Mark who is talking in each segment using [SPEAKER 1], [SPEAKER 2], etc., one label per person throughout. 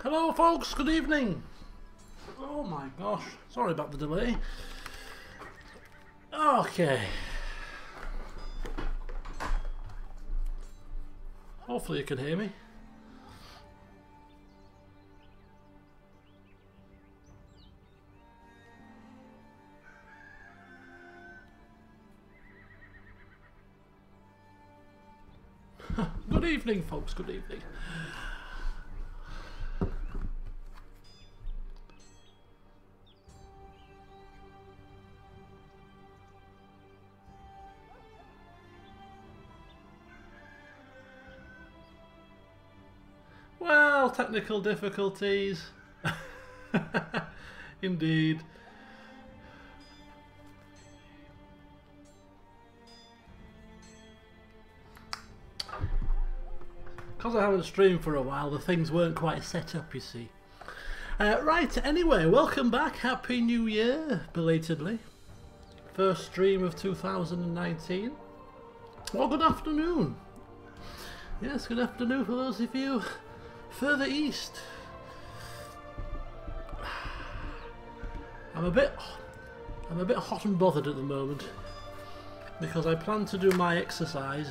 [SPEAKER 1] Hello folks, good evening. Oh my gosh, sorry about the delay. Okay. Hopefully you can hear me. Good evening folks, good evening. Well, technical difficulties. Indeed. Because I haven't streamed for a while, the things weren't quite set up, you see. Right, anyway, welcome back. Happy New Year, belatedly. First stream of 2019. Well, good afternoon. Yes, good afternoon for those of you further east. I'm a bit hot and bothered at the moment because I plan to do my exercise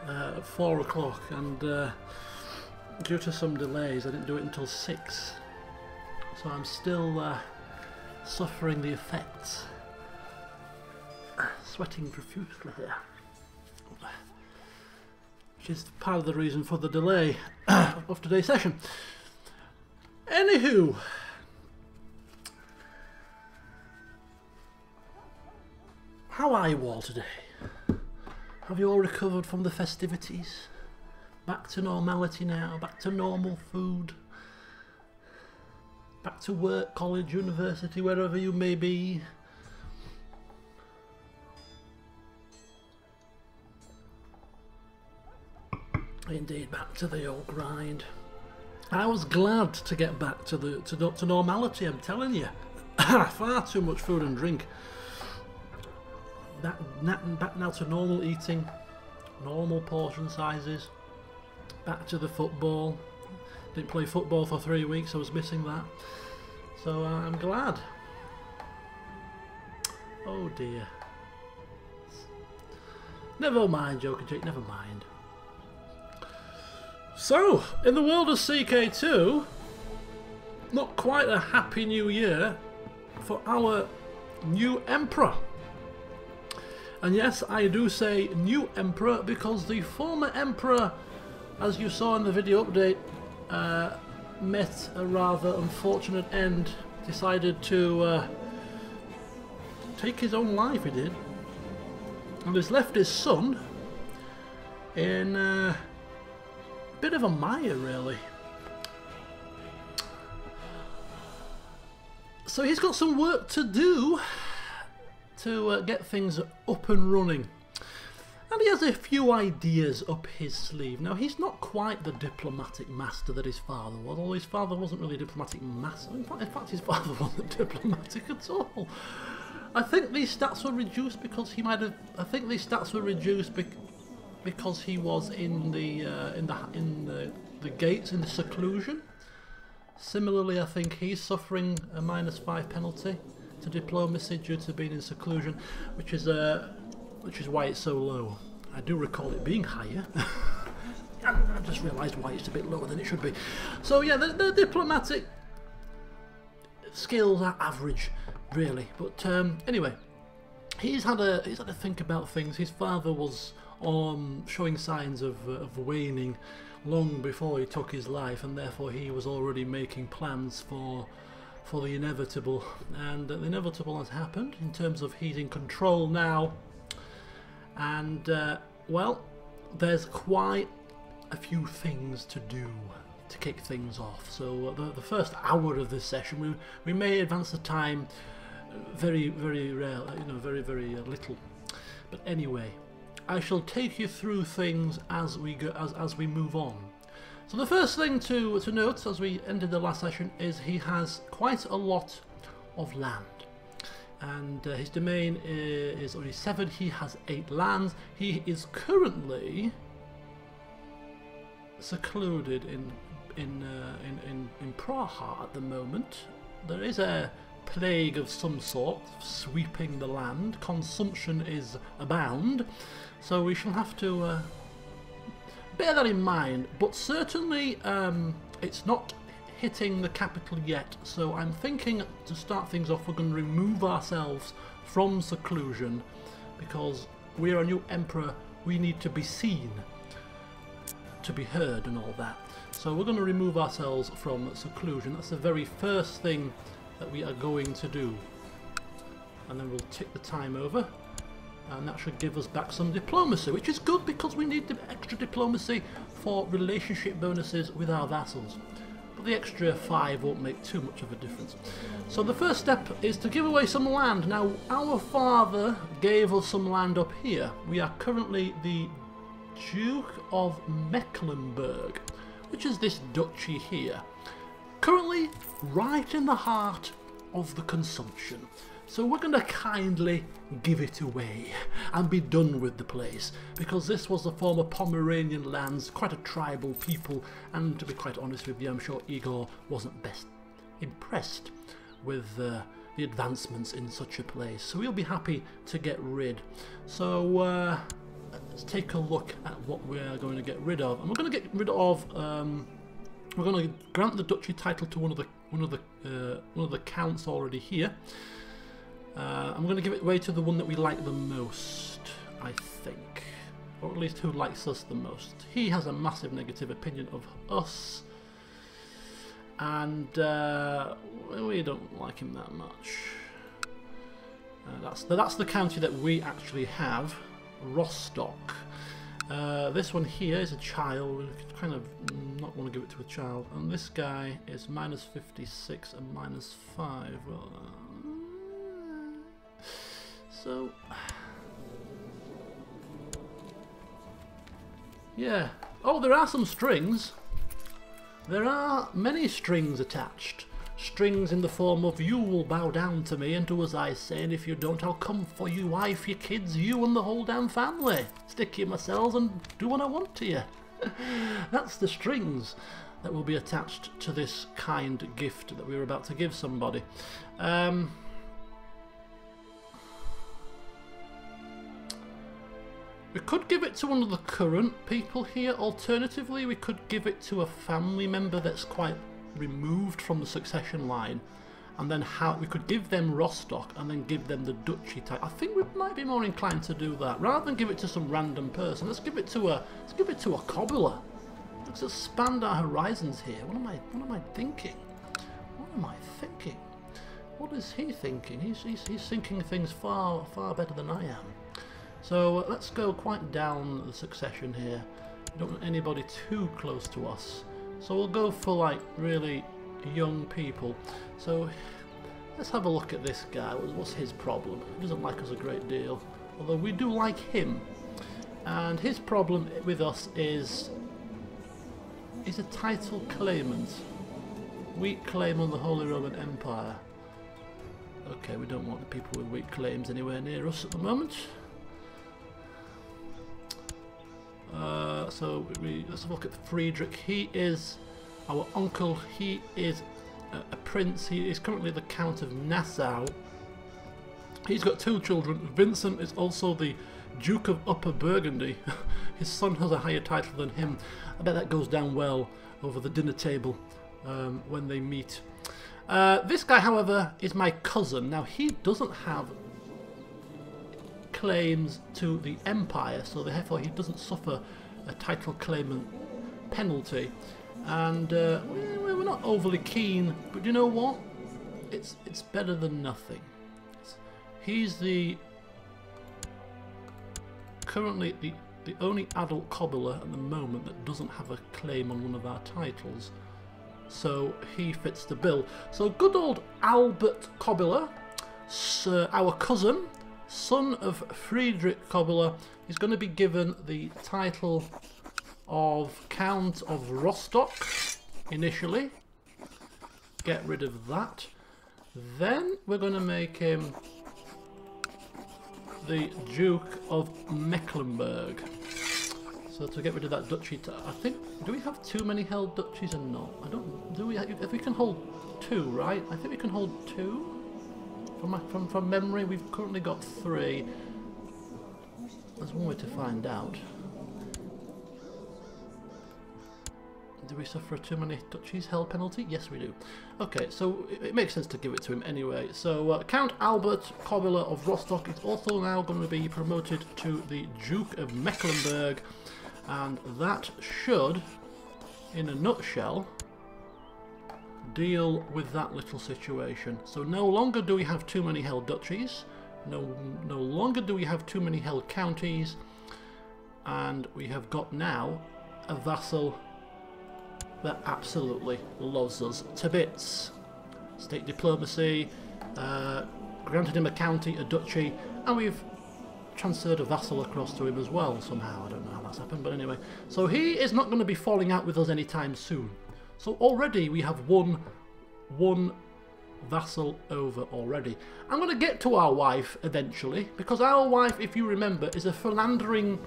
[SPEAKER 1] at 4 o'clock, and due to some delays I didn't do it until 6, so I'm still suffering the effects, sweating profusely here, which is part of the reason for the delay of today's session. Anywho, how are you all today? Have you all recovered from the festivities? Back to normality now, back to normal food, back to work, college, university, wherever you may be. Indeed, back to the old grind. I was glad to get back to normality, I'm telling you. Far too much food and drink. Back now to normal eating, normal portion sizes, back to the football. Didn't play football for 3 weeks, I was missing that. So I'm glad. Oh dear. Never mind, Joker Jake, never mind. So, in the world of CK2, not quite a happy new year for our new Emperor. And yes, I do say new Emperor because the former Emperor, as you saw in the video update, met a rather unfortunate end. Decided to take his own life, he did. And has left his son in a bit of a mire, really. So he's got some work to do to get things up and running, and he has a few ideas up his sleeve. Now, he's not quite the diplomatic master that his father was, although his father wasn't really a diplomatic master. In fact his father wasn't diplomatic at all. I think these stats were reduced because he might have. I think these stats were reduced because he was in the gates, in the seclusion. Similarly, I think he's suffering a -5 penalty to diplomacy due to being in seclusion, which is why it's so low. I do recall it being higher. I just realised why it's a bit lower than it should be. So yeah, the diplomatic skills are average, really. But anyway, he's had a think about things. His father was showing signs of waning long before he took his life, and therefore he was already making plans for the inevitable, and the inevitable has happened in terms of he's in control now, and well, there's quite a few things to do to kick things off. So the first hour of this session we may advance the time very rare, very little, but anyway, I shall take you through things as we go, as we move on. So the first thing to note, as we ended the last session, is he has quite a lot of land. And his domain is already 7, he has 8 lands. He is currently secluded in in Praha at the moment. There is a plague of some sort sweeping the land. Consumption is abound, so we shall have to bear that in mind. But certainly it's not hitting the capital yet, so I'm thinking to start things off we're going to remove ourselves from seclusion, because we are a new emperor. We need to be seen, to be heard and all that. So we're going to remove ourselves from seclusion. That's the very first thing that we are going to do. And then we'll tick the time over, and that should give us back some diplomacy, which is good because we need the extra diplomacy for relationship bonuses with our vassals. But the extra 5 won't make too much of a difference. So the first step is to give away some land. Now, our father gave us some land up here. We are currently the Duke of Mecklenburg, which is this duchy here. Currently right in the heart of the consumption. So we're going to kindly give it away and be done with the place, because this was the former Pomeranian lands, quite a tribal people, and to be quite honest with you, I'm sure Igor wasn't best impressed with the advancements in such a place. So we'll be happy to get rid. So let's take a look at what we're going to get rid of. And we're going to get rid of we're going to grant the duchy title to one of the counts already here. I'm going to give it away to the one that we like the most, I think, or at least who likes us the most. He has a massive negative opinion of us, and we don't like him that much. That's the county that we actually have, Rostock. This one here is a child. We kind of not want to give it to a child. And this guy is minus 56 and minus 5. Well, so yeah. Oh, there are some strings. There are many strings attached. Strings in the form of, you will bow down to me and do as I say, and if you don't, I'll come for you, wife, your kids, you and the whole damn family. Stick you in my cells and do what I want to you. That's the strings that will be attached to this kind gift that we were about to give somebody. We could give it to one of the current people here. Alternatively, we could give it to a family member that's quite removed from the succession line, and then we could give them Rostock and then give them the duchy type. I think we might be more inclined to do that rather than give it to some random person. Let's give it to a Kobyla. Let's expand our horizons here. What am I thinking? What am I thinking? What is he thinking? He's thinking things far better than I am. So let's go quite down the succession here. We don't want anybody too close to us. So we'll go for like really young people. So let's have a look at this guy. What's his problem? He doesn't like us a great deal, although we do like him. And his problem with us is he's a title claimant. Weak claim on the Holy Roman Empire. Okay, we don't want the people with weak claims anywhere near us at the moment. So let's have a look at Friedrich. He is our uncle. He is a prince. He is currently the Count of Nassau. He's got 2 children. Vincent is also the Duke of Upper Burgundy. His son has a higher title than him. I bet that goes down well over the dinner table when they meet. This guy, however, is my cousin. Now, he doesn't have claims to the empire, so therefore he doesn't suffer a title claimant penalty, and we're not overly keen, but you know what, it's better than nothing. He's currently the only adult Kobyla at the moment that doesn't have a claim on one of our titles, so he fits the bill. So good old Albert Kobyla, our cousin, son of Friedrich Kobyla, is going to be given the title of Count of Rostock initially. Get rid of that. Then we're going to make him the Duke of Mecklenburg. So to get rid of that duchy, I think, do we have too many held duchies or not? I don't, do we, if we can hold 2, right? I think we can hold 2. From memory, we've currently got 3. There's one way to find out. Do we suffer too many duchies held penalty? Yes, we do. Okay, so it makes sense to give it to him anyway. So Count Albert Kobyla of Rostock is also now going to be promoted to the Duke of Mecklenburg, and that should, in a nutshell, deal with that little situation. So no longer do we have too many held duchies, no longer do we have too many held counties, and we have got now a vassal that absolutely loves us to bits. State diplomacy, granted him a county, a duchy, and we've transferred a vassal across to him as well somehow. I don't know how that's happened, but anyway. So he is not going to be falling out with us anytime soon. So already we have one vassal over already. I'm going to get to our wife eventually, because our wife, if you remember, is a philandering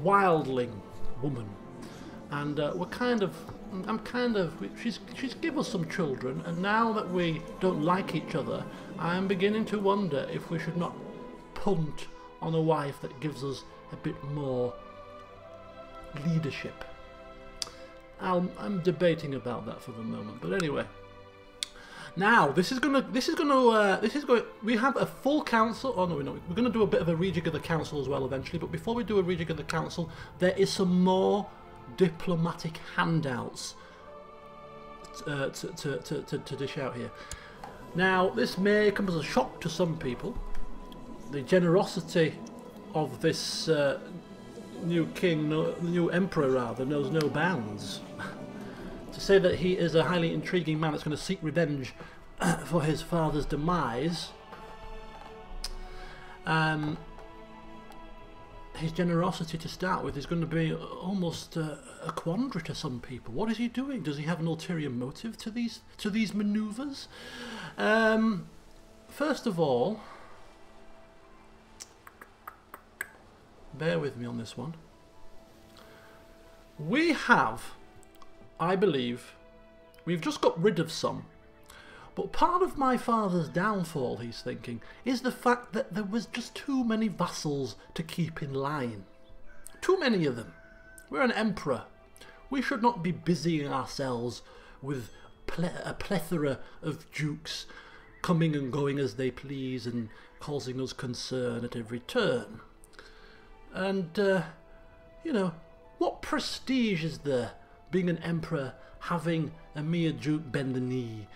[SPEAKER 1] wildling woman. And she's given us some children, and now that we don't like each other, I'm beginning to wonder if we should not punt on a wife that gives us a bit more leadership. I'm debating about that for the moment, but anyway. Now we have a full council. Oh no, we're not. We're going to do a bit of a rejig of the council as well eventually. But before we do a rejig of the council, there is some more diplomatic handouts to dish out here. Now, this may come as a shock to some people. The generosity of this new king, new emperor rather, knows no bounds. To say that he is a highly intriguing man that's going to seek revenge for his father's demise, his generosity to start with is going to be almost a quandary to some people. What is he doing? Does he have an ulterior motive to these manoeuvres? First of all, bear with me on this one. We have, I believe, we've just got rid of some. But part of my father's downfall, he's thinking, is the fact that there was just too many vassals to keep in line. Too many of them. We're an emperor. We should not be busying ourselves with a plethora of dukes coming and going as they please and causing us concern at every turn. And, you know, what prestige is there being an emperor having a mere duke bend the knee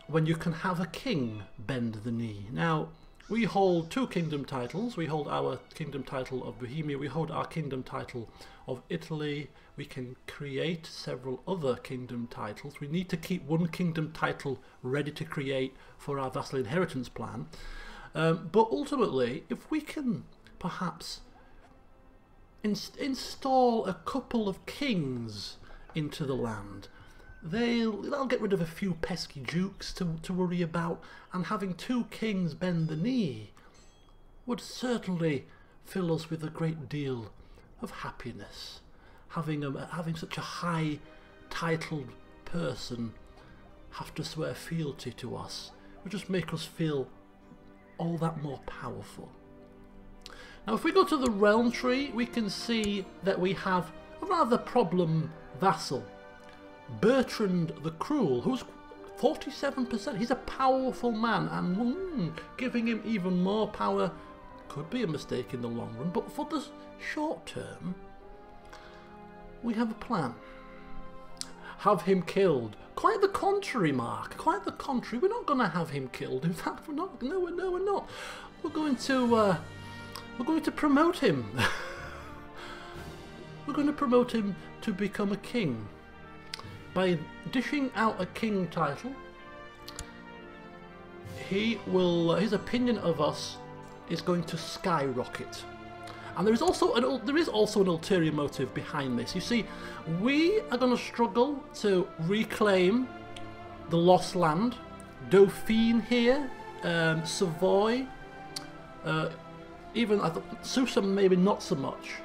[SPEAKER 1] when you can have a king bend the knee? Now, we hold 2 kingdom titles. We hold our kingdom title of Bohemia, we hold our kingdom title of Italy. We can create several other kingdom titles. We need to keep 1 kingdom title ready to create for our vassal inheritance plan. But ultimately, if we can perhaps install a couple of kings into the land, they'll get rid of a few pesky dukes to worry about, and having 2 kings bend the knee would certainly fill us with a great deal of happiness. Having such a high titled person have to swear fealty to us would just make us feel all that more powerful. Now, if we go to the realm tree, we can see that we have a rather problem vassal, Bertrand the Cruel, who's 47%. He's a powerful man, and giving him even more power could be a mistake in the long run. But for the short term, we have a plan. Have him killed. Quite the contrary, Mark. Quite the contrary. We're not going to have him killed. In fact, we're not. No, we're not. We're going to promote him. We're going to promote him to become a king. By dishing out a king title, he will. His opinion of us is going to skyrocket, and there is also an ulterior motive behind this. You see, we are going to struggle to reclaim the lost land, Dauphine here, Savoy, even Susa maybe not so much.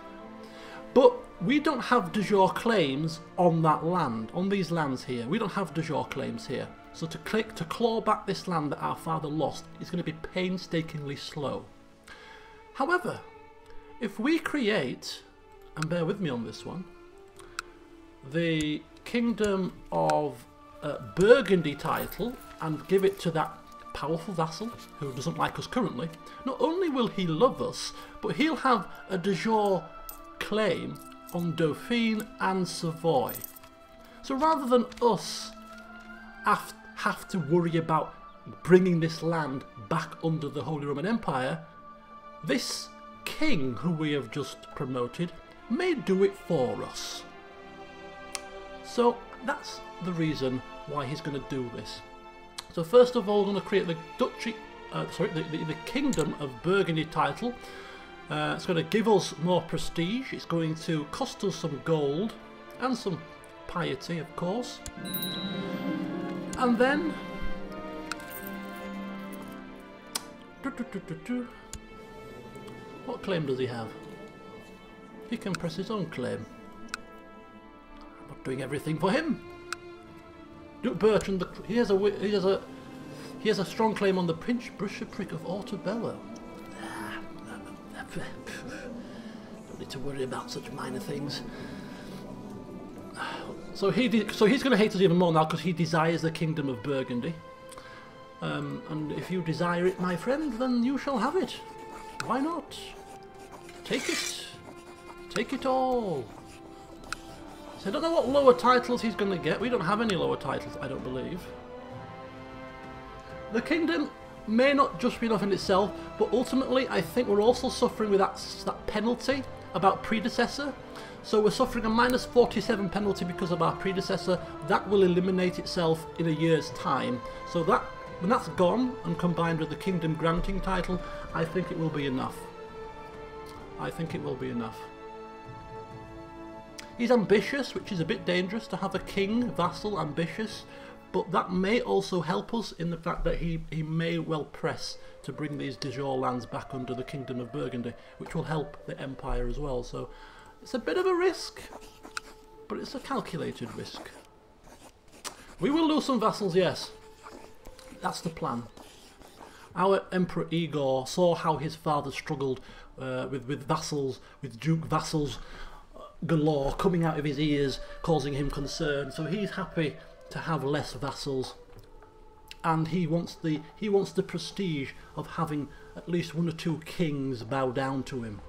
[SPEAKER 1] But we don't have de jure claims on that land, on these lands here. We don't have de jure claims here. So to claw back this land that our father lost is going to be painstakingly slow. However, if we create, and bear with me on this one, the Kingdom of Burgundy title and give it to that powerful vassal who doesn't like us currently, not only will he love us, but he'll have a de jure claim on Dauphine and Savoy. So rather than us have to worry about bringing this land back under the Holy Roman Empire, this king who we have just promoted may do it for us. So that's the reason why he's going to do this. So first of all, we're going to create the duchy, the Kingdom of Burgundy title. It's going to give us more prestige. It's going to cost us some gold and some piety, of course. And then what claim does he have? He can press his own claim. I'm not doing everything for him. Duke Bertrand, he has a strong claim on the Bishopric of Orbello. Don't need to worry about such minor things. So he's going to hate us even more now because he desires the Kingdom of Burgundy. And if you desire it, my friend, then you shall have it. Why not? Take it. Take it all. So I don't know what lower titles he's going to get. We don't have any lower titles, I don't believe. The kingdom may not just be enough in itself, but ultimately I think we're also suffering with that penalty about predecessor. So we're suffering a minus 47 penalty because of our predecessor. That will eliminate itself in a year's time. So that when that's gone and combined with the kingdom granting title, I think it will be enough. I think it will be enough. He's ambitious, which is a bit dangerous to have a king, vassal, ambitious, but that may also help us in the fact that he may well press to bring these de jure lands back under the Kingdom of Burgundy, which will help the Empire as well. So it's a bit of a risk, but it's a calculated risk. We will lose some vassals, yes. That's the plan. Our Emperor Igor saw how his father struggled with vassals, with duke vassals galore coming out of his ears, causing him concern. So he's happy to have less vassals, and he wants the prestige of having at least one or two kings bow down to him.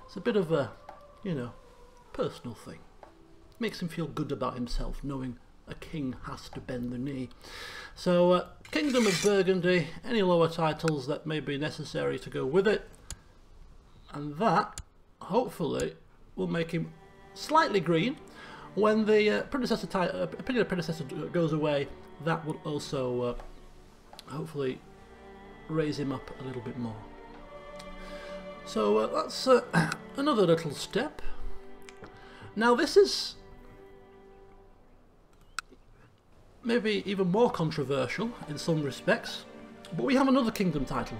[SPEAKER 1] It's a bit of a, you know, personal thing. Makes him feel good about himself, knowing a king has to bend the knee. So Kingdom of Burgundy, any lower titles that may be necessary to go with it, and that hopefully will make him slightly green. When the predecessor goes away, that will also hopefully raise him up a little bit more. So that's another little step. Now this is maybe even more controversial in some respects, but we have another kingdom title,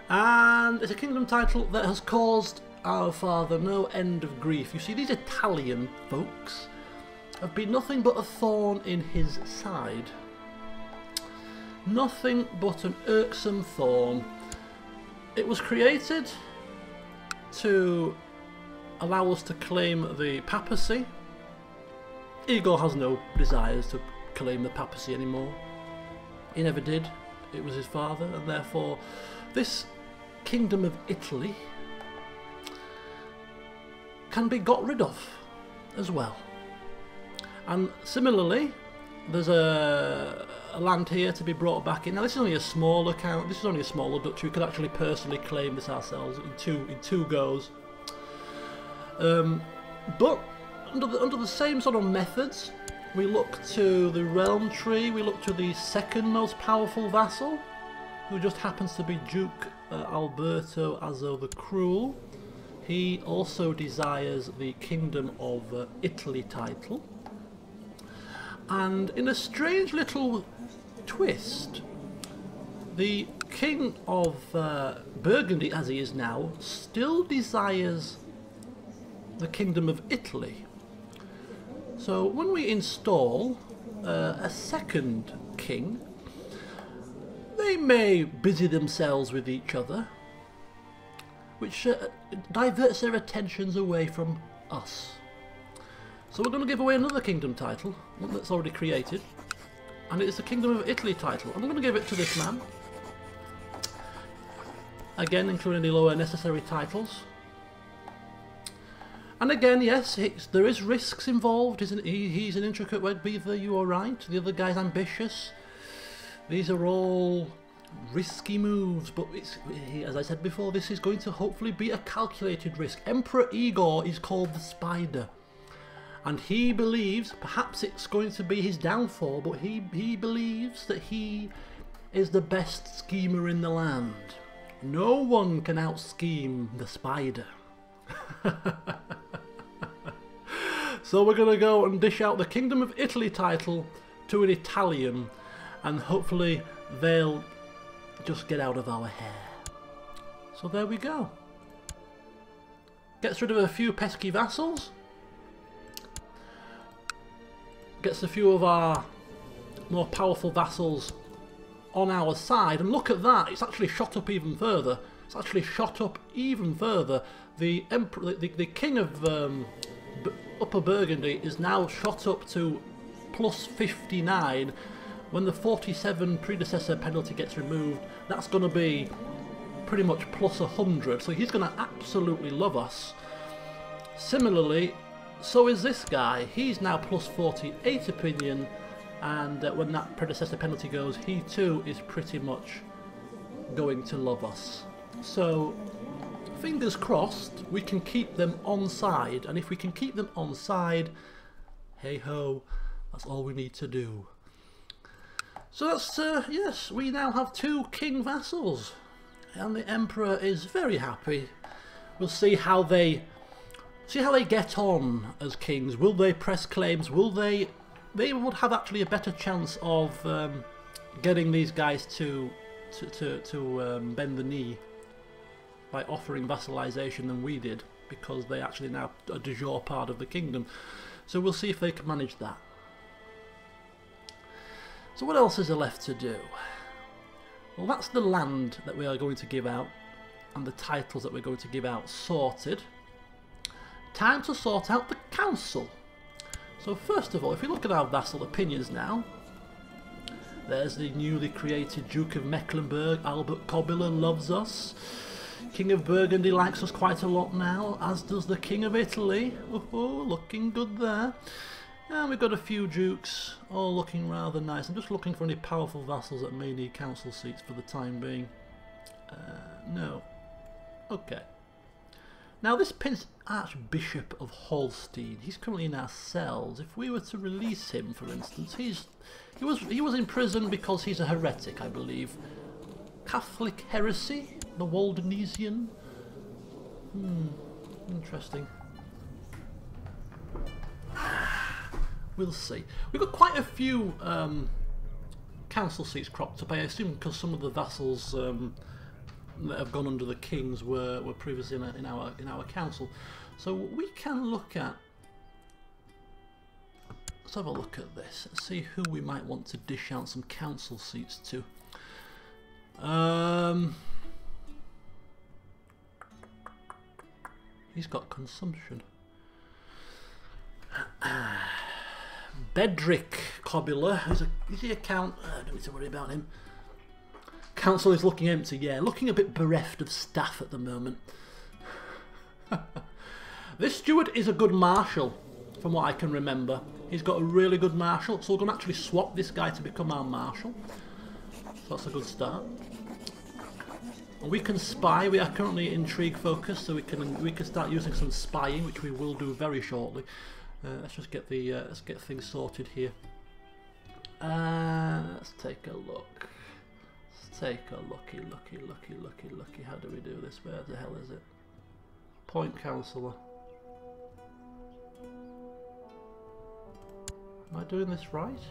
[SPEAKER 1] and it's a kingdom title that has caused our father no end of grief. You see, these Italian folks have been nothing but a thorn in his side. Nothing but an irksome thorn. It was created to allow us to claim the papacy. Igor has no desires to claim the papacy anymore. He never did. It was his father, and therefore this Kingdom of Italy can be got rid of as well. And similarly, there's a land here to be brought back in. Now this is only a small account, this is only a smaller duchy. We could actually personally claim this ourselves in two goes. But under the same sort of methods, we look to the realm tree, we look to the second most powerful vassal, who just happens to be Duke Alberto Azzo the Cruel. He also desires the Kingdom of Italy title. And in a strange little twist, the King of Burgundy, as he is now, still desires the Kingdom of Italy. So when we install a second king, they may busy themselves with each other, which diverts their attentions away from us. So we're going to give away another kingdom title, one that's already created, and it's the Kingdom of Italy title. I'm going to give it to this man. Again, including the lower necessary titles. And again, yes, there is risks involved, isn't he? He's an intricate web beaver, you are right. The other guy's ambitious. These are all risky moves, but as I said before, this is going to hopefully be a calculated risk. Emperor Igor is called the Spider, and he believes, perhaps it's going to be his downfall, but he believes that he is the best schemer in the land. No one can out-scheme the Spider. So we're going to go and dish out the Kingdom of Italy title to an Italian, and hopefully they'll just get out of our hair. So there we go. Gets rid of a few pesky vassals. Gets a few of our more powerful vassals on our side, and look at that, it's actually shot up even further. It's actually shot up even further. The emperor, the king of Upper Burgundy is now shot up to plus 59. When the 47 predecessor penalty gets removed, that's going to be pretty much plus 100, so he's going to absolutely love us. Similarly, so is this guy. He's now plus 48 opinion, and when that predecessor penalty goes, he too is pretty much going to love us. So fingers crossed we can keep them on side, and if we can keep them on side, hey ho, that's all we need to do. So that's yes, we now have 2 king vassals, and the emperor is very happy. We'll see how they get on as kings. Will they press claims? Will they would have actually a better chance of getting these guys to bend the knee by offering vassalization than we did, because they actually now a de jure part of the kingdom. So we'll see if they can manage that. So what else is there left to do? Well, that's the land that we are going to give out, and the titles that we're going to give out sorted. Time to sort out the council. So first of all, if we look at our vassal opinions now, there's the newly created Duke of Mecklenburg, Albert Kobyla, loves us. King of Burgundy likes us quite a lot now, as does the King of Italy. Oh, looking good there. And we've got a few dukes, all looking rather nice. I'm just looking for any powerful vassals that may need council seats for the time being. No. Okay. Now this Prince Archbishop of Holstein, he's currently in our cells. If we were to release him, for instance, he was in prison because he's a heretic, I believe. Catholic heresy, the Waldenesian. Interesting. We'll see. We've got quite a few council seats cropped up, I assume because some of the vassals that have gone under the kings were previously in our council. So we can look at. Let's have a look at this. Let's see who we might want to dish out some council seats to. He's got consumption. Bedrick Kobyla, is he a count? Don't need to worry about him. Council is looking empty, yeah, looking a bit bereft of staff at the moment. This steward is a good marshal, from what I can remember. He's got a really good marshal, so we're going to actually swap this guy to become our marshal. So that's a good start. And we can spy. We are currently intrigue focused, so we can start using some spying, which we will do very shortly. Let's just get the let's get things sorted here. Let's take a look. Let's take a looky. How do we do this? Where the hell is it? Point councillor. Am I doing this right?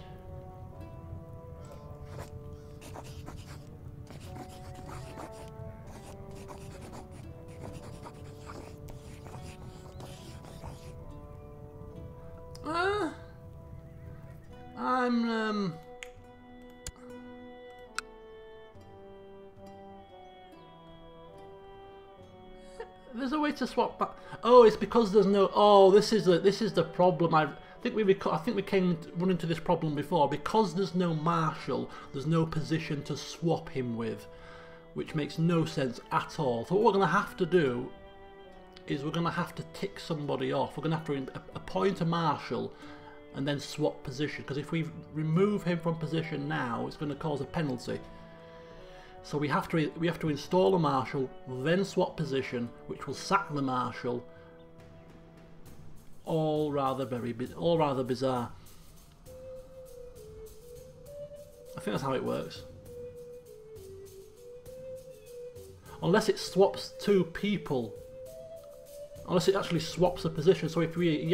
[SPEAKER 1] There's a way to swap back. Oh, it's because there's no. Oh, this is the problem. I think we came run into this problem before. Because there's no marshal, there's no position to swap him with, which makes no sense at all. So what we're going to have to do is we're going to have to tick somebody off. We're going to have to appoint a marshal and then swap position. Because if we remove him from position now, it's going to cause a penalty. So we have to install a marshal, then swap position, which will sack the marshal. All rather bizarre. I think that's how it works. Unless it swaps two people. Unless it actually swaps a position. So if we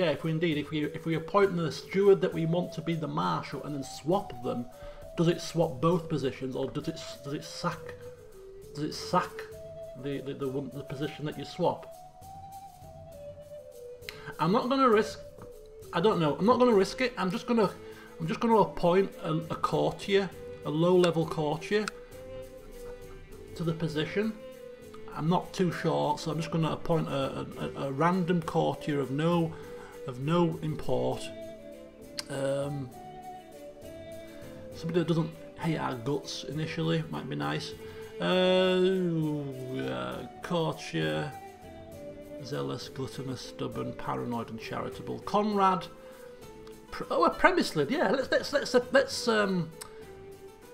[SPEAKER 1] appoint the steward that we want to be the marshal and then swap them, does it swap both positions, or does it sack the position that you swap? I'm not going to risk. I don't know. I'm not going to risk it. I'm just going to appoint a courtier, a low-level courtier, to the position. I'm not too sure, so I'm just going to appoint a random courtier of no import. Somebody that doesn't hate our guts initially might be nice. Courtier, zealous, gluttonous, stubborn, paranoid, and charitable. Conrad. A premise lid. Yeah, let's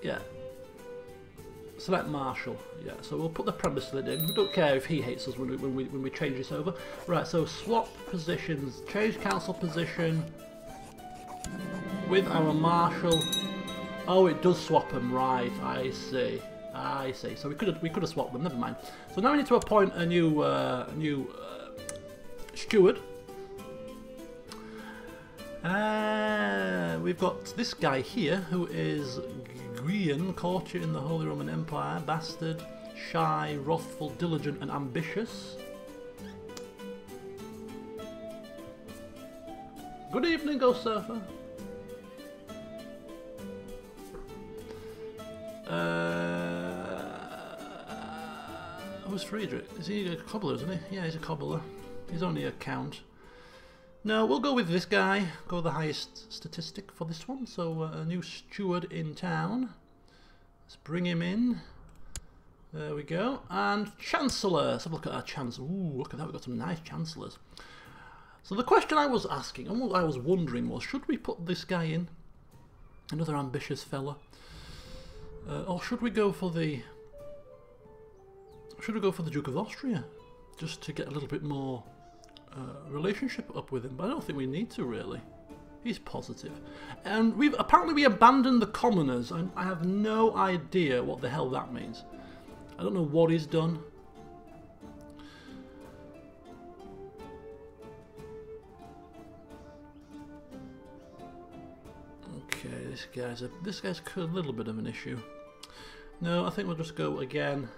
[SPEAKER 1] yeah. Select marshal. Yeah, so we'll put the premise lid in. We don't care if he hates us when we change this over. Right. So swap positions. Change council position with our marshal. Oh, it does swap them, right? I see. So we could have swapped them. Never mind. So now we need to appoint a new steward. We've got this guy here who is Grian, courtier in the Holy Roman Empire, bastard, shy, wrathful, diligent, and ambitious. Good evening, Ghost Surfer. Who's Friedrich? Is he a cobbler, isn't he? Yeah, he's a cobbler. He's only a count. No, we'll go with this guy. Go with the highest statistic for this one. So a new steward in town. Let's bring him in. There we go. And Chancellor. Let's have a look at our Chancellor. Ooh, look at that. We've got some nice Chancellors. So the question I was asking, and what I was wondering was, should we put this guy in? Another ambitious fella. Or should we go for the... Should we go for the Duke of Austria? Just to get a little bit more relationship up with him. But I don't think we need to, really. He's positive. And apparently we abandoned the commoners. And I have no idea what the hell that means. I don't know what he's done. Okay, this guy's a little bit of an issue. No, I think we'll just go again.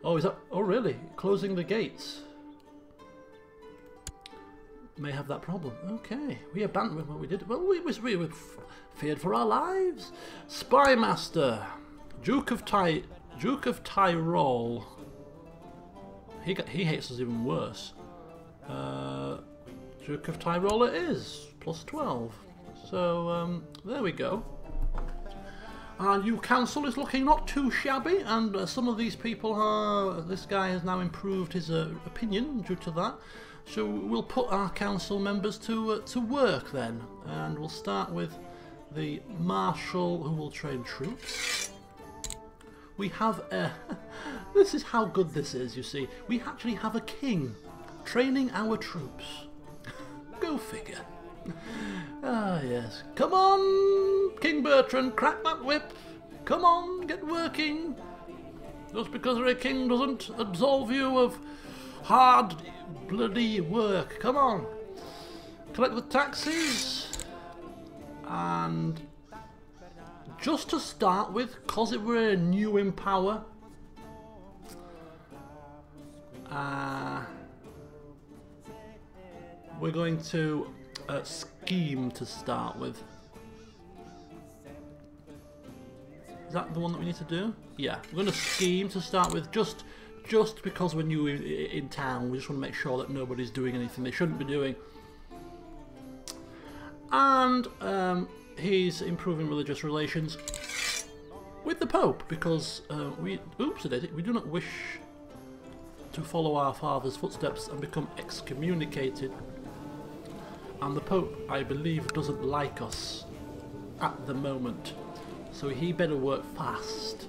[SPEAKER 1] Oh, is that? Oh, really? Closing the gates may have that problem. Okay, we abandoned what we did. Well, we feared for our lives. Spy Master, Duke of Tyrol. He hates us even worse. Duke of Tyrol it is, plus 12. So there we go. Our new council is looking not too shabby, and some of these people this guy has now improved his opinion due to that. So we'll put our council members to work then, and we'll start with the marshal who will train troops. We have this is how good this is, you see. We actually have a king training our troops. Go figure. Ah, yes. Come on, King Bertrand, crack that whip. Come on, get working. Just because you're a king doesn't absolve you of hard, bloody work. Come on. Collect the taxes. And just to start with, because we're new in power, we're going to scheme to start with. Is that the one that we need to do? Yeah, we're going to scheme to start with, just just because we're new in town, we just want to make sure that nobody's doing anything they shouldn't be doing. And he's improving religious relations with the Pope, because we do not wish to follow our father's footsteps and become excommunicated. And the Pope, I believe, doesn't like us at the moment, so he better work fast.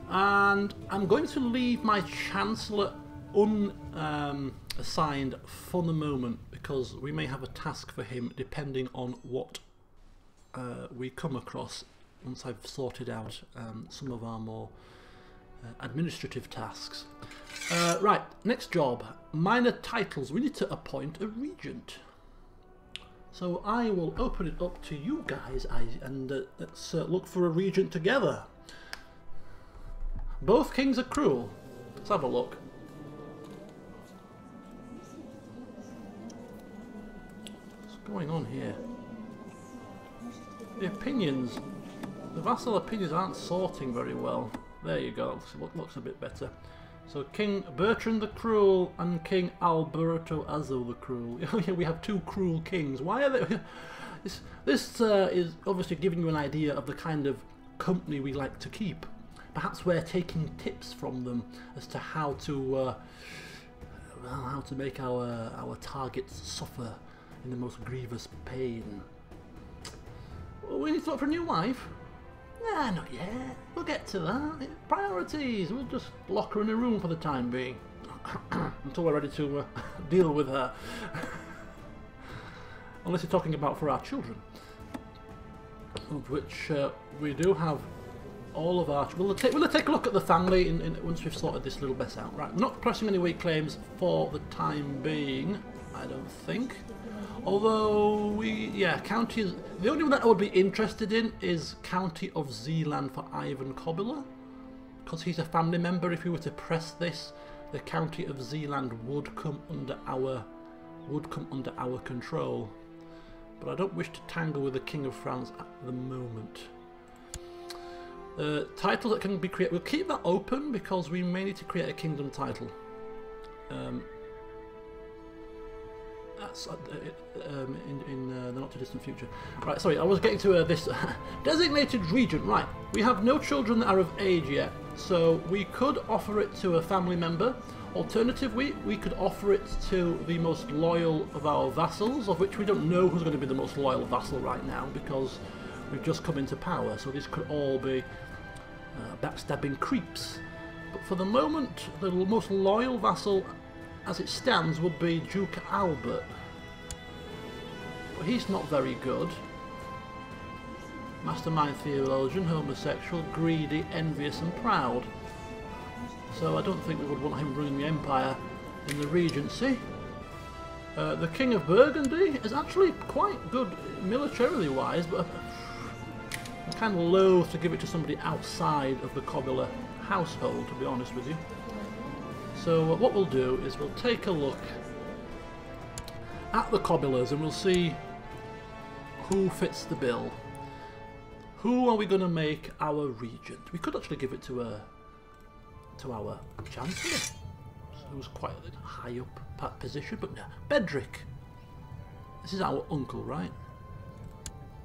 [SPEAKER 1] And I'm going to leave my Chancellor unassigned for the moment, because we may have a task for him depending on what we come across once I've sorted out some of our more administrative tasks. Right, next job, minor titles. We need to appoint a regent. So I will open it up to you guys, and let's look for a regent together. Both kings are cruel. Let's have a look. What's going on here? The opinions, the vassal opinions aren't sorting very well. There you go, looks a bit better. So King Bertrand the Cruel and King Alberto Azzo the Cruel. We have two cruel kings. Why are they? This is obviously giving you an idea of the kind of company we like to keep. Perhaps we're taking tips from them as to how to make our targets suffer in the most grievous pain. We need to look for a new wife? Nah, not yet. We'll get to that. Priorities. We'll just lock her in a room for the time being until we're ready to deal with her. Unless you're talking about for our children, of which we do have. All of our... We'll take a look at the family once we've sorted this little mess out. Right, we're not pressing any weak claims for the time being, I don't think. Although counties... The only one that I would be interested in is County of Zeeland for Ivan Kobyla, because he's a family member. If we were to press this, the County of Zeeland would come under our control. But I don't wish to tangle with the King of France at the moment. Titles that can be created, we'll keep that open because we may need to create a kingdom title. That's in the not too distant future. Right, sorry, I was getting to this designated regent. Right, we have no children that are of age yet, so we could offer it to a family member. Alternatively, we could offer it to the most loyal of our vassals, of which we don't know who's going to be the most loyal vassal right now because we've just come into power, so these could all be backstabbing creeps. But for the moment, the most loyal vassal, as it stands, would be Duke Albert. But he's not very good. Mastermind theologian, homosexual, greedy, envious and proud. So I don't think we would want him running the empire in the regency. The King of Burgundy is actually quite good militarily wise, but I'm kind of loath to give it to somebody outside of the Kobyla household, to be honest with you. So what we'll do is we'll take a look at the Kobylas and we'll see who fits the bill. Who are we going to make our regent? We could actually give it to our Chancellor, who's quite a high up position, but no. Bedrick. This is our uncle, right?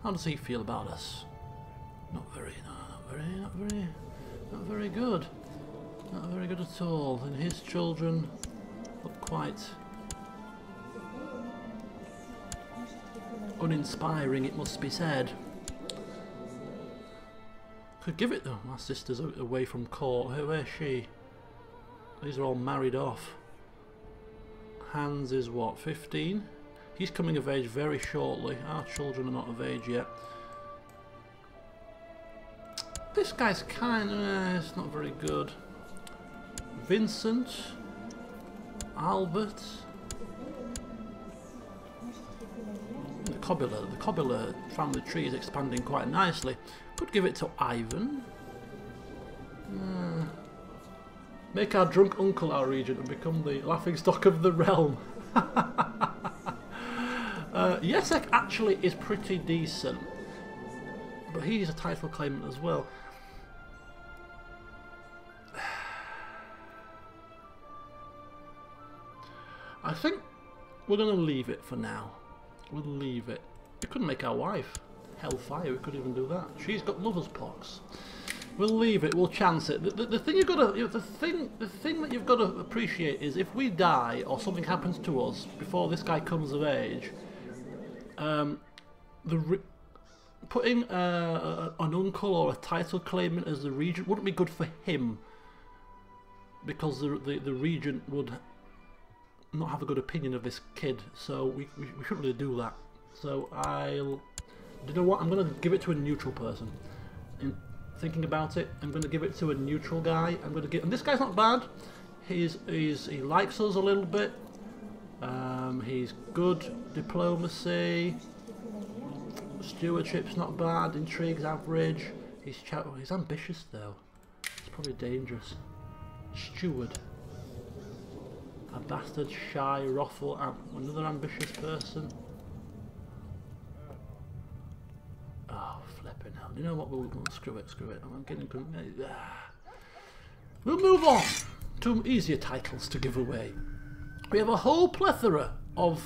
[SPEAKER 1] How does he feel about us? Not very good. Not very good at all. And his children look quite uninspiring, it must be said. Could give it though. My sister's away from court. Where's she? These are all married off. Hans is what, 15? He's coming of age very shortly. Our children are not of age yet. This guy's kind of... it's not very good. Vincent. Albert. The Kobyla family tree is expanding quite nicely. Could give it to Ivan. Make our drunk uncle our regent and become the laughingstock of the realm. Yesek actually is pretty decent, but he's a title claimant as well. I think we're going to leave it for now. We'll leave it. We couldn't make our wife Hellfire. We could even do that. She's got lover's pox. We'll leave it. We'll chance it. The thing you've got to, the thing that you've got to appreciate is if we die or something happens to us before this guy comes of age, putting an uncle or a title claimant as the regent wouldn't be good for him, because the regent would not have a good opinion of this kid. So we shouldn't really do that. So you know what? I'm going to give it to a neutral person. In thinking about it, I'm going to give it to a neutral guy. I'm going to give, and this guy's not bad. He likes us a little bit. He's good diplomacy. Stewardship's not bad. Intrigue's average. He's ambitious though. It's probably dangerous. Steward. A bastard, shy, ruffle, another ambitious person. Oh, flipping hell. You know what? We'll screw it. I'm getting. We'll move on to easier titles to give away. We have a whole plethora of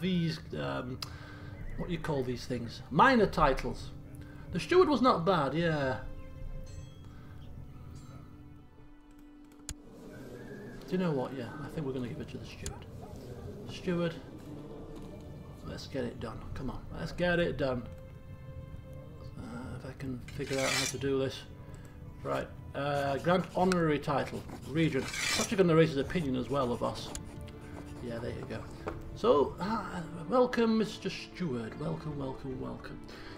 [SPEAKER 1] these. What do you call these things? Minor titles. The steward was not bad, yeah. Do you know what? Yeah, I think we're going to give it to the steward. Steward, let's get it done. Come on, let's get it done. If I can figure out how to do this. Right, grant honorary title. Regent. It's actually going to raise his opinion as well of us. Yeah, there you go. So, welcome Mr. Steward. Welcome. So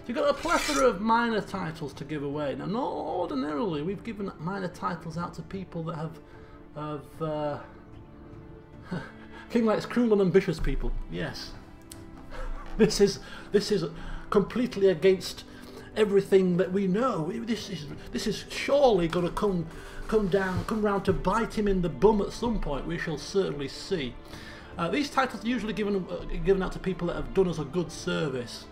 [SPEAKER 1] you've got a plethora of minor titles to give away. Now, not ordinarily, we've given minor titles out to people that have King likes cruel and ambitious people. Yes. This is completely against everything that we know. This is surely going to come round to bite him in the bum at some point. We shall certainly see. These titles are usually given out to people that have done us a good service.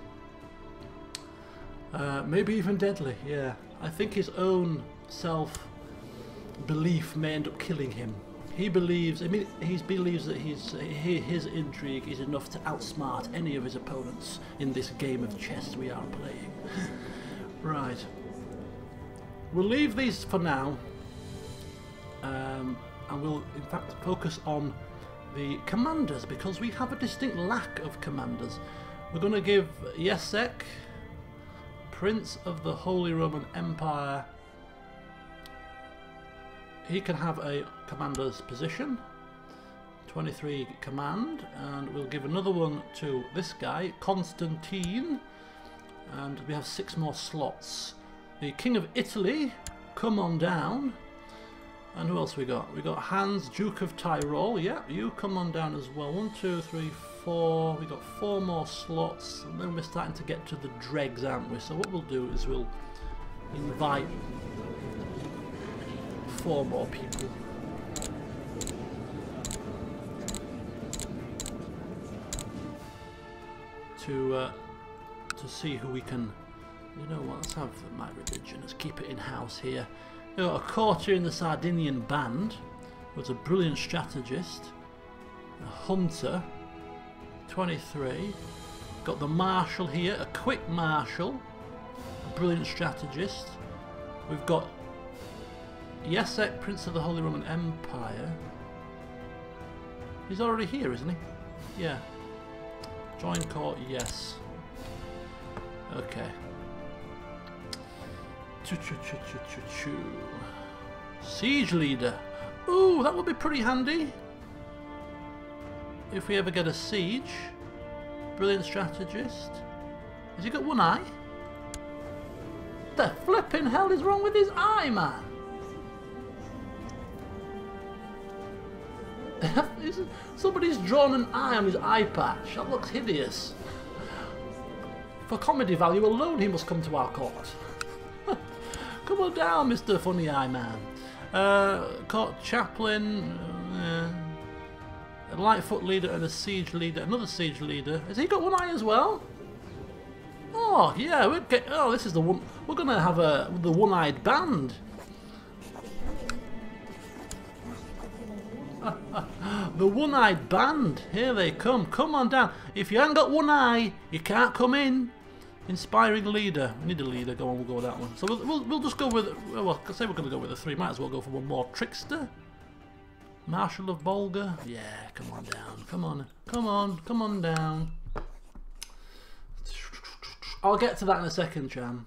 [SPEAKER 1] Maybe even deadly. Yeah, I think his own self-belief may end up killing him. He believes. I mean, he believes that his intrigue is enough to outsmart any of his opponents in this game of chess we are playing. Right. We'll leave these for now, and we'll in fact focus on the commanders, because we have a distinct lack of commanders. We're going to give Yesek, Prince of the Holy Roman Empire, he can have a commander's position, 23 command, and we'll give another one to this guy, Constantine, and we have 6 more slots. The King of Italy, come on down. And who else we got? We got Hans, Duke of Tyrol. Yeah, you come on down as well. 1, 2, 3, 4. We got 4 more slots, and then we're starting to get to the dregs, aren't we? So what we'll do is we'll invite 4 more people. To see who we can. You know what? Let's have my religion. Let's keep it in house here. We've got a courtier in the Sardinian band, who's a brilliant strategist, a hunter, 23. Got the marshal here, a quick marshal, a brilliant strategist. We've got Yesek, Prince of the Holy Roman Empire. He's already here, isn't he? Yeah. Join court, yes. Okay. Siege leader. Ooh, that would be pretty handy if we ever get a siege. Brilliant strategist. Has he got one eye? The flipping hell is wrong with his eye, man? Somebody's drawn an eye on his eye patch. That looks hideous. For comedy value alone, he must come to our court. Come on down, Mr. Funny Eye Man. Court chaplain. A Lightfoot leader and a siege leader. Another siege leader. Has he got one eye as well? Oh yeah, oh, this is the one. We're gonna have the one-eyed band. The one-eyed band. Here they come. Come on down. If you haven't got one eye, you can't come in. Inspiring leader. We need a leader. Go on, we'll go with that one. So we'll just go with. Well, I say we're gonna go with the 3. Might as well go for one more. Trickster. Marshal of Bolga. Yeah, come on down. Come on. Come on. Come on down. I'll get to that in a second, Cham.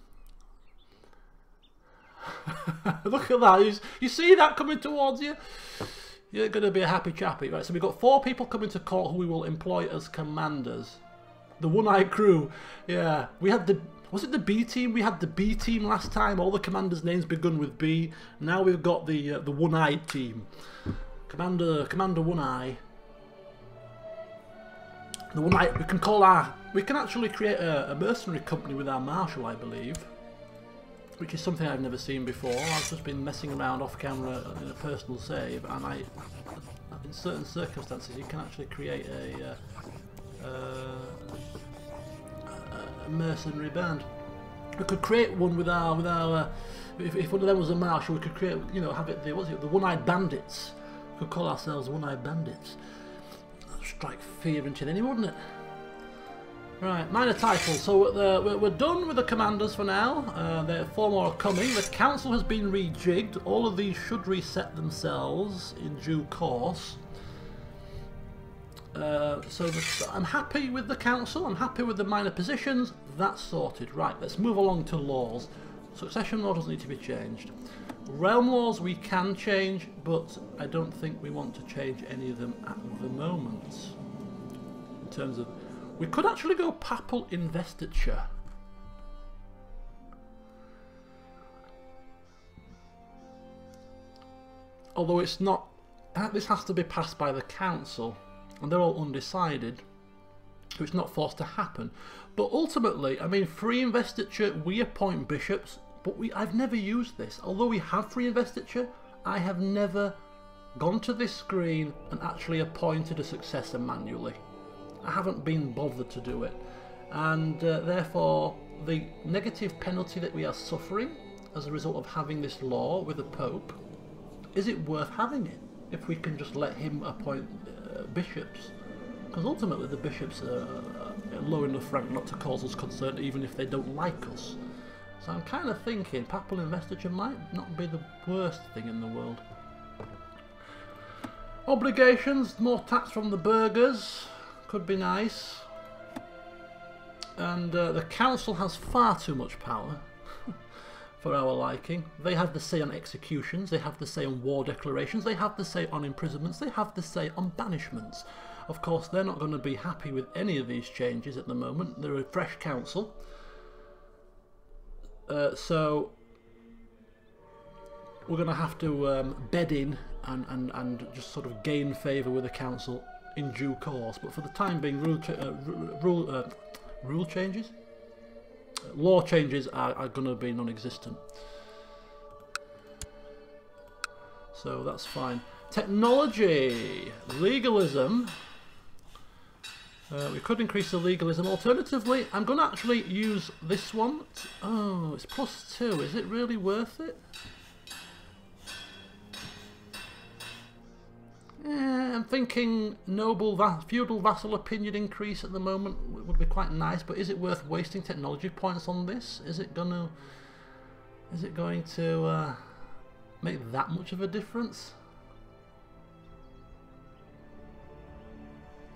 [SPEAKER 1] Look at that. You see that coming towards you? You're going to be a happy chappy. Right, so we've got 4 people coming to court who we will employ as commanders. The one-eyed crew. Yeah. We had the... Was it the B team? We had the B team last time. All the commanders' names begun with B. Now we've got the one-eyed team. Commander One-Eye. The one-eyed... We can call our... We can actually create a mercenary company with our marshal, I believe. Which is something I've never seen before. I've just been messing around off camera in a personal save, and in certain circumstances you can actually create a mercenary band. We could create one with our if one of them was a marshal, we could create, you know, have it the one-eyed bandits. We could call ourselves one-eyed bandits. That'd strike fear into anyone, wouldn't it? Right, minor titles. So we're done with the commanders for now. There are 4 more are coming. The council has been rejigged. All of these should reset themselves in due course. I'm happy with the council. I'm happy with the minor positions. That's sorted. Right, let's move along to laws. Succession law doesn't need to be changed. Realm laws we can change, but I don't think we want to change any of them at the moment. In terms of... We could actually go papal investiture. Although it's not... This has to be passed by the council. And they're all undecided. So it's not forced to happen. But ultimately, I mean, free investiture, we appoint bishops. But I've never used this. Although we have free investiture, I have never gone to this screen and actually appointed a successor manually. I haven't been bothered to do it, and therefore the negative penalty that we are suffering as a result of having this law with the Pope, is it worth having it if we can just let him appoint bishops? Because ultimately the bishops are low enough rank not to cause us concern even if they don't like us. So I'm kind of thinking papal investiture might not be the worst thing in the world. Obligations, more tax from the burghers. Could be nice. And the council has far too much power for our liking. They have the say on executions, they have the say on war declarations, they have the say on imprisonments, they have the say on banishments. Of course, they're not going to be happy with any of these changes at the moment. They're a fresh council. So we're going to have to bed in and just sort of gain favour with the council in due course, but for the time being, rule changes, law changes are going to be non-existent. So that's fine. Technology, legalism. We could increase the legalism. Alternatively, I'm going to actually use this one. Oh, it's +2. Is it really worth it? Yeah, I'm thinking feudal vassal opinion increase at the moment would be quite nice, but is it worth wasting technology points on this? Is it going to make that much of a difference?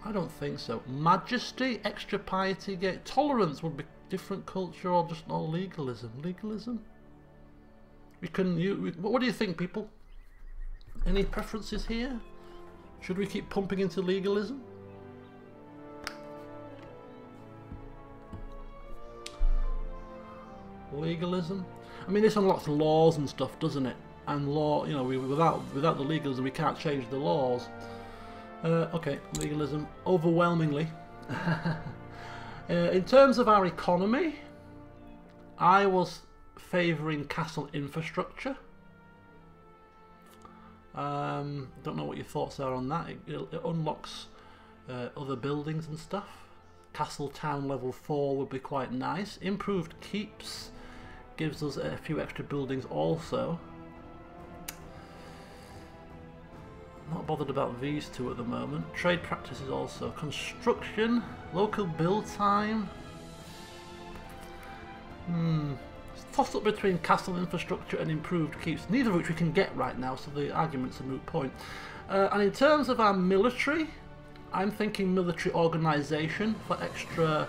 [SPEAKER 1] I don't think so. Majesty, extra piety, tolerance would be different culture, or just all legalism. Legalism? What do you think, people? Any preferences here? Should we keep pumping into legalism? Legalism? I mean, this unlocks laws and stuff, doesn't it? And law, you know, without the legalism, we can't change the laws. Okay, legalism, overwhelmingly. In terms of our economy, I was favouring castle infrastructure. Don't know what your thoughts are on that. It unlocks other buildings and stuff. Castle Town level 4 would be quite nice. Improved keeps gives us a few extra buildings also. Not bothered about these two at the moment. Trade practices also. Construction, local build time. It's tossed up between castle infrastructure and improved keeps, neither of which we can get right now, so the argument's a moot point. And in terms of our military, I'm thinking military organisation for extra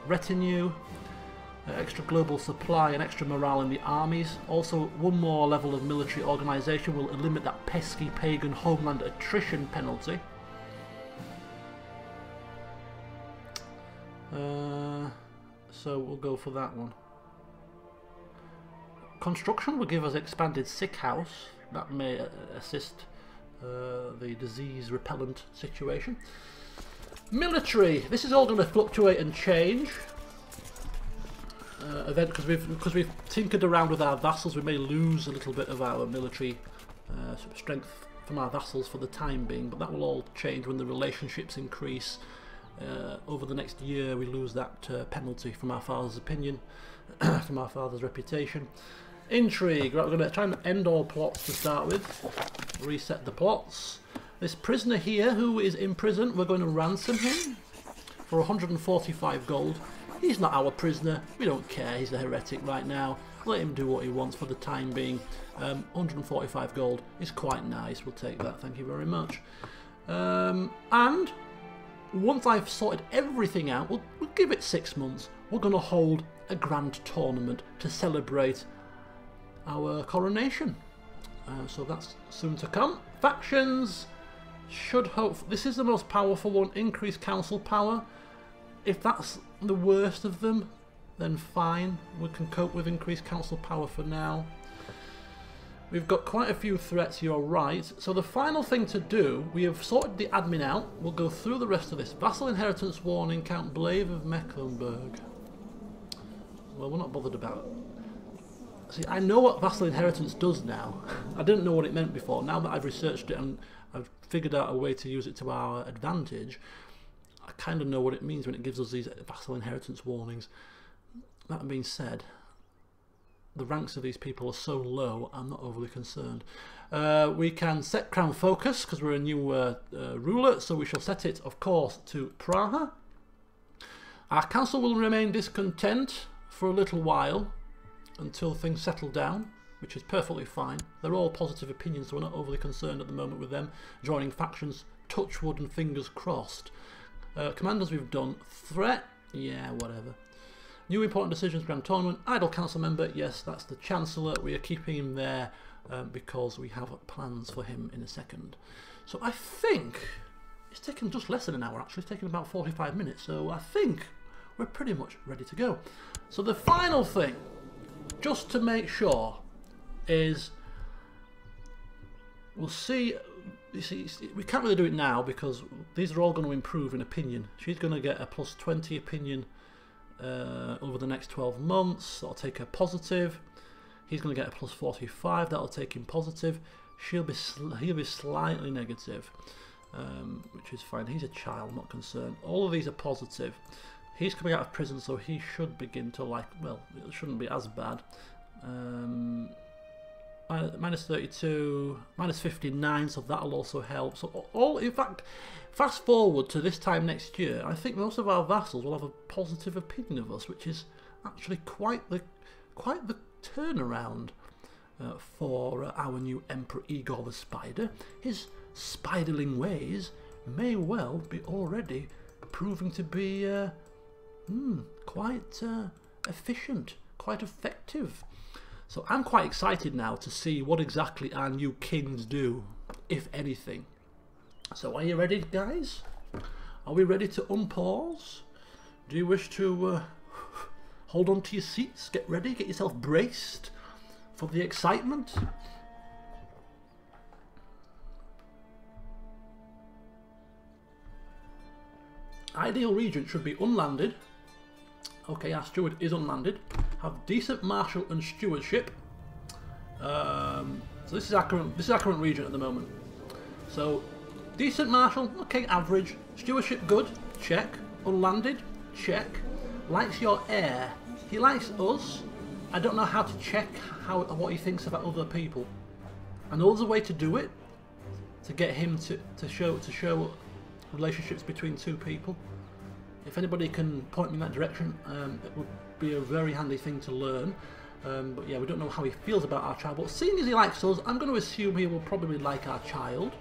[SPEAKER 1] retinue, extra global supply and extra morale in the armies. Also, one more level of military organisation will eliminate that pesky pagan homeland attrition penalty. So we'll go for that one. Construction will give us expanded sick house. That may assist the disease repellent situation. Military. This is all going to fluctuate and change. Because we've tinkered around with our vassals, we may lose a little bit of our military strength from our vassals for the time being, but that will all change when the relationships increase. Over the next year we lose that penalty from our father's opinion, from our father's reputation. Intrigue. Right, we're going to try and end all plots to start with. Reset the plots. This prisoner here who is in prison, we're going to ransom him for 145 gold. He's not our prisoner, we don't care, he's a heretic right now. Let him do what he wants for the time being. 145 gold is quite nice, we'll take that, thank you very much. And once I've sorted everything out, we'll give it 6 months. We're going to hold a grand tournament to celebrate our coronation. So that's soon to come. Factions should hope... This is the most powerful one, increased council power. If that's the worst of them, then fine. We can cope with increased council power for now. We've got quite a few threats, you're right. So the final thing to do, we have sorted the admin out. We'll go through the rest of this. Vassal inheritance warning, Count Blave of Mecklenburg. Well, we're not bothered about it. See, I know what vassal inheritance does now. I didn't know what it meant before. Now that I've researched it and I've figured out a way to use it to our advantage, I kind of know what it means when it gives us these vassal inheritance warnings. That being said, the ranks of these people are so low, I'm not overly concerned. We can set crown focus because we're a new ruler, so we shall set it, of course, to Praha. Our council will remain discontent for a little while until things settle down, which is perfectly fine. They're all positive opinions, so we're not overly concerned at the moment with them joining factions. Touch wood and fingers crossed. Commanders we've done. Threat, yeah, whatever. New important decisions, grand tournament. Idle council member, yes, that's the Chancellor. We are keeping him there because we have plans for him in a second. So I think it's taken just less than an hour actually. It's taken about 45 minutes, so I think we're pretty much ready to go. So the final thing, just to make sure, is we'll see. You see, we can't really do it now because these are all going to improve in opinion. She's going to get a plus 20 opinion over the next 12 months. That'll take her positive. He's going to get a plus 45. That'll take him positive. He'll be slightly negative, which is fine. He's a child, not concerned. All of these are positive. He's coming out of prison, so he should begin to like. Well, it shouldn't be as bad. Minus 32, minus 59, so that'll also help. So all, in fact, fast forward to this time next year, I think most of our vassals will have a positive opinion of us, which is actually quite the turnaround for our new Emperor Igor the Spider. His spiderling ways may well be already proving to be quite efficient, quite effective. So I'm quite excited now to see what exactly our new kings do, if anything. So are you ready, guys? Are we ready to unpause? Do you wish to hold on to your seats, get ready, get yourself braced for the excitement? Ideal regent should be unlanded. Okay, our steward is unlanded. Have decent marshal and stewardship. So this is our current region at the moment. So decent marshal, okay, average. Stewardship good, check. Unlanded, check. Likes your heir. He likes us. I don't know how to check what he thinks about other people. I know there's a way to do it, to get him to show relationships between two people. If anybody can point me in that direction, it would be a very handy thing to learn. But yeah, we don't know how he feels about our child. But seeing as he likes us, I'm going to assume he will probably like our child.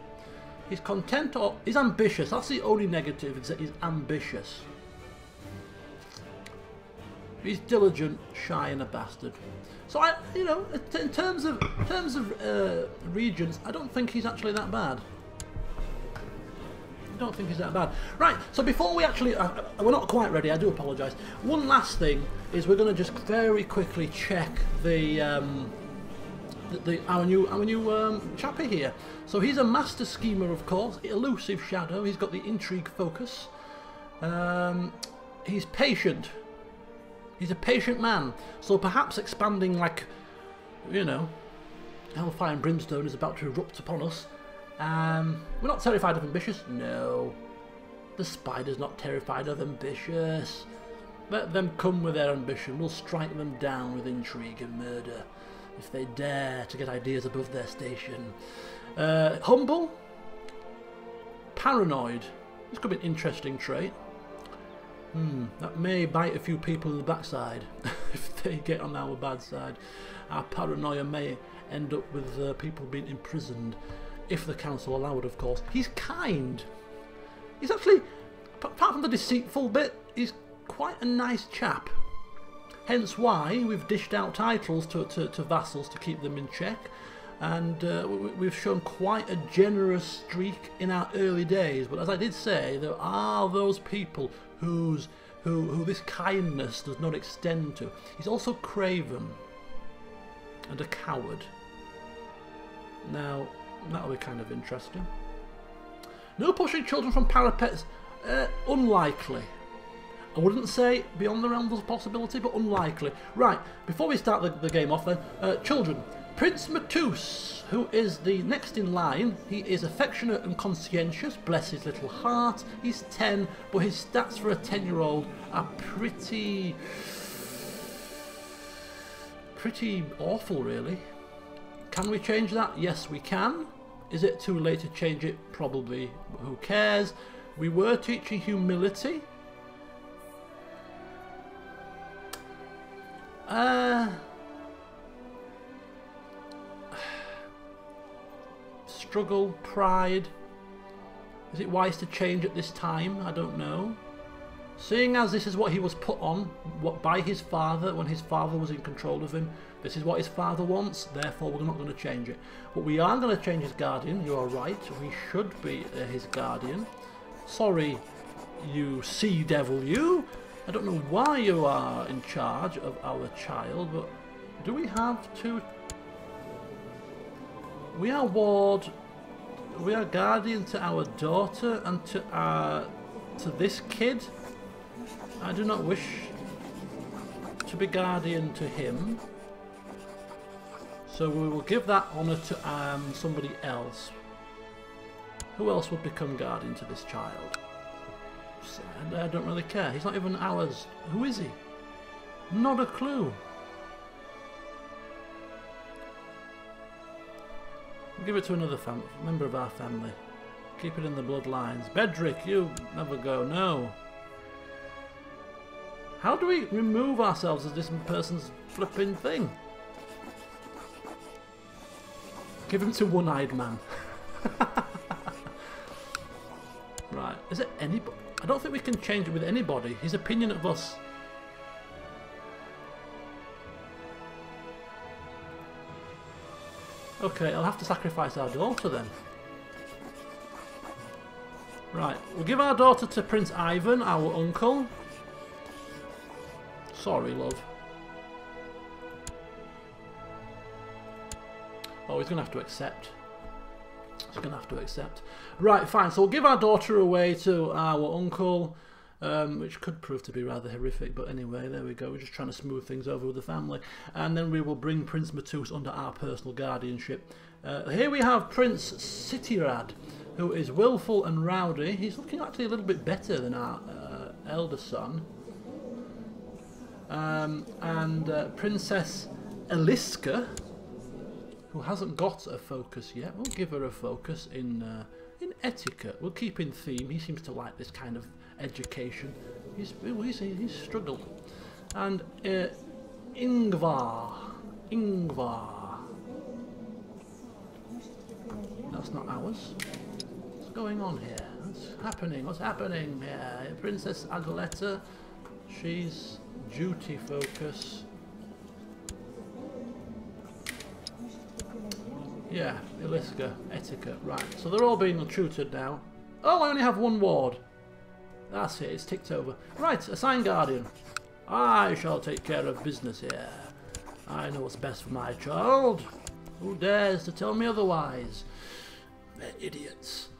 [SPEAKER 1] He's content or he's ambitious. That's the only negative, is that he's ambitious. He's diligent, shy, and a bastard. So you know, in terms of regions, I don't think he's actually that bad. I don't think he's that bad. Right. So before we actually, we're not quite ready. I do apologise. One last thing is we're going to just very quickly check our new chappie here. So he's a master schemer, of course, elusive shadow. He's got the intrigue focus. He's patient. He's a patient man. So perhaps expanding, like, you know, hellfire and brimstone is about to erupt upon us. We're not terrified of ambitious. No, the spider's not terrified of ambitious. Let them come with their ambition. We'll strike them down with intrigue and murder if they dare to get ideas above their station. Humble, paranoid. This could be an interesting trait. That may bite a few people in the backside if they get on our bad side. Our paranoia may end up with people being imprisoned, if the council allow it, of course. He's kind. He's actually, apart from the deceitful bit, he's quite a nice chap. Hence why we've dished out titles to vassals to keep them in check. And we've shown quite a generous streak in our early days. But as I did say, there are those people who this kindness does not extend to. He's also craven and a coward. Now, that'll be kind of interesting. No pushing children from parapets. Unlikely. I wouldn't say beyond the realms of possibility, but unlikely. Right, before we start the game off then, children. Prince Matus, who is the next in line. He is affectionate and conscientious, bless his little heart. He's 10, but his stats for a 10-year-old are pretty awful, really. Can we change that? Yes, we can. Is it too late to change it? Probably. Who cares? We were teaching humility. Struggle, pride. Is it wise to change at this time? I don't know. Seeing as this is what he was put on by his father when his father was in control of him, this is what his father wants, therefore we're not going to change it. But we are going to change his guardian, you are right, we should be his guardian. Sorry, you sea devil, you. I don't know why you are in charge of our child, but do we have to... We are ward, we are guardian to our daughter and to this kid. I do not wish to be guardian to him. So we will give that honour to somebody else. Who else would become guardian to this child? I don't really care. He's not even ours. Who is he? Not a clue. We'll give it to another member of our family. Keep it in the bloodlines. Bedrick, you never go. No. How do we remove ourselves as this person's flipping thing? Give him to one-eyed man. Right. Is it anybody? I don't think we can change it with anybody. His opinion of us. Okay, I'll have to sacrifice our daughter then. Right, we'll give our daughter to Prince Ivan, our uncle. Sorry, love. Oh, he's going to have to accept. He's going to have to accept. Right, fine. So we'll give our daughter away to our uncle. which could prove to be rather horrific, but anyway, there we go. We're just trying to smooth things over with the family. And then we will bring Prince Matus under our personal guardianship. Here we have Prince Sitirad, who is willful and rowdy. He's looking actually a little bit better than our elder son. And Princess Eliska, who hasn't got a focus yet. We'll give her a focus in etiquette. We'll keep in theme. He seems to like this kind of education. He's struggled. And Ingvar. That's not ours. What's going on here? What's happening? What's happening here? Princess Agaleta. She's duty focus. Yeah, Eliska, etiquette, right. So they're all being tutored now. Oh, I only have one ward. That's it, it's ticked over. Right, assign guardian. I shall take care of business here. I know what's best for my child. Who dares to tell me otherwise? They're idiots.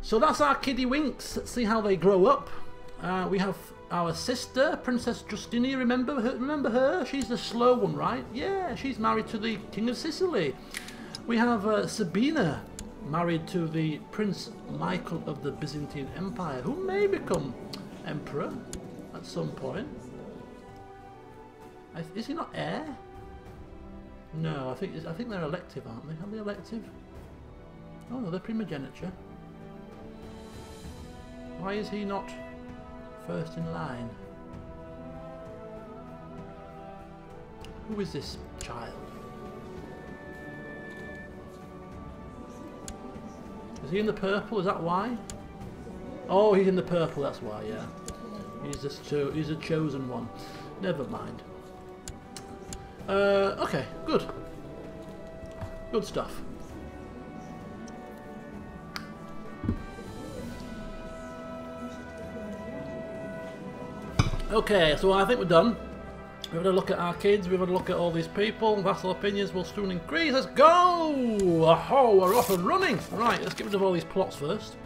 [SPEAKER 1] So that's our kiddie winks. Let's see how they grow up. We have our sister, Princess Justina. Remember her? She's the slow one, right? Yeah, she's married to the King of Sicily. We have Sabina, married to the Prince Michael of the Byzantine Empire, who may become emperor at some point. Is he not heir? No, I think they're elective, aren't they? Are they elective? Oh no, they're primogeniture. Why is he not first in line? Who is this child? Is he in the purple? Is that why? Oh, he's in the purple, that's why, yeah. He's a chosen one. Never mind. Okay, good. Good stuff. Okay, so I think we're done. We've had a look at our kids, we've had a look at all these people. Vassal opinions will soon increase. Let's go! Oh, we're off and running! Right, let's get rid of all these plots first.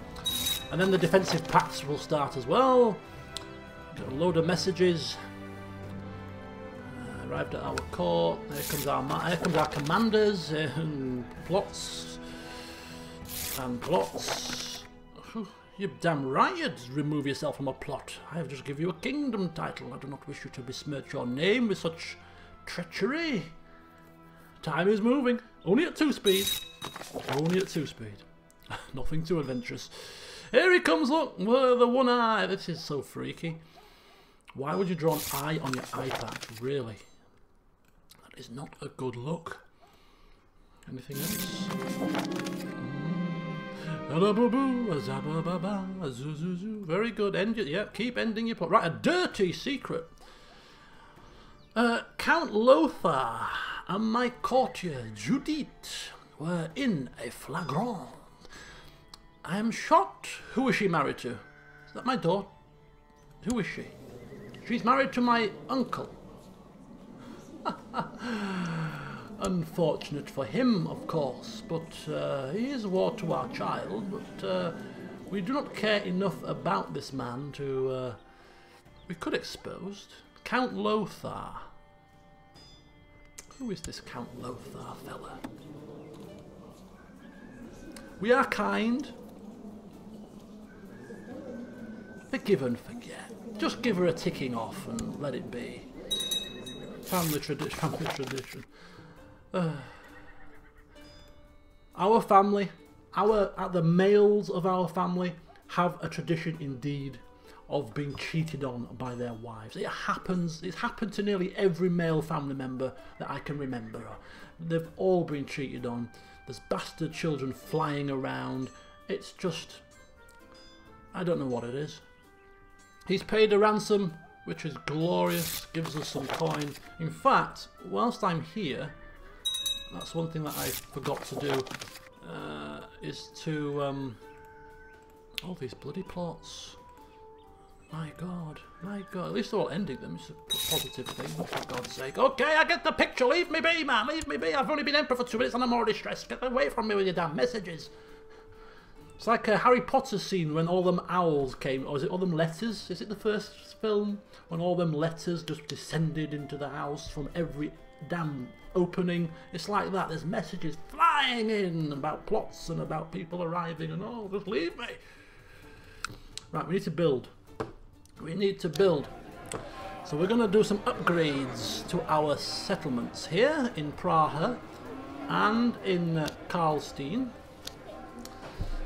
[SPEAKER 1] And then the defensive pacts will start as well. Got a load of messages. Arrived at our court. Here comes our commanders. Plots. And plots. You're damn right you'd remove yourself from a plot. I have just given you a kingdom title. I do not wish you to besmirch your name with such treachery. Time is moving. Only at 2 speed. Only at 2 speed. Nothing too adventurous. Here he comes, look. The one eye. This is so freaky. Why would you draw an eye on your eye patch? Really? That is not a good look. Anything else? Very good. Keep ending your plot. Right, a dirty secret. Count Lothar and my courtier Judith were in a flagrant. I am shocked. Who is she married to? Is that my daughter? Who is she? She's married to my uncle. Unfortunate for him, of course, but he is a war to our child, but we do not care enough about this man to be exposed. Count Lothar. Who is this Count Lothar fella? We are kind. Forgive and forget. Just give her a ticking off and let it be. Family tradition. Family tradition. Our family, the males of our family have a tradition indeed of being cheated on by their wives. It happens. It's happened to nearly every male family member that I can remember. They've all been cheated on. There's bastard children flying around. It's just, I don't know what it is. He's paid a ransom, which is glorious. Gives us some coin. In fact, whilst I'm here, that's one thing that I forgot to do, is to, all these bloody plots. My God, at least they're all ending them, it's a positive thing, for God's sake. Okay, I get the picture, leave me be, man, leave me be, I've only been emperor for 2 minutes and I'm already stressed. Get away from me with your damn messages. It's like a Harry Potter scene when all them owls came, or is it all them letters? Is it the first film? When all them letters just descended into the house from every damn opening. It's like that. There's messages flying in about plots and about people arriving and oh, just leave me. Right, we need to build. We need to build. So we're going to do some upgrades to our settlements here in Praha and in Karlstein.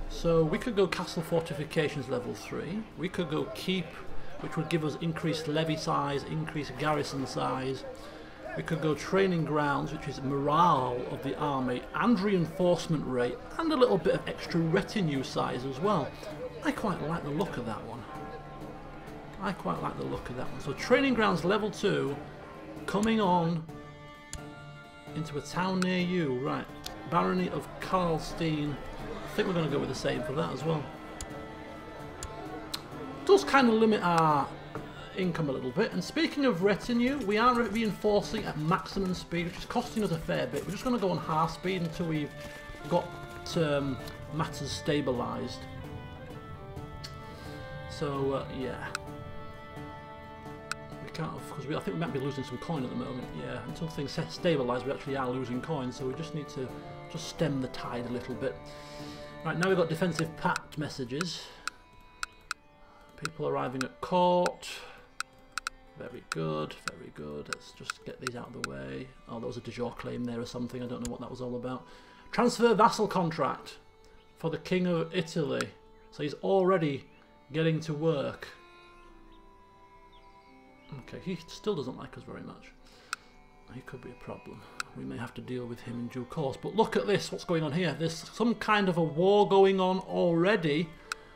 [SPEAKER 1] So we could go castle fortifications level 3. We could go keep, which would give us increased levy size, increased garrison size. We could go training grounds, which is morale of the army and reinforcement rate and a little bit of extra retinue size as well. I quite like the look of that one. I quite like the look of that one. So training grounds level 2 coming on into a town near you. Right, Barony of Karlstein. I think we're going to go with the same for that as well. Does kind of limit our income a little bit. And speaking of retinue, we are reinforcing at maximum speed, which is costing us a fair bit. We're just going to go on half speed until we've got matters stabilised. So yeah, we can't, because I think we might be losing some coin at the moment. Yeah, until things stabilise, we actually are losing coin. So we just need to just stem the tide a little bit. Right, now we've got defensive pact messages. People arriving at court. Very good, very good. Let's just get these out of the way. Oh, there was a de jure claim there or something. I don't know what that was all about. Transfer vassal contract for the King of Italy. So he's already getting to work. Okay, he still doesn't like us very much. He could be a problem. We may have to deal with him in due course. But look at this, what's going on here. There's some kind of a war going on already.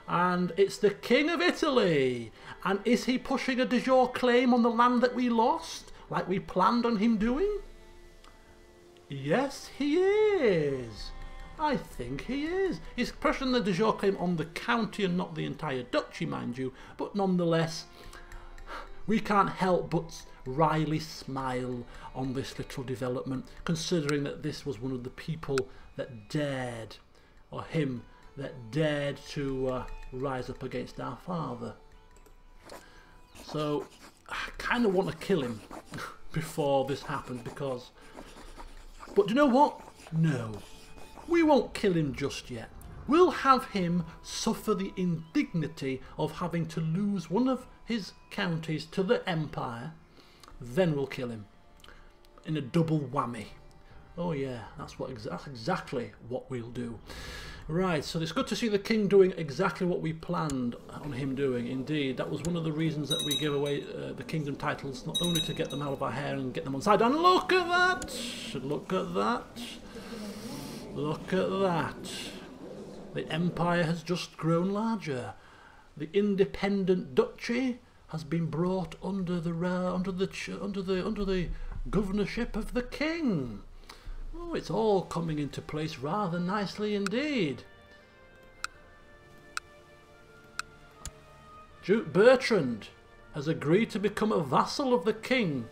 [SPEAKER 1] And it's the King of Italy. And is he pushing a de jure claim on the land that we lost? Like we planned on him doing? Yes, he is. I think he is. He's pushing the de jure claim on the county and not the entire duchy, mind you. But nonetheless, we can't help but wryly smile on this little development, considering that this was one of the people that dared, or him, that dared to rise up against our father. So I kind of want to kill him before this happened, because... But do you know what? No. We won't kill him just yet. We'll have him suffer the indignity of having to lose one of his counties to the Empire. Then we'll kill him. In a double whammy. Oh yeah, that's exactly what we'll do. Right, so it's good to see the king doing exactly what we planned on him doing. Indeed, that was one of the reasons that we gave away the kingdom titles, not only to get them out of our hair and get them on side. And look at that! Look at that! Look at that! The empire has just grown larger. The independent duchy has been brought under the governorship of the king. Oh, it's all coming into place rather nicely indeed. Duke Bertrand has agreed to become a vassal of the king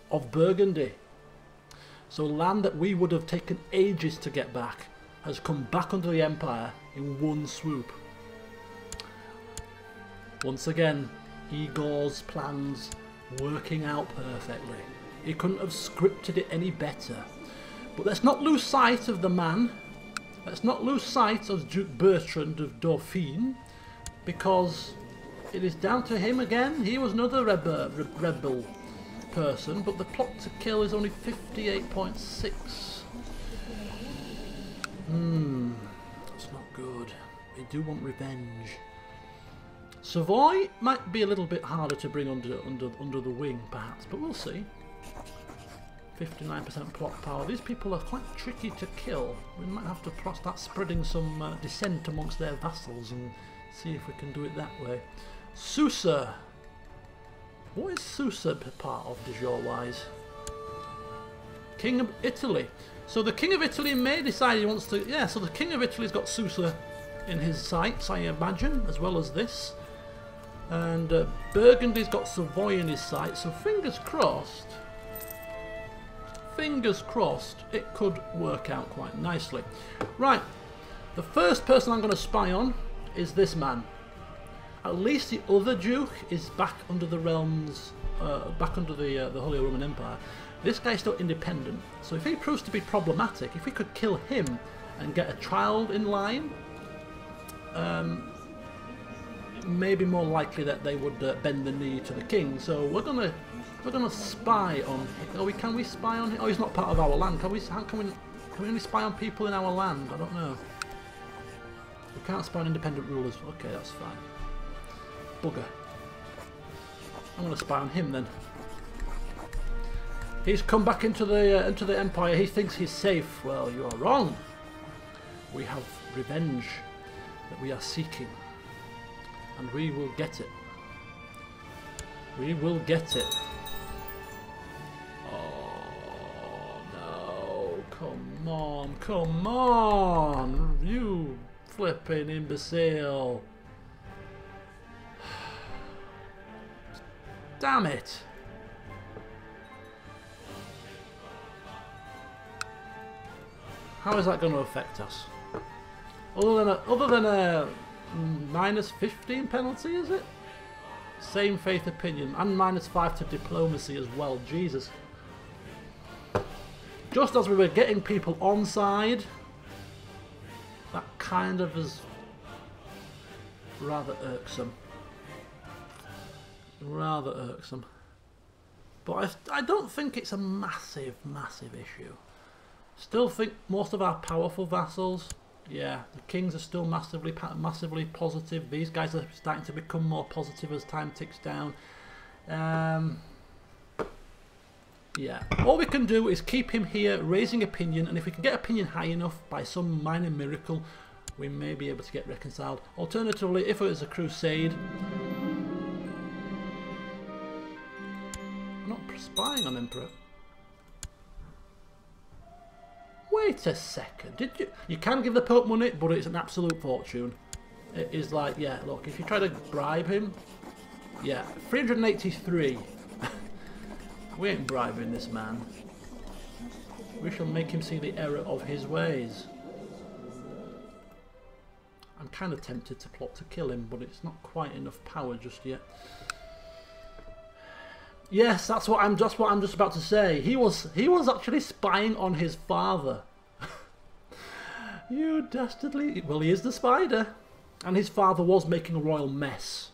[SPEAKER 1] of Burgundy. So land that we would have taken ages to get back has come back under the empire in one swoop. Once again, Igor's plans working out perfectly. He couldn't have scripted it any better. But let's not lose sight of the man. Let's not lose sight of Duke Bertrand of Dauphine, because it is down to him again. He was another rebel person, but the plot to kill is only 58.6. That's not good. We do want revenge. Savoy might be a little bit harder to bring under the wing, perhaps, but we'll see. 59% plot power. These people are quite tricky to kill. We might have to start spreading some dissent amongst their vassals and see if we can do it that way. Susa. What is Susa part of, de jure wise? King of Italy. So the King of Italy may decide he wants to... Yeah, so the King of Italy's got Susa in his sights, I imagine, as well as this. And Burgundy's got Savoy in his sights, so fingers crossed... Fingers crossed, it could work out quite nicely. Right, The first person I'm going to spy on is this man. At least the other Duke is back under the realms, back under the Holy Roman Empire. This guy's still independent, so if he proves to be problematic, if we could kill him and get a child in line, maybe more likely that they would bend the knee to the king. So we're gonna spy on. Oh, can we spy on him? Oh, he's not part of our land. Can we? How can we? Can we only spy on people in our land? I don't know. We can't spy on independent rulers. Okay, that's fine. Bugger. I'm gonna spy on him then. He's come back into the empire. He thinks he's safe. Well, you are wrong. We have revenge that we are seeking, and we will get it. We will get it. Oh no! Come on! Come on! You flipping imbecile! Damn it! How is that going to affect us? Other than a minus 15 penalty, is it? Same faith opinion, and minus 5 to diplomacy as well. Jesus. Just as we were getting people on side, that kind of is rather irksome. Rather irksome. But I don't think it's a massive issue. Still think most of our powerful vassals, yeah, the kings are still massively positive. These guys are starting to become more positive as time ticks down. Yeah, all we can do is keep him here, raising opinion, and if we can get opinion high enough by some minor miracle, we may be able to get reconciled. Alternatively, if it was a crusade, I'm not spying on Emperor. Wait a second, did you? You can give the Pope money, but it's an absolute fortune. It is like, yeah, look, if you try to bribe him, yeah, 383. We ain't bribing this man. We shall make him see the error of his ways. I'm kind of tempted to plot to kill him, but it's not quite enough power just yet. Yes, that's what I'm just about to say. He was actually spying on his father. You dastardly. Well, he is the spider, and his father was making a royal mess.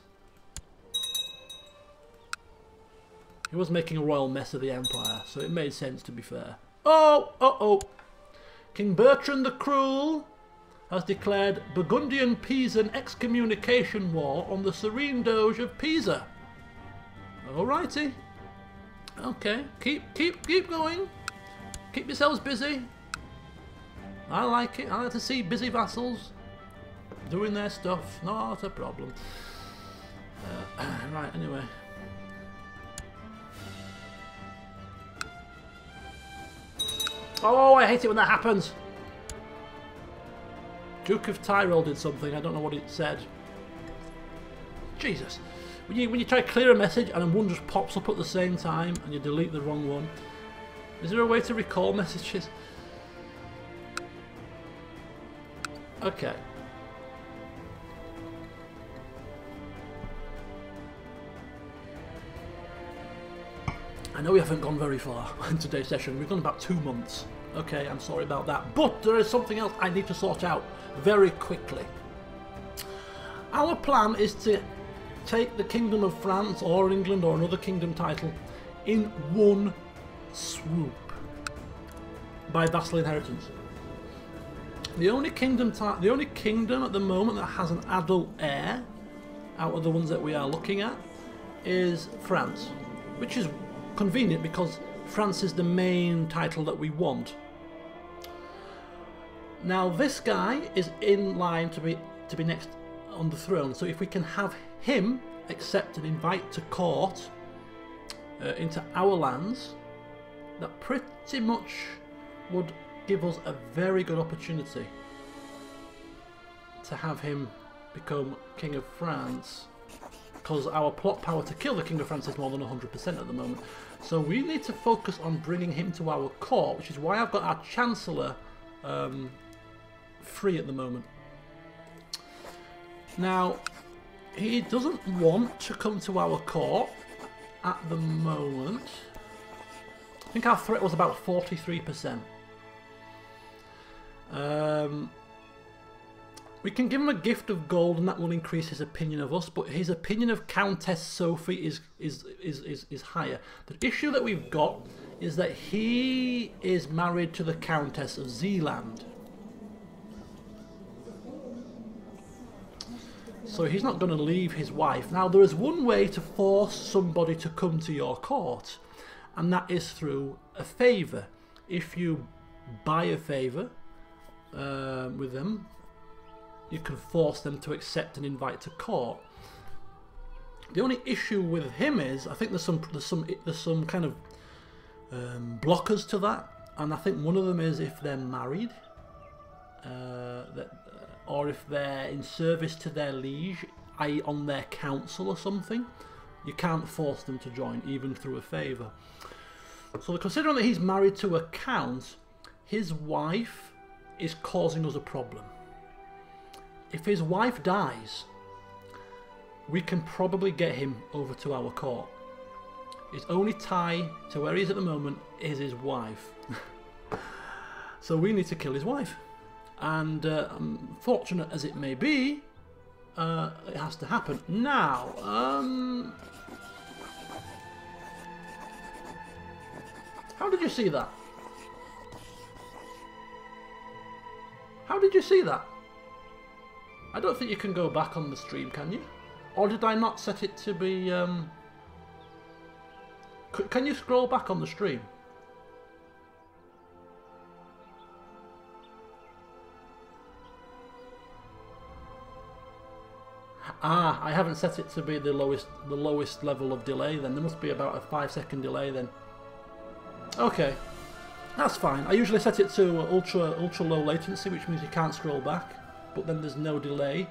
[SPEAKER 1] He was making a royal mess of the empire, so it made sense, to be fair. Oh! King Bertrand the Cruel has declared Burgundian-Pisan excommunication war on the Serene Doge of Pisa. Alrighty. Okay, keep going. Keep yourselves busy. I like it. I like to see busy vassals doing their stuff. Not a problem. Right, anyway. Oh, I hate it when that happens. Duke of Tyrol did something. I don't know what it said. Jesus. When you try to clear a message and one just pops up at the same time and you delete the wrong one. Is there a way to recall messages? Okay. I know we haven't gone very far in today's session. We've done about 2 months. Okay, I'm sorry about that. But there is something else I need to sort out very quickly. Our plan is to take the Kingdom of France or England or another kingdom title in one swoop by vassal inheritance. The only kingdom at the moment that has an adult heir out of the ones that we are looking at is France, which is convenient because France is the main title that we want. Now this guy is in line to be next on the throne, so if we can have him accept an invite to court into our lands, that pretty much would give us a very good opportunity to have him become King of France, because our plot power to kill the King of France is more than 100% at the moment. So we need to focus on bringing him to our court, which is why I've got our Chancellor free at the moment. Now, he doesn't want to come to our court at the moment. I think our threat was about 43%. We can give him a gift of gold and that will increase his opinion of us, but his opinion of Countess Sophie is higher. The issue that we've got is that he is married to the Countess of Zealand. So he's not going to leave his wife. Now there is one way to force somebody to come to your court, and that is through a favour. If you buy a favour with them, you can force them to accept an invite to court. The only issue with him is, I think there's some kind of blockers to that, and I think one of them is if they're married, or if they're in service to their liege, i.e. on their council or something. You can't force them to join, even through a favour. So considering that he's married to a count, his wife is causing us a problem. If his wife dies, we can probably get him over to our court. His only tie to where he is at the moment is his wife. So we need to kill his wife. And unfortunate as it may be, it has to happen. Now, how did you see that? How did you see that? I don't think you can go back on the stream, can you? Or did I not set it to be... Can you scroll back on the stream? Ah, I haven't set it to be the lowest level of delay then. There must be about a 5-second delay then. Okay, that's fine. I usually set it to ultra low latency, which means you can't scroll back, but then there's no delay.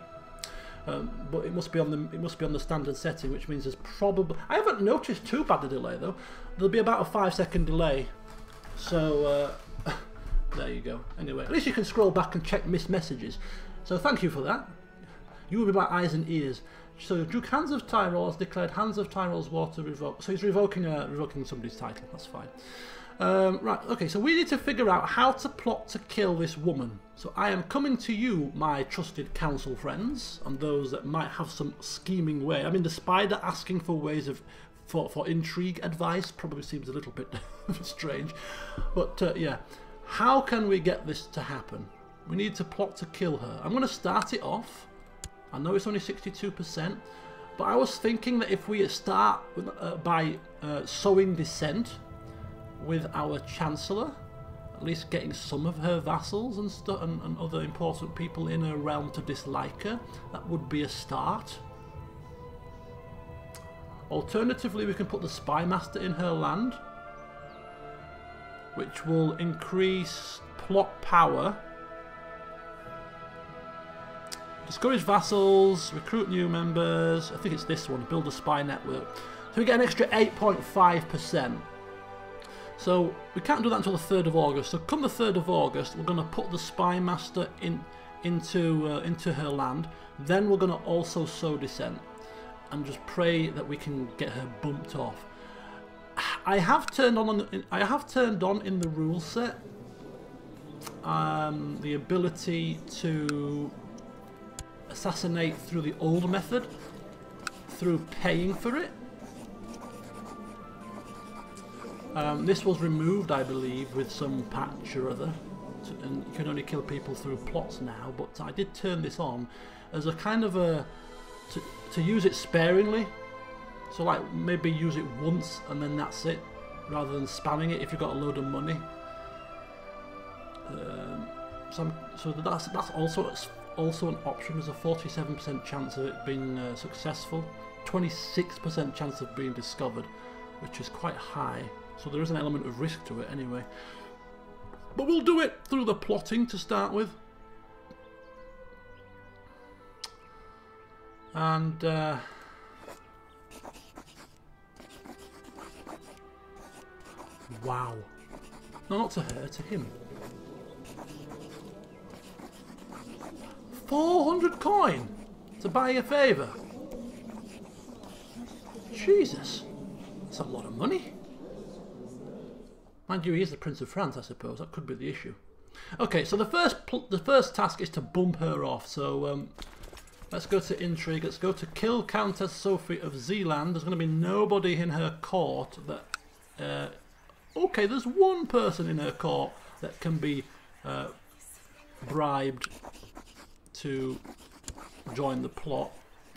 [SPEAKER 1] But it must be on the standard setting, which means there's probably... I haven't noticed too bad a delay though. There'll be about a 5-second delay. So there you go. Anyway, at least you can scroll back and check missed messages. So thank you for that. You will be my eyes and ears. So Duke Hans of Tyrol has declared Hans of Tyrol's war to revoke. So he's revoking somebody's title. That's fine. Right, okay, so we need to figure out how to plot to kill this woman. So I am coming to you, my trusted council friends, and those that might have some scheming way. I mean, the spider asking for ways of for intrigue advice probably seems a little bit strange. But yeah, how can we get this to happen? We need to plot to kill her. I'm going to start it off. I know it's only 62%, but I was thinking that if we start by sowing dissent with our Chancellor, at least getting some of her vassals and stuff and other important people in her realm to dislike her, that would be a start. Alternatively, we can put the Spy Master in her land, which will increase plot power. Discourage vassals, recruit new members. I think it's this one, build a spy network. So we get an extra 8.5%. So we can't do that until the 3rd of August. So come the 3rd of August, we're going to put the Spy Master into her land. Then we're going to also sow dissent and just pray that we can get her bumped off. I have turned on in the rule set the ability to assassinate through the old method, through paying for it. This was removed, I believe, with some patch or other, and you can only kill people through plots now, but I did turn this on as a kind of a... to use it sparingly, so like maybe use it once and then that's it, rather than spamming it if you've got a load of money. So that's also an option. There's a 47% chance of it being successful, 26% chance of being discovered, which is quite high. So there is an element of risk to it anyway. But we'll do it through the plotting to start with. And wow. No, not to her, to him. 400 coin to buy a favour. Jesus, that's a lot of money. Mind you, he is the Prince of France, I suppose. That could be the issue. Okay, so the first task is to bump her off. So let's go to intrigue. Let's go to kill Countess Sophie of Zeeland. There's going to be nobody in her court that. Okay, there's one person in her court that can be bribed to join the plot.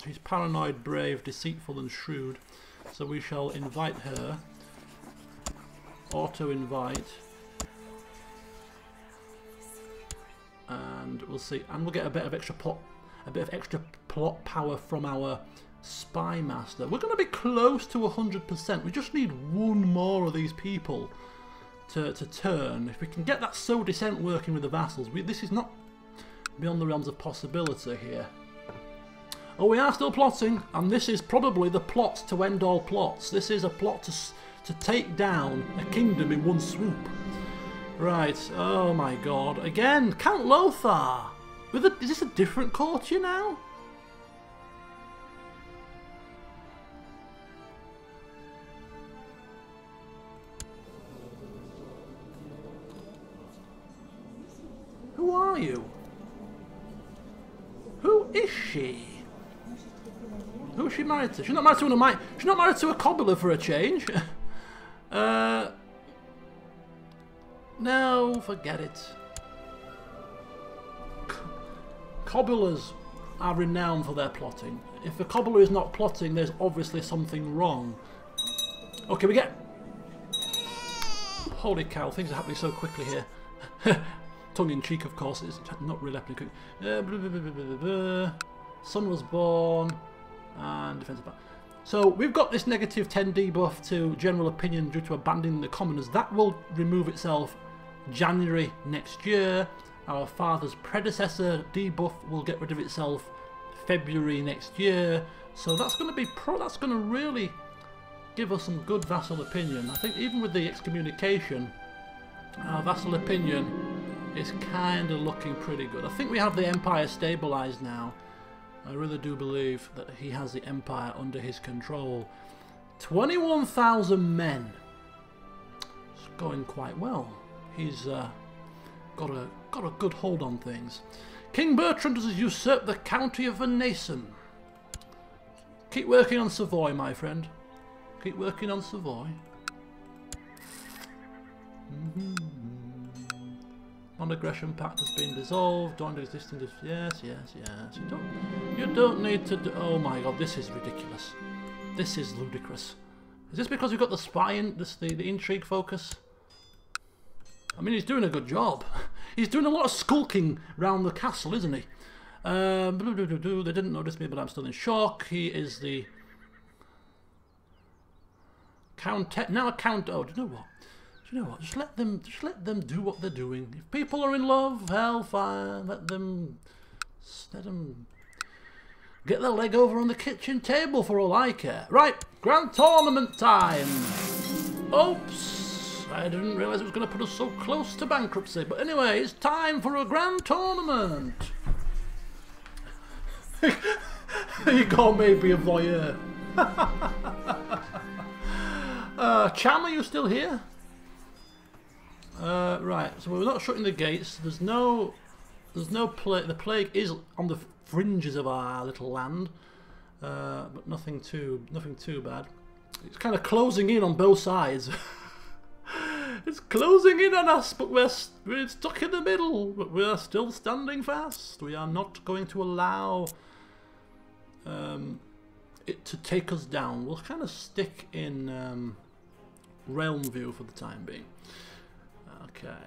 [SPEAKER 1] She's paranoid, brave, deceitful, and shrewd. So we shall invite her. Auto invite. And we'll see, and we'll get a bit of extra plot power from our spy master. We're going to be close to 100%. We just need one more of these people to turn. If we can get that so descent working with the vassals, this is not beyond the realms of possibility here. Oh, we are still plotting, and this is probably the plot to end all plots. This is a plot to take down a kingdom in one swoop. Right, oh my god. Again, Count Lothar! Is this a different courtier now? Who are you? Who is she? Who is she married to? She's not married to one of my... She's not married to a Kobyla for a change. No, forget it. Kobylas are renowned for their plotting. If a Kobyla is not plotting, there's obviously something wrong. Okay, we get... Holy cow, things are happening so quickly here. Tongue-in-cheek, of course, it's not really happening quick. Son was born, and defensive back. So we've got this negative 10 debuff to general opinion due to abandoning the commoners. That will remove itself January next year. Our father's predecessor debuff will get rid of itself February next year. So that's going to be that's going to really give us some good vassal opinion. I think even with the excommunication, our vassal opinion is kind of looking pretty good. I think we have the empire stabilised now. I really do believe that he has the empire under his control. 21,000 men. It's going quite well. He's got a good hold on things. King Bertrand has usurped the county of Venaison. Keep working on Savoy, my friend. Keep working on Savoy. Non-aggression pact has been dissolved. Joined existing. Yes. You don't need to do. Oh my god, this is ridiculous. This is ludicrous. Is this because we've got the spy in the intrigue focus? I mean, he's doing a good job. He's doing a lot of skulking round the castle, isn't he? They didn't notice me, but I'm still in shock. He is the count. Now a count. Oh, do you know what? You know what? Just let them do what they're doing. If people are in love, hellfire. Let them get their leg over on the kitchen table for all I care. Right, grand tournament time. Oops, I didn't realise it was going to put us so close to bankruptcy. But anyway, it's time for a grand tournament. Igor may be a voyeur. Cham, are you still here? Right, so we're not shutting the gates. There's no plague. The plague is on the fringes of our little land, but nothing too bad. It's kind of closing in on both sides. It's closing in on us, but we're stuck in the middle. But we are still standing fast. We are not going to allow it to take us down. We'll kind of stick in realm view for the time being. Okay.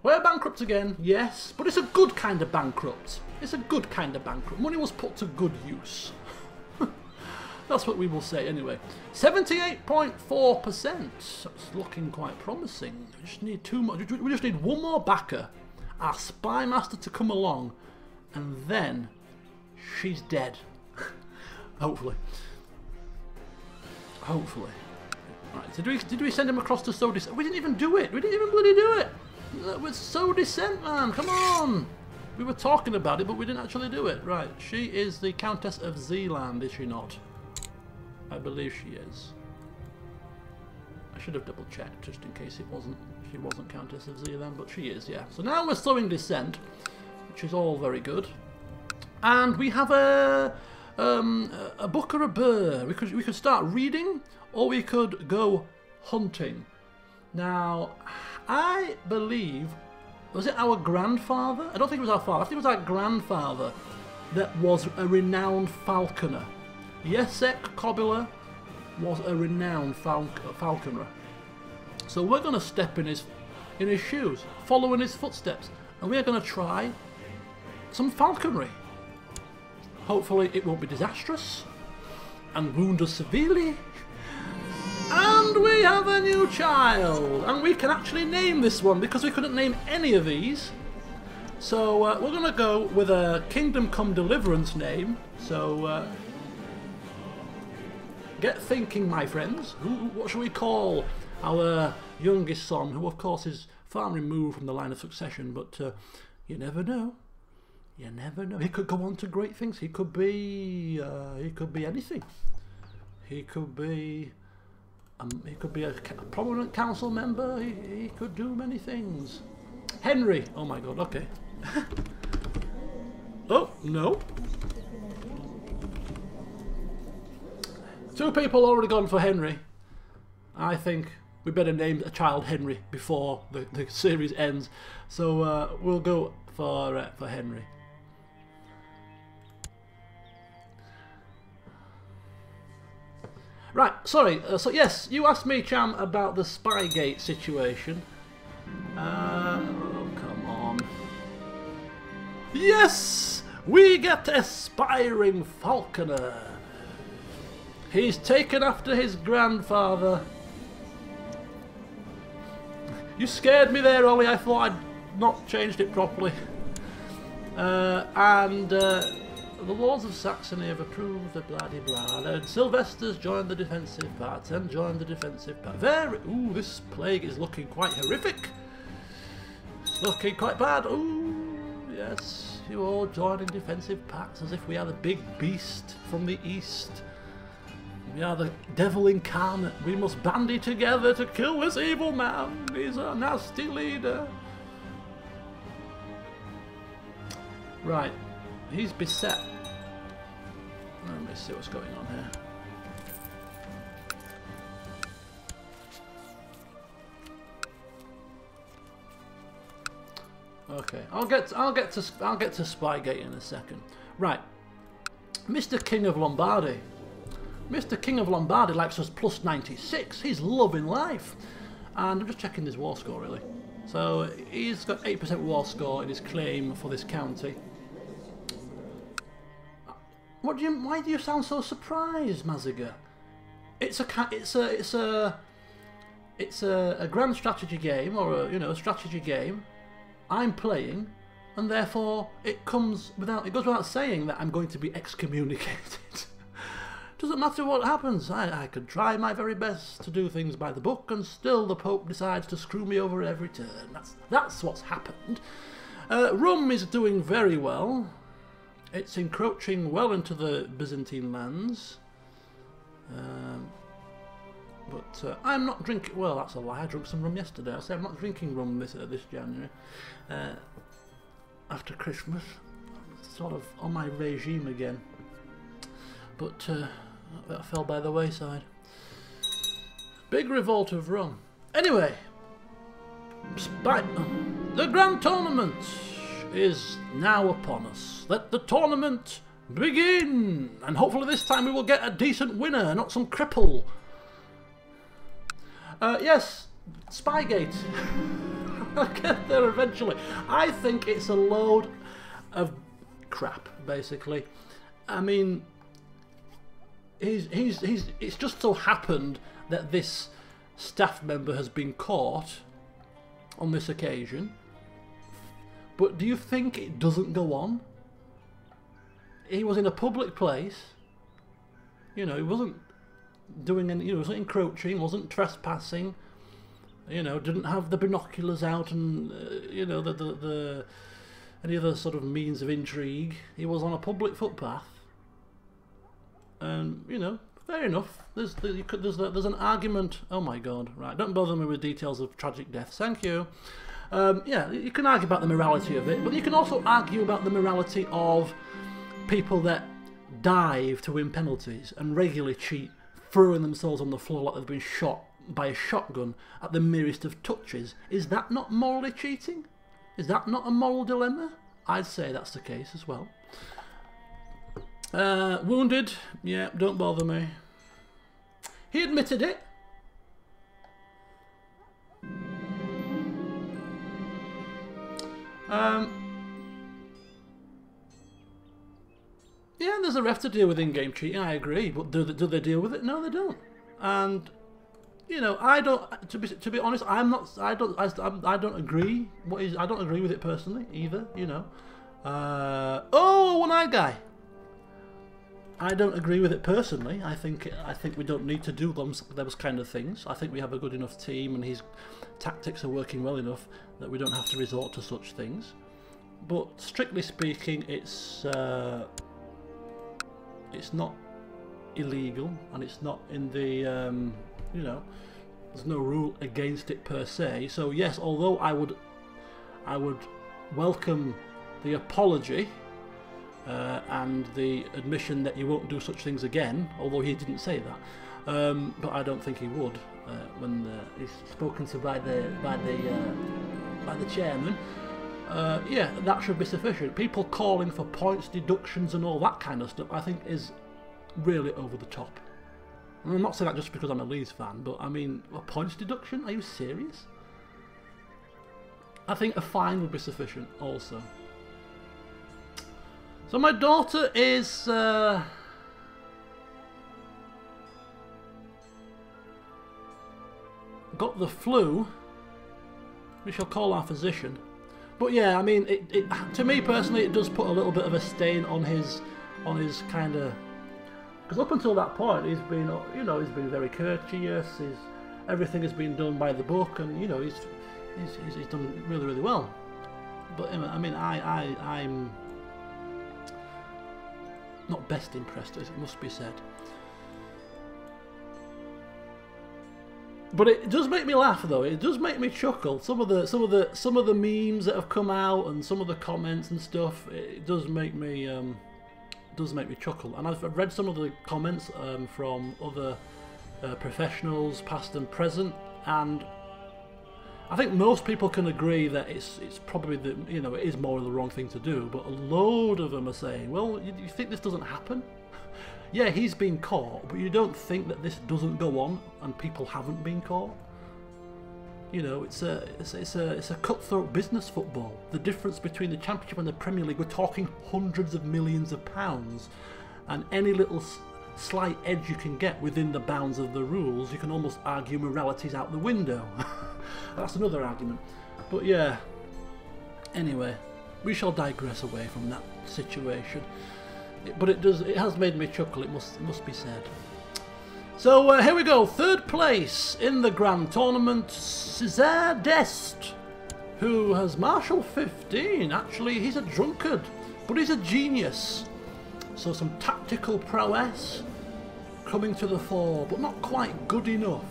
[SPEAKER 1] We're bankrupt again, yes, but it's a good kind of bankrupt. It's a good kind of bankrupt. Money was put to good use. That's what we will say anyway. 78.4%. It's looking quite promising. We just need we just need one more backer. Our spy master to come along, and then she's dead. Hopefully. Hopefully. Right, so did we send him across to sow dissent? We didn't even do it. We didn't even bloody do it. With sow dissent, man. Come on. We were talking about it, but we didn't actually do it. Right, she is the Countess of Zealand, is she not? I believe she is. I should have double checked just in case she wasn't Countess of Zealand, but she is, yeah. So now we're sowing dissent, which is all very good. And we have a book or a burr. We could start reading, or we could go hunting. Now, I believe, was it our grandfather? I don't think it was our father. I think it was our grandfather that was a renowned falconer. Jacek Kobyla was a renowned falconer. So we're going to step in his shoes, follow in his footsteps, and we're going to try some falconry. Hopefully it won't be disastrous and wound us severely. And we have a new child, and we can actually name this one because we couldn't name any of these. So we're going to go with a Kingdom Come Deliverance name. So get thinking, my friends. What shall we call our youngest son, who of course is far removed from the line of succession, but you never know. You never know. He could go on to great things. He could be anything. He could be a prominent council member. He could do many things. Henry. Oh my God. Okay. Oh no. Two people already gone for Henry. I think we better name a child Henry before the series ends. So we'll go for Henry. Right, sorry, so yes, you asked me, Cham, about the Spygate situation. Oh, come on. Yes! We get aspiring falconer. He's taken after his grandfather. You scared me there, Ollie. I thought I'd not changed it properly. The Lords of Saxony have approved the blah-de-blah, and Sylvester's joined the defensive part, and joined the defensive part. Ooh, this plague is looking quite horrific. It's looking quite bad. Ooh, yes, you all joining defensive pacts as if we are the big beast from the east. We are the devil incarnate. We must bandy together to kill this evil man. He's a nasty leader. Right. He's beset. Let me see what's going on here. Okay, I'll get to Spygate in a second. Right, Mr. King of Lombardy. Mr. King of Lombardy likes us plus 96. He's loving life, and I'm just checking his war score really. So he's got 8% war score in his claim for this county. Why do you sound so surprised, Maziga? It's a grand strategy game, or a strategy game I'm playing, and therefore it goes without saying that I'm going to be excommunicated. Doesn't matter what happens. I can try my very best to do things by the book, and still the Pope decides to screw me over at every turn. That's what's happened. Rome is doing very well. It's encroaching well into the Byzantine lands. But I'm not drinking... Well, that's a lie. I drank some rum yesterday. I said I'm not drinking rum this January. After Christmas. Sort of on my regime again. But that fell by the wayside. Big revolt of rum. Anyway. The Grand Tournament is now upon us. Let the tournament begin, and hopefully this time we will get a decent winner, not some cripple. Yes, Spygate. I'll get there eventually. I think it's a load of crap, basically. I mean, it's just so happened that this staff member has been caught on this occasion. But do you think it doesn't go on? He was in a public place. He wasn't doing any, wasn't encroaching, wasn't trespassing. Didn't have the binoculars out and the any other sort of means of intrigue. He was on a public footpath, and fair enough. There's an argument. Oh my God! Right, don't bother me with details of tragic deaths. Thank you. Yeah, you can argue about the morality of it, but you can also argue about the morality of people that dive to win penalties and regularly cheat, throwing themselves on the floor like they've been shot by a shotgun at the merest of touches. Is that not morally cheating? Is that not a moral dilemma? I'd say that's the case as well. Wounded, yeah, don't bother me. He admitted it. Yeah, there's a ref to deal with in-game cheating, I agree, but do they deal with it? No, they don't. And I don't. To be honest, I don't agree. I don't agree with it personally either. Oh, one-eyed guy. I don't agree with it personally. I think we don't need to do those kind of things. I think we have a good enough team, and his tactics are working well enough that we don't have to resort to such things. But strictly speaking, it's not illegal, and it's not in the there's no rule against it per se. So yes, although I would welcome the apology and the admission that you won't do such things again, although he didn't say that, but I don't think he would when he's spoken to by the chairman. Yeah, that should be sufficient. People calling for points deductions and all that kind of stuff, I think, is really over the top. And I'm not saying that just because I'm a Leeds fan, but I mean, a points deduction? Are you serious? I think a fine would be sufficient also. So my daughter is got the flu. We shall call our physician. But yeah, I mean, to me personally, it does put a little bit of a stain on his kind of, because up until that point, he's been, he's been very courteous. Everything has been done by the book, and he's done really, really well. But I mean, I'm not best impressed, as it must be said. But it does make me laugh, though. It does make me chuckle. Some of the memes that have come out and some of the comments and stuff. It does make me chuckle. And I've read some of the comments from other professionals, past and present, and I think most people can agree that it's probably it is more the wrong thing to do. But a load of them are saying, well, you think this doesn't happen? Yeah, he's been caught, but you don't think that this doesn't go on and people haven't been caught? It's a cutthroat business, football. The difference between the Championship and the Premier League, we're talking hundreds of millions of pounds, and any little slight edge you can get within the bounds of the rules, you can almost argue morality's out the window. That's another argument. But yeah, anyway, we shall digress away from that situation. But it has made me chuckle, it must be said. So here we go, third place in the grand tournament, César Dest, who has Marshall 15. Actually, he's a drunkard, but he's a genius. So some tactical prowess coming to the fore, but not quite good enough.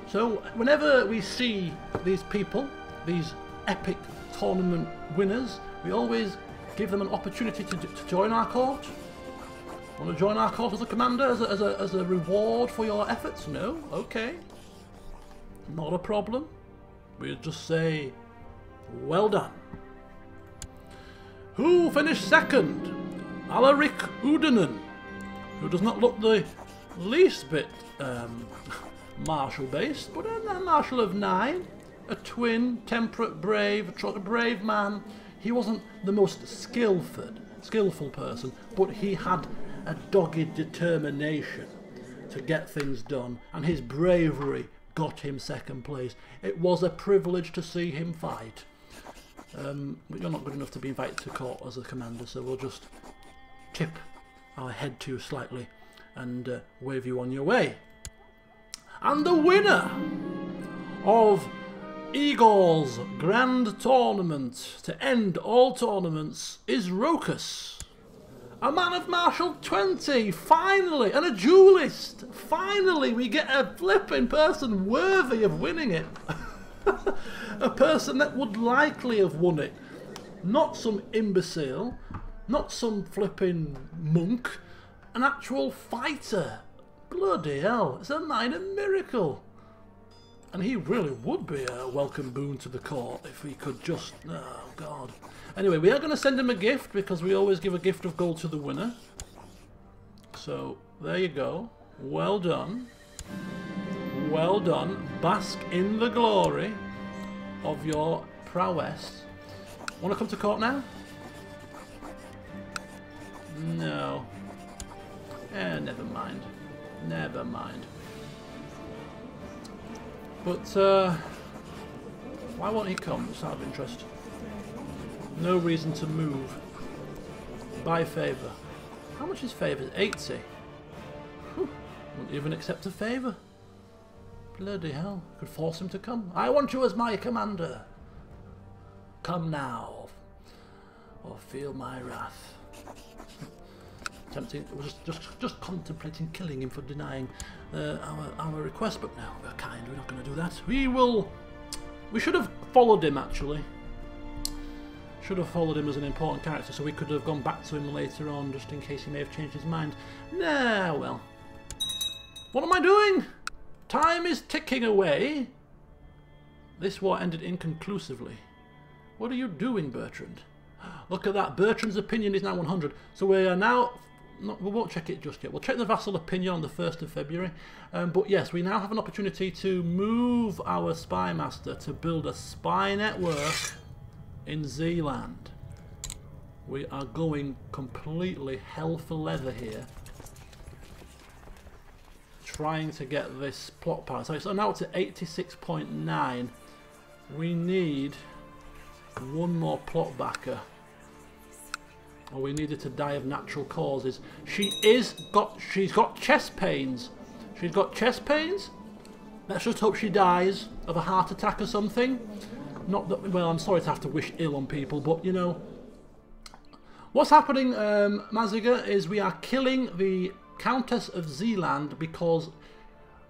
[SPEAKER 1] So whenever we see these people, these epic tournament winners, we always give them an opportunity to join our court. Want to join our court as a commander, as a reward for your efforts? No? Okay. Not a problem. We'll just say, well done. Who finished second? Alaric Udinen, who does not look the least bit martial-based, but a martial of 9, a twin, temperate, brave, a brave man. He wasn't the most skillful person, but he had a dogged determination to get things done, and his bravery got him second place. It was a privilege to see him fight. But you're not good enough to be invited to court as a commander, so we'll just tip our head to you slightly and wave you on your way. And the winner of Igor's Grand Tournament to end all tournaments is Rokus. A man of martial 20, finally, and a duelist. Finally, we get a flipping person worthy of winning it. A person that would likely have won it. Not some imbecile, not some flipping monk, an actual fighter. Bloody hell, it's a minor miracle. And he really would be a welcome boon to the court if he could just... oh, God. Anyway, we are going to send him a gift because we always give a gift of gold to the winner. So, there you go. Well done. Well done. Bask in the glory of your prowess. Want to come to court now? No. Never mind. Never mind. But, why won't he come? Just out of interest. No reason to move. By favour. How much is favour? 80. Whew. Wouldn't even accept a favour. Bloody hell. Could force him to come. I want you as my commander. Come now. Or feel my wrath. Tempting. Just contemplating killing him for denying our request, but no, we're kind. We're not going to do that. We should have followed him, actually. Should have followed him as an important character, so we could have gone back to him later on, just in case he may have changed his mind. Nah, well. What am I doing? Time is ticking away. This war ended inconclusively. What are you doing, Bertrand? Look at that. Bertrand's opinion is now 100. So we are now... we won't check it just yet. We'll check the vassal opinion on the 1st of February. But yes, we now have an opportunity to move our spy master to build a spy network in Zealand. We are going completely hell for leather here, trying to get this plot power. So it's now to 86.9. We need one more plot backer. Or we needed to die of natural causes. She's got chest pains. She's got chest pains. Let's just hope she dies of a heart attack or something. Not that, well, I'm sorry to have to wish ill on people, but you know. What's happening, Maziga, is we are killing the Countess of Zealand because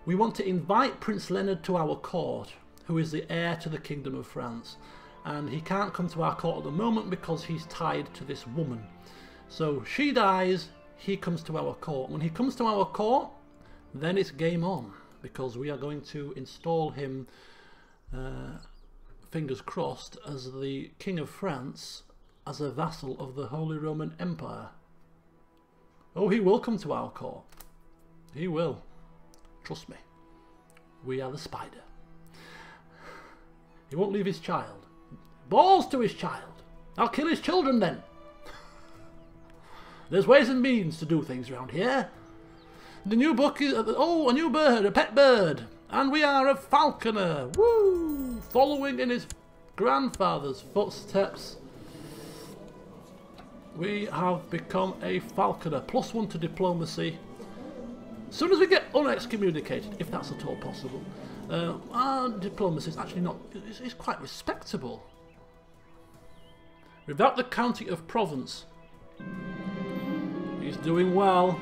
[SPEAKER 1] we want to invite Prince Leonard to our court, who is the heir to the Kingdom of France. And he can't come to our court at the moment because he's tied to this woman. So she dies, he comes to our court. When he comes to our court, then it's game on, because we are going to install him, fingers crossed, as the King of France, as a vassal of the Holy Roman Empire. Oh, he will come to our court. He will. Trust me. We are the spider. He won't leave his child. Balls to his child. I'll kill his children then. There's ways and means to do things around here. The new book is... oh, a new bird, a pet bird. And we are a falconer. Woo! Following in his grandfather's footsteps. We have become a falconer. +1 to diplomacy. As soon as we get unexcommunicated, if that's at all possible. Our diplomacy is actually not... it's quite respectable. Without the county of Provence. He's doing well.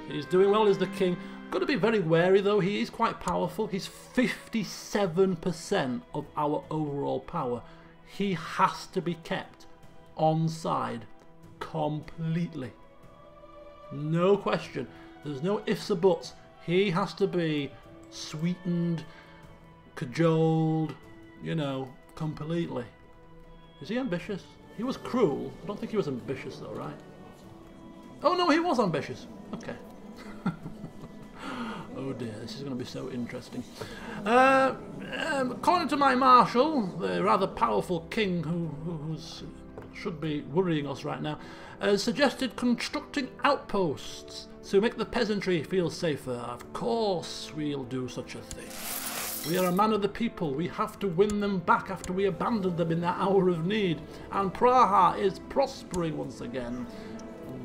[SPEAKER 1] He's doing well as the king. Got to be very wary though. He is quite powerful. He's 57% of our overall power. He has to be kept on side completely. No question. There's no ifs or buts. He has to be sweetened, cajoled, you know, completely. Is he ambitious? He was cruel. I don't think he was ambitious though, right? Oh no, he was ambitious. Okay. Oh dear, this is going to be so interesting. According to my marshal, the rather powerful king who should be worrying us right now, suggested constructing outposts to make the peasantry feel safer. Of course we'll do such a thing. We are a man of the people. We have to win them back after we abandoned them in their hour of need. And Praha is prospering once again.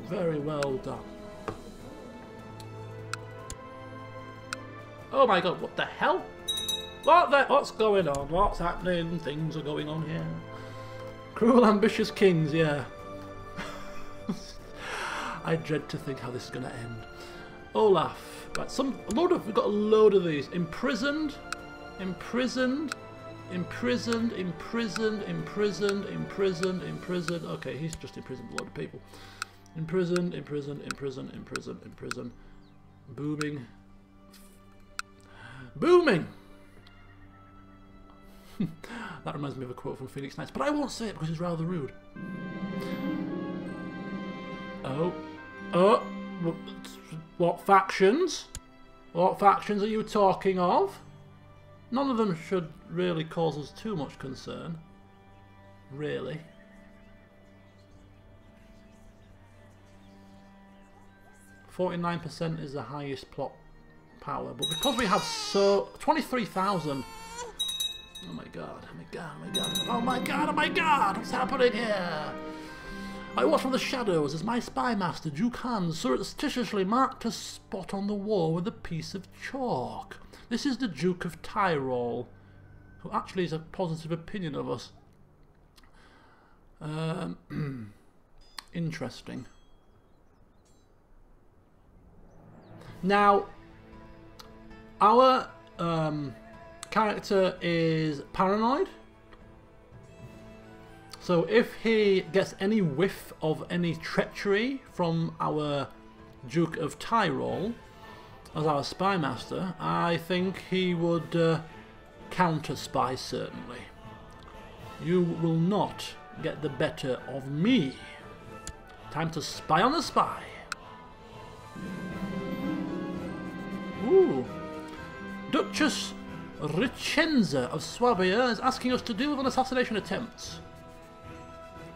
[SPEAKER 1] Very well done. Oh my god, what the hell? What's going on? What's happening? Things are going on here. Cruel, ambitious kings, yeah. I dread to think how this is going to end. Olaf. Right, we've got a load of these. Imprisoned. Okay, he's just imprisoned a load of people. Imprisoned. Booming! That reminds me of a quote from Phoenix Knights, but I won't say it because it's rather rude. Oh, what factions? What factions are you talking of? None of them should really cause us too much concern. Really. %49% is the highest plot power, but because we have 23,000. Oh my god, what's happening here? I watch from the shadows as my spy master, Duke Hans, surreptitiously marked a spot on the wall with a piece of chalk. This is the Duke of Tyrol, who actually has a positive opinion of us. Interesting. Now, our character is paranoid. So if he gets any whiff of any treachery from our Duke of Tyrol as our spy master, I think he would counter-spy, certainly. You will not get the better of me. Time to spy on the spy. Ooh. Duchess Ricenza of Swabia is asking us to deal with an assassination attempt.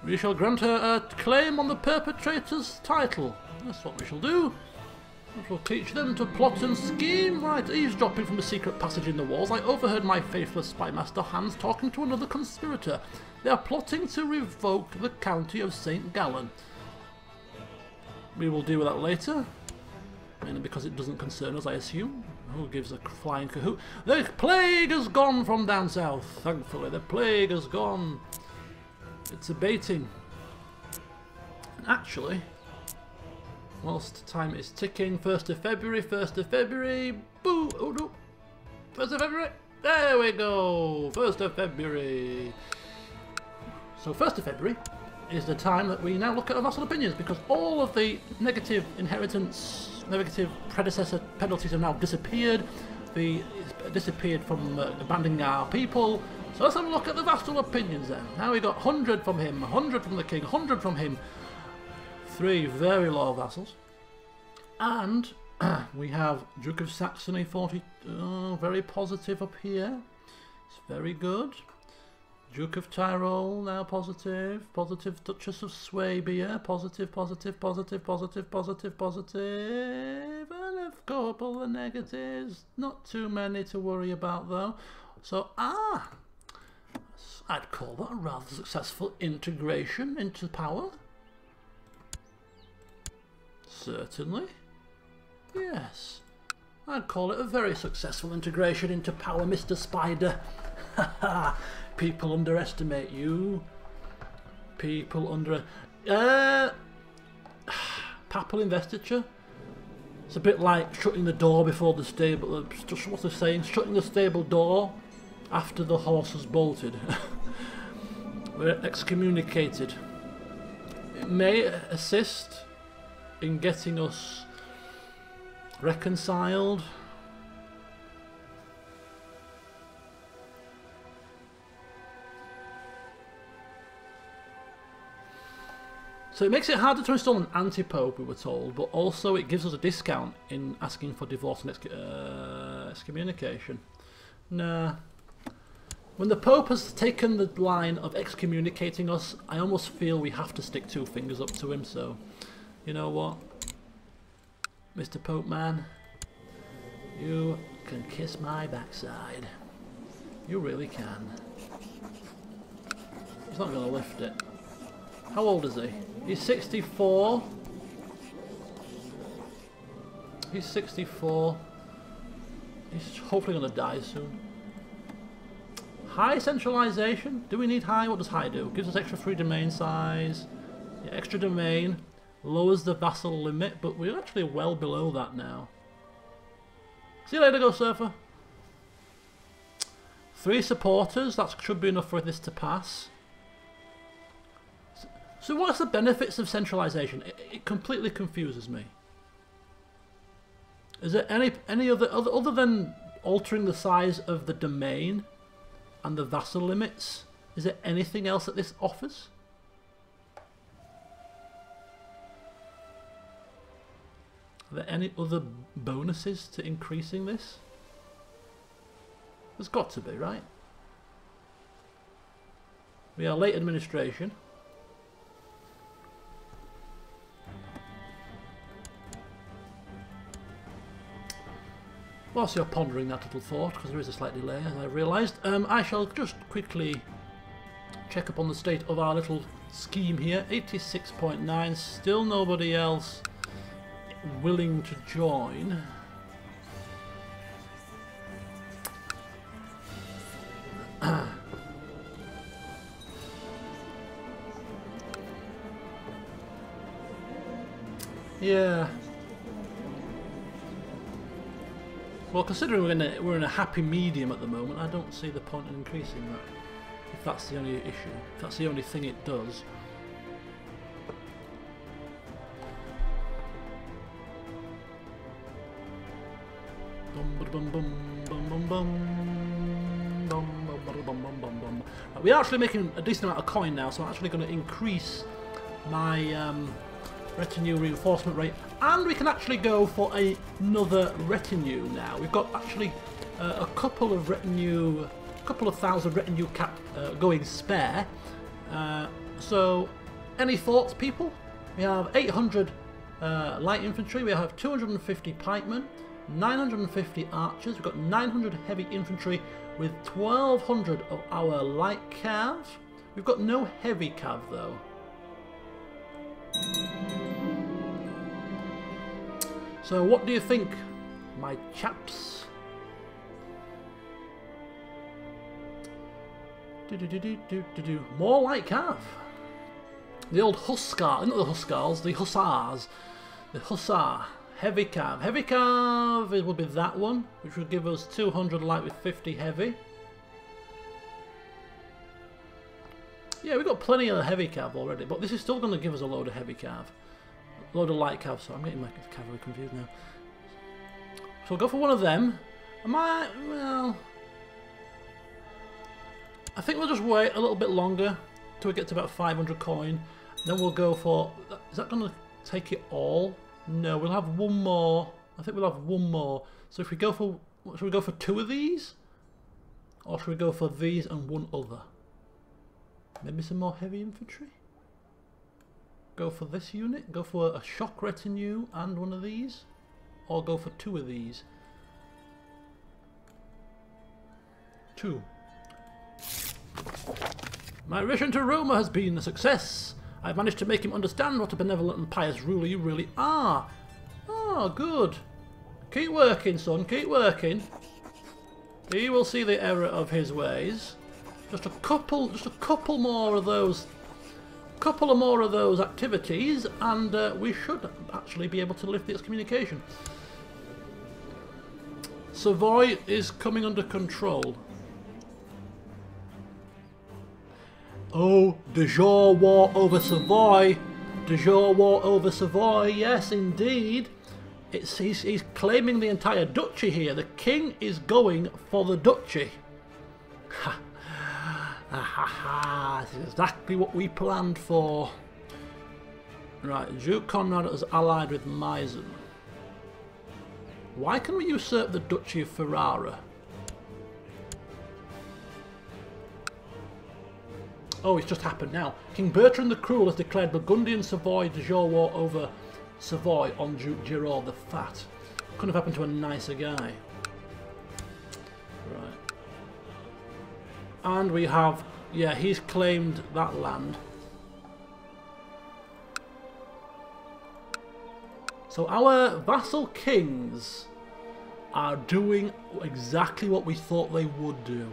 [SPEAKER 1] We shall grant her a claim on the perpetrator's title. That's what we shall do. We shall teach them to plot and scheme. Right, eavesdropping from a secret passage in the walls, I overheard my faithless spy master Hans talking to another conspirator. They are plotting to revoke the county of St. Gallen. We will deal with that later. Mainly because it doesn't concern us, I assume. Who gives a flying cahoot? The plague has gone from down south, thankfully. The plague has gone. It's abating. And actually, whilst time is ticking, 1st of February, boo! Oh no! 1st of February! There we go! 1st of February! So 1st of February is the time that we now look at our vassal opinions, because all of the negative inheritance, negative predecessor penalties have now disappeared. Disappeared from abandoning our people. So let's have a look at the vassal opinions then. Now we got 100 from him, 100 from the king, 100 from him. 3 very loyal vassals. And we have Duke of Saxony, 40, very positive up here. It's very good. Duke of Tyrol, now positive. Positive. Duchess of Swabia, positive. And a couple of negatives. Not too many to worry about though. So, I'd call that a rather successful integration into power. Certainly. Yes. I'd call it a very successful integration into power, Mr. Spider. People underestimate you. Papal investiture. It's a bit like shutting the door before the stable. What's the saying? Shutting the stable door after the horse has bolted. We're excommunicated. It may assist in getting us reconciled. So it makes it harder to install an anti-pope, we were told, but also it gives us a discount in asking for divorce and excommunication. Nah. When the Pope has taken the line of excommunicating us, I almost feel we have to stick 2 fingers up to him, so you know what? Mr. Pope man, you can kiss my backside. You really can. He's not going to lift it. How old is he? He's 64. He's 64. He's hopefully going to die soon. High centralization. Do we need high? What does high do? Gives us extra free domain size. Yeah, extra domain. Lowers the vassal limit, but we're actually well below that now. See you later, Go Surfer. 3 supporters. That should be enough for this to pass. So what's the benefits of centralization? It completely confuses me. Is there any other than altering the size of the domain and the vassal limits? Is there anything else that this offers? Are there any other bonuses to increasing this? There's got to be, right? We are late administration. Whilst you're pondering that little thought, because there is a slight delay, as I realised, I shall just quickly check up on the state of our little scheme here. 86.9, still nobody else willing to join. Yeah. Well, considering we're in a happy medium at the moment, I don't see the point in increasing that. If that's the only issue, if that's the only thing it does. We're actually making a decent amount of coin now, so I'm actually going to increase my retinue reinforcement rate, and we can actually go for another retinue now. We've got actually a couple of thousand retinue cap going spare. So, any thoughts, people? We have 800 light infantry, we have 250 pikemen, 950 archers, we've got 900 heavy infantry with 1200 of our light cav. We've got no heavy cav though. So what do you think, my chaps? More light cav. The old Huskar, not the Huskars, the Hussars. The Hussar. Heavy cav. Heavy cav, it will be that one, which will give us 200 light with 50 heavy. Yeah, we've got plenty of heavy cav already, but this is still going to give us a load of heavy cav. A load of light cav, so I'm getting my cavalry confused now. So we'll go for one of them. Well, I think we'll just wait a little bit longer till we get to about 500 coin. Then we'll go for... Is that going to take it all? No, we'll have one more. I think we'll have one more. So if we go for... Should we go for 2 of these? Or should we go for these and one other? Maybe some more heavy infantry? Go for this unit? Go for a shock retinue and one of these? Or go for 2 of these? 2. My mission to Roma has been a success. I've managed to make him understand what a benevolent and pious ruler you really are. Oh, good. Keep working, son, keep working. He will see the error of his ways. Just a couple more of those activities, and we should actually be able to lift the excommunication. Savoy is coming under control. Oh, de jure war over Savoy. De jure war over Savoy, yes indeed. He's claiming the entire duchy here. The king is going for the duchy. Ha ha ha, this is exactly what we planned for. Right, Duke Conrad is allied with Meissen. Why can we usurp the Duchy of Ferrara? Oh, it's just happened now. King Bertrand the Cruel has declared Burgundian Savoy de jure war over Savoy on Duke Gerard the Fat. Couldn't have happened to a nicer guy. Right. And we have... Yeah, he's claimed that land. So our vassal kings are doing exactly what we thought they would do.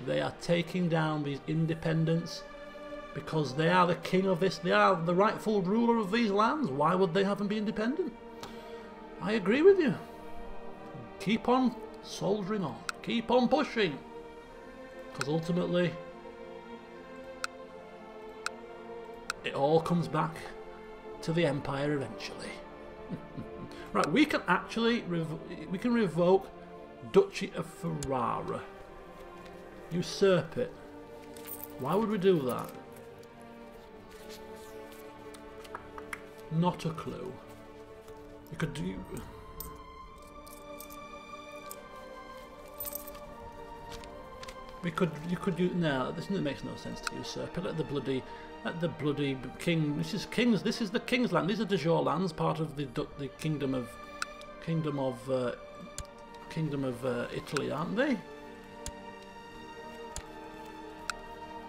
[SPEAKER 1] They are taking down these independents because they are the king of this, they are the rightful ruler of these lands. Why would they have them be independent? I agree with you. Keep on soldiering on. Keep on pushing. Because ultimately, it all comes back to the Empire eventually. Right, we can actually revoke Duchy of Ferrara. Usurp it. Why would we do that? Not a clue. You could do... You could do... No, this makes no sense to usurp it. Let the bloody king... This is the king's land. These are de jure lands, part of the kingdom of Italy, aren't they?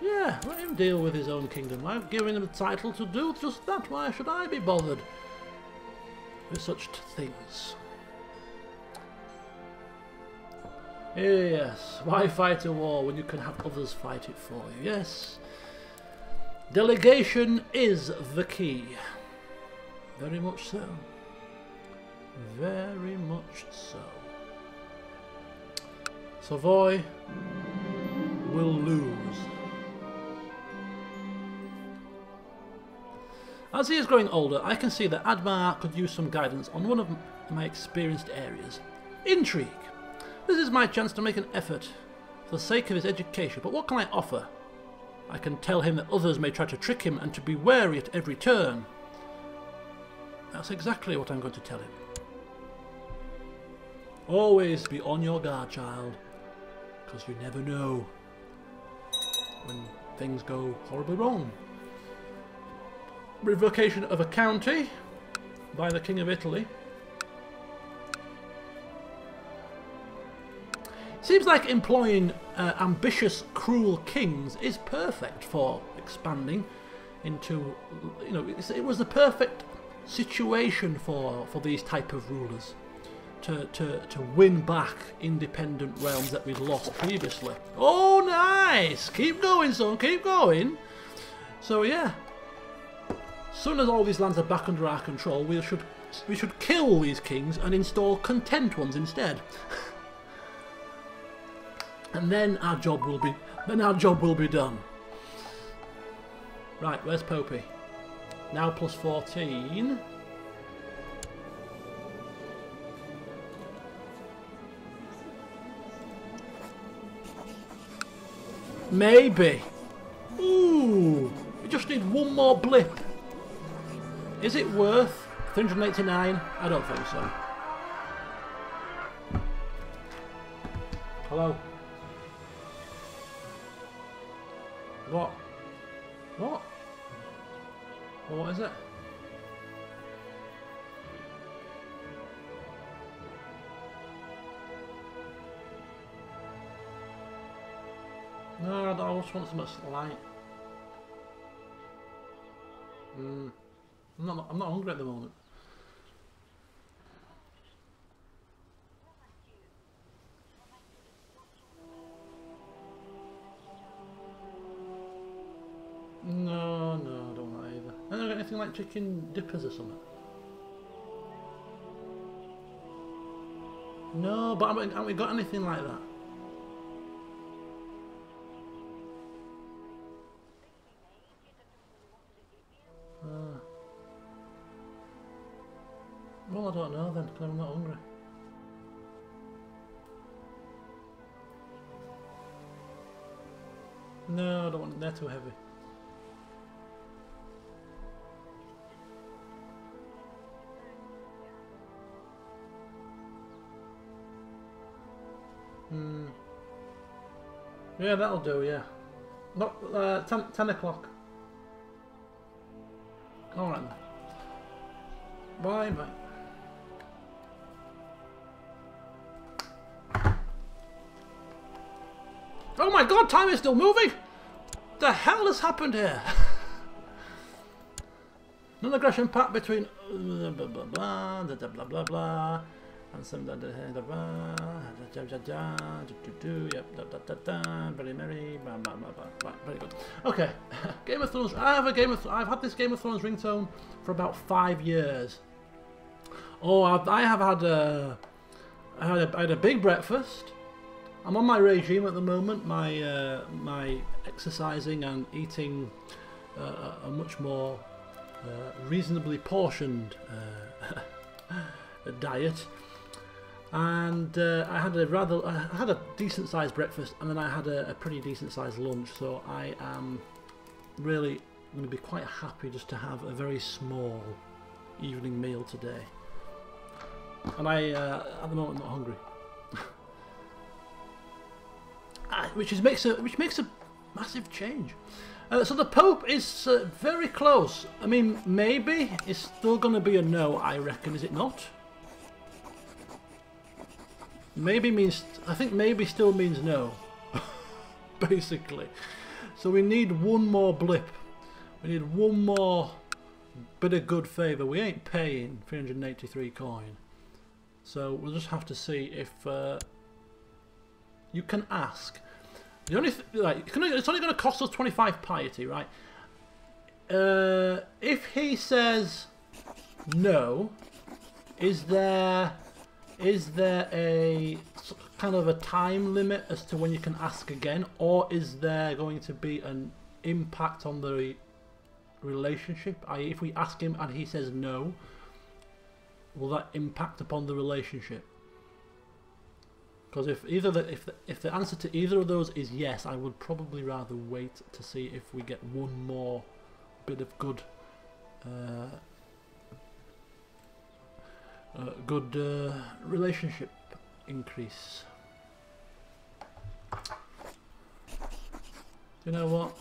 [SPEAKER 1] Yeah, let him deal with his own kingdom. I've given him the title to do just that. Why should I be bothered with such things? Yes, why fight a war when you can have others fight it for you? Yes. Delegation is the key. Very much so. Very much so. Savoy will lose. As he is growing older, I can see that Admar could use some guidance on one of my experienced areas. Intrigue. This is my chance to make an effort for the sake of his education, but what can I offer? I can tell him that others may try to trick him and to be wary at every turn. That's exactly what I'm going to tell him. Always be on your guard, child, because you never know when things go horribly wrong. Revocation of a county by the King of Italy. Seems like employing ambitious, cruel kings is perfect for expanding into, you know, it was the perfect situation for these type of rulers to win back independent realms that we'd lost previously. Oh, nice! Keep going, son, keep going. So yeah, as soon as all these lands are back under our control, we should kill these kings and install content ones instead. And then our job will be done. Right, where's Popey? Now plus 14. Maybe. Ooh, we just need one more blip. Is it worth 389? I don't think so. Hello? What? What? Well, what is it? No, I just want something slight. I'm not hungry at the moment. No, I don't want that either. I don't got anything like chicken dippers or something. No, but haven't we got anything like that? Well, I don't know then, because I'm not hungry. No, I don't want. They're too heavy. Yeah, that'll do, yeah. Not 10 o'clock. Alright then. Bye. Oh my god, time is still moving! The hell has happened here? Non-aggression pact between blah blah blah blah blah blah blah. And some yep, very merry, right, very good. Okay, Game of Thrones. I've had this Game of Thrones ringtone for about 5 years. Oh, I had a big breakfast. I'm on my regime at the moment. My exercising and eating a much more reasonably portioned diet. And I had a decent sized breakfast, and then I had a pretty decent sized lunch. So I am really going to be quite happy just to have a very small evening meal today. And I at the moment I'm not hungry, which makes a massive change. So the Pope is very close. I mean, maybe it's still going to be a no, I reckon. Is it not? Maybe means, I think maybe still means no, basically. So we need one more blip. We need one more bit of good favour. We ain't paying 383 coin. So we'll just have to see if you can ask. The only it's only going to cost us 25 piety, right? If he says no, is there a kind of a time limit as to when you can ask again, or is there going to be an impact on the relationship? I.e., if we ask him and he says no, will that impact upon the relationship? Because if the answer to either of those is yes, I would probably rather wait to see if we get one more bit of good relationship increase. You know what?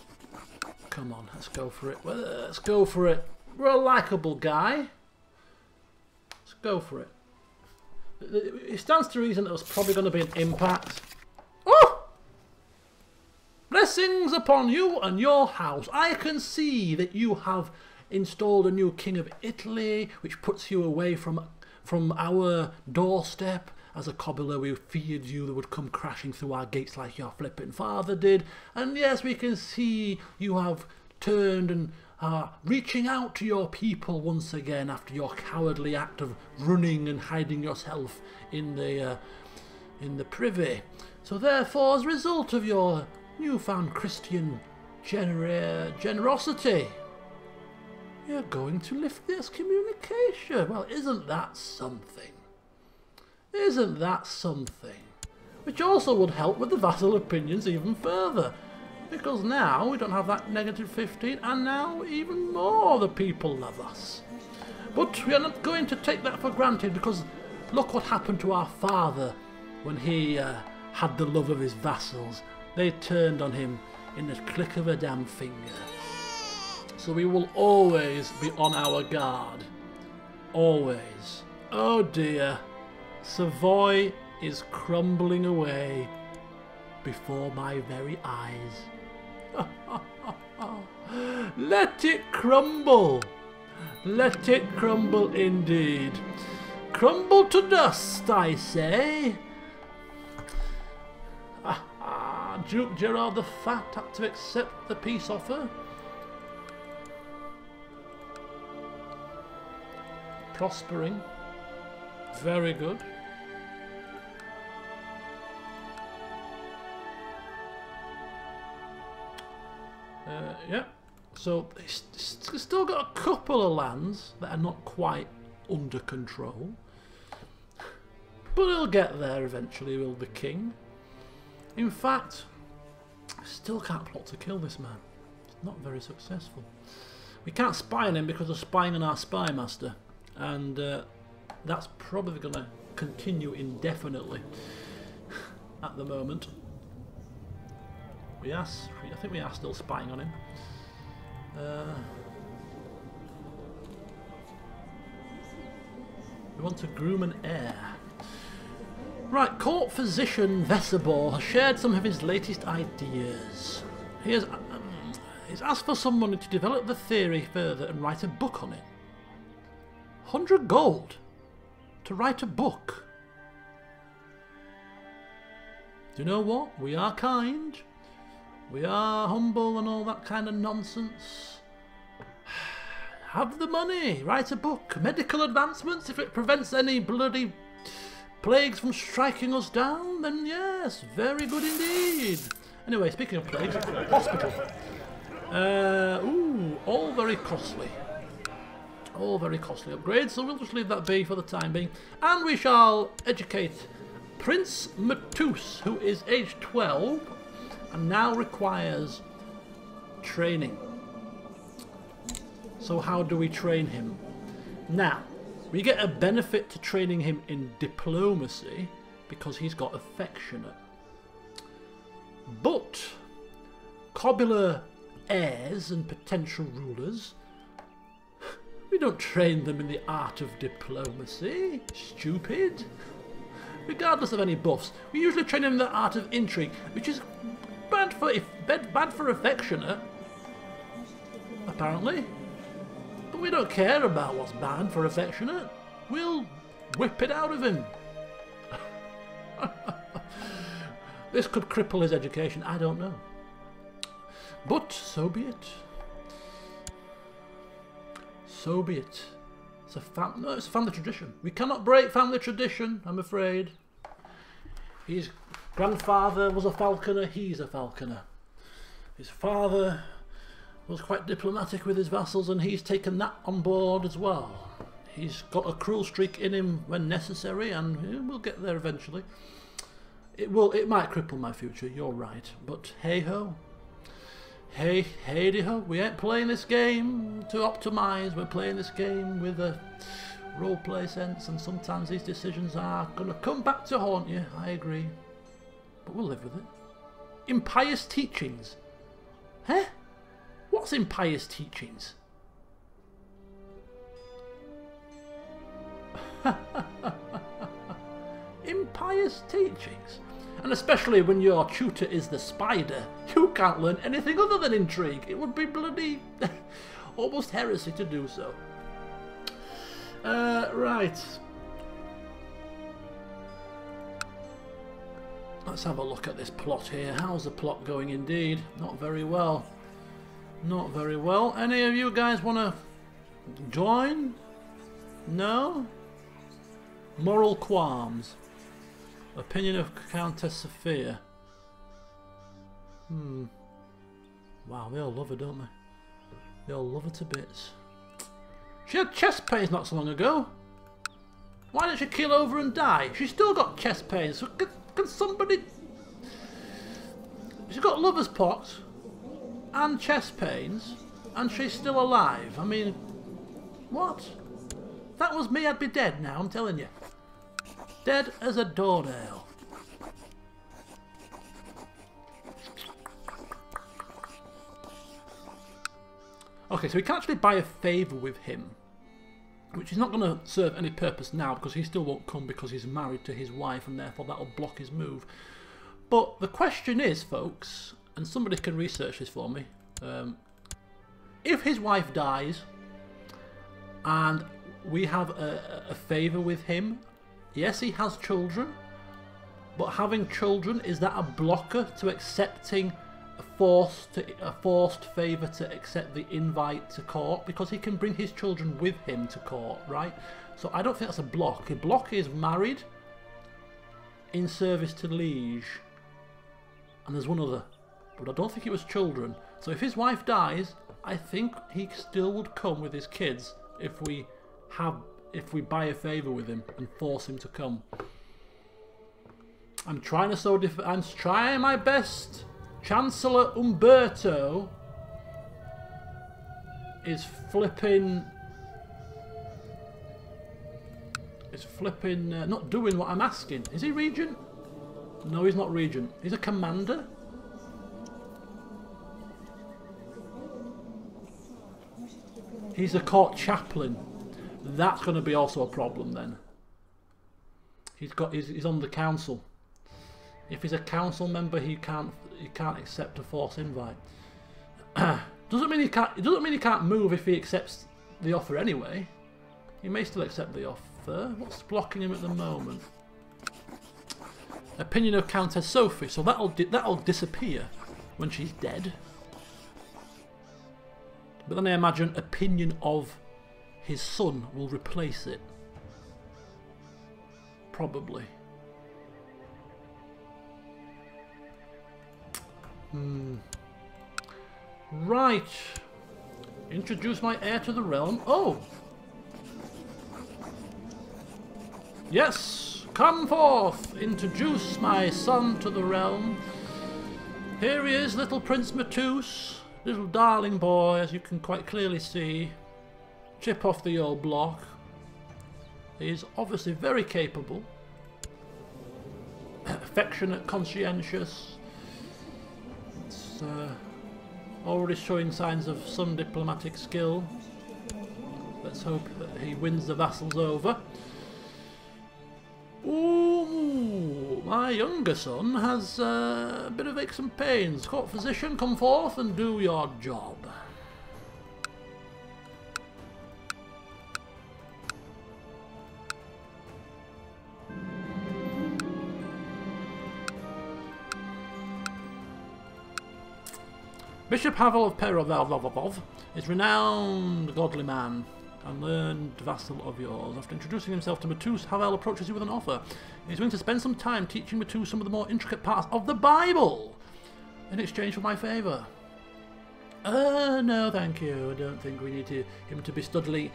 [SPEAKER 1] Come on, let's go for it. Let's go for it. We're a likeable guy. Let's go for it. It stands to reason that there's probably going to be an impact. Oh! Blessings upon you and your house. I can see that you have installed a new king of Italy, which puts you away from our doorstep. As a Kobyla, we feared you would come crashing through our gates like your flipping father did. And yes, we can see you have turned and are reaching out to your people once again after your cowardly act of running and hiding yourself in the privy. So therefore, as a result of your newfound Christian generosity, you're going to lift the excommunication. Well, isn't that something? Isn't that something? Which also would help with the vassal opinions even further. Because now we don't have that negative 15, and now even more the people love us. But we are not going to take that for granted, because look what happened to our father when he had the love of his vassals. They turned on him in the click of a damn finger. So we will always be on our guard. Always. Oh dear. Savoy is crumbling away before my very eyes. Let it crumble. Let it crumble indeed. Crumble to dust, I say. Duke Gerard the Fat had to accept the peace offer. Prospering. Very good. Yeah. So he's still got a couple of lands that are not quite under control. But he'll get there eventually, will the king. In fact, I still can't plot to kill this man. It's not very successful. We can't spy on him because of spying on our spy master. And that's probably going to continue indefinitely at the moment. I think we are still spying on him. We want to groom an heir. Right, court physician Vesabor has shared some of his latest ideas. He has he's asked for some money to develop the theory further and write a book on it. 100 gold to write a book. Do you know what? We are kind. We are humble and all that kind of nonsense. Have the money. Write a book. Medical advancements. If it prevents any bloody plagues from striking us down, then yes, very good indeed. Anyway, speaking of plagues, hospital. Ooh, all very costly. All very costly upgrades, so we'll just leave that be for the time being. And we shall educate Prince Matus, who is age 12 and now requires training. So how do we train him? Now, we get a benefit to training him in diplomacy because he's got affectionate. But Kobyla heirs and potential rulers, we don't train them in the art of diplomacy. Stupid. Regardless of any buffs, we usually train them in the art of intrigue, which is bad for affectionate, apparently. But we don't care about what's bad for affectionate. We'll whip it out of him. This could cripple his education, I don't know. But so be it. So be it. It's a family tradition. We cannot break family tradition, I'm afraid. His grandfather was a falconer, he's a falconer. His father was quite diplomatic with his vassals and he's taken that on board as well. He's got a cruel streak in him when necessary and we'll get there eventually. It might cripple my future, you're right, but hey-ho. Hey-de-ho, we ain't playing this game to optimise, we're playing this game with a roleplay sense, and sometimes these decisions are going to come back to haunt you, I agree. But we'll live with it. Impious teachings. Huh? What's impious teachings? Impious teachings? And especially when your tutor is the spider, you can't learn anything other than intrigue. It would be bloody almost heresy to do so. Right. Let's have a look at this plot here. How's the plot going indeed? Not very well. Not very well. Any of you guys want to join? No? Moral qualms. Opinion of Countess Sophia. Wow, they all love her, don't they? They all love her to bits. She had chest pains not so long ago. Why didn't she keel over and die? She's still got chest pains. So can somebody... She's got lover's pox and chest pains and she's still alive. I mean, what? If that was me, I'd be dead now, I'm telling you. Dead as a doornail. Okay, so we can actually buy a favour with him, which is not going to serve any purpose now because he still won't come because he's married to his wife and therefore that'll block his move. But the question is, folks, and somebody can research this for me, if his wife dies and we have a favour with him, yes, he has children, but having children, is that a blocker to accepting a forced favour to accept the invite to court? Because he can bring his children with him to court, right? So I don't think that's a block. A block is married, in service to liege, and there's one other, but I don't think it was children. So if his wife dies, I think he still would come with his kids if we buy a favour with him and force him to come. I'm trying my best. Chancellor Umberto is flipping not doing what I'm asking. Is he regent? No, he's not regent. He's a commander. He's a court chaplain. That's going to be also a problem then. He's on the council. If he's a council member, he can't accept a forced invite. Doesn't mean he can't move if he accepts the offer anyway. He may still accept the offer. What's blocking him at the moment? Opinion of Countess Sophie, so that'll disappear when she's dead. But then I imagine opinion of his son will replace it. Probably. Right. Introduce my heir to the realm. Oh! Yes! Come forth! Introduce my son to the realm. Here he is, little Prince Matus. Little darling boy, as you can quite clearly see. Chip off the old block. He's obviously very capable. Affectionate, conscientious. It's already showing signs of some diplomatic skill. Let's hope that he wins the vassals over. Ooh, my younger son has a bit of aches and pains. Court physician, come forth and do your job. Bishop Havel of Perovov is renowned godly man and learned vassal of yours. After introducing himself to Matus, Havel approaches you with an offer. He's willing to spend some time teaching Matus some of the more intricate parts of the Bible in exchange for my favour. No thank you. I don't think we need him to be studying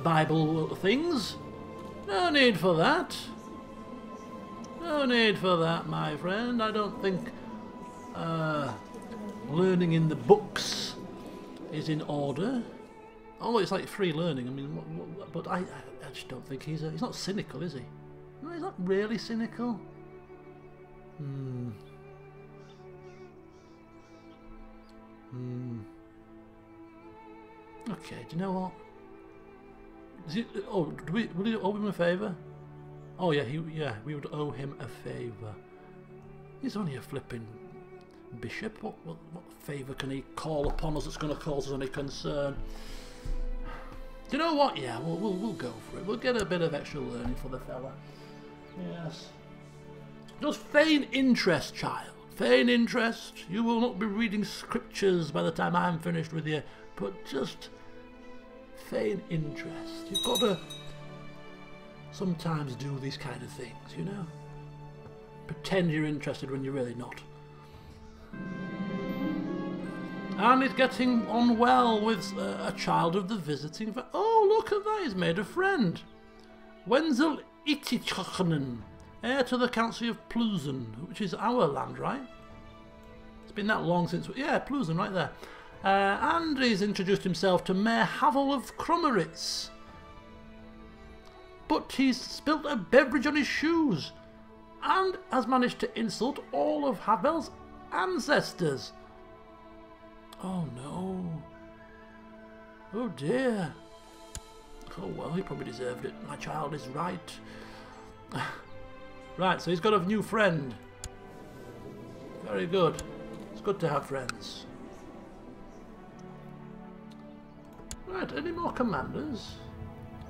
[SPEAKER 1] Bible things. No need for that. No need for that, my friend. I don't think learning in the books is in order. Although it's like free learning, I mean, but I just don't think he's not cynical, is he? No, he's not really cynical. Okay, do you know what? Will we owe him a favour? Oh yeah, we would owe him a favour. He's only a flipping bishop. What favour can he call upon us that's going to cause us any concern? Do you know what? Yeah, we'll go for it. We'll get a bit of extra learning for the fella. Yes. Just feign interest, child. Feign interest. You will not be reading scriptures by the time I'm finished with you, but just feign interest. You've got to sometimes do these kind of things, you know? Pretend you're interested when you're really not. And he's getting on well with a child of the visiting. Oh, look at that, he's made a friend. Wenzel Itichachnen, heir to the Council of Plusen, which is our land, right? It's been that long since... Yeah, Plusen, right there. And he's introduced himself to Mayor Havel of Krummeritz. But he's spilt a beverage on his shoes and has managed to insult all of Havel's ancestors. Oh no. Oh dear. Oh well, he probably deserved it. My child is right. Right, so he's got a new friend. Very good. It's good to have friends. Right, any more commanders?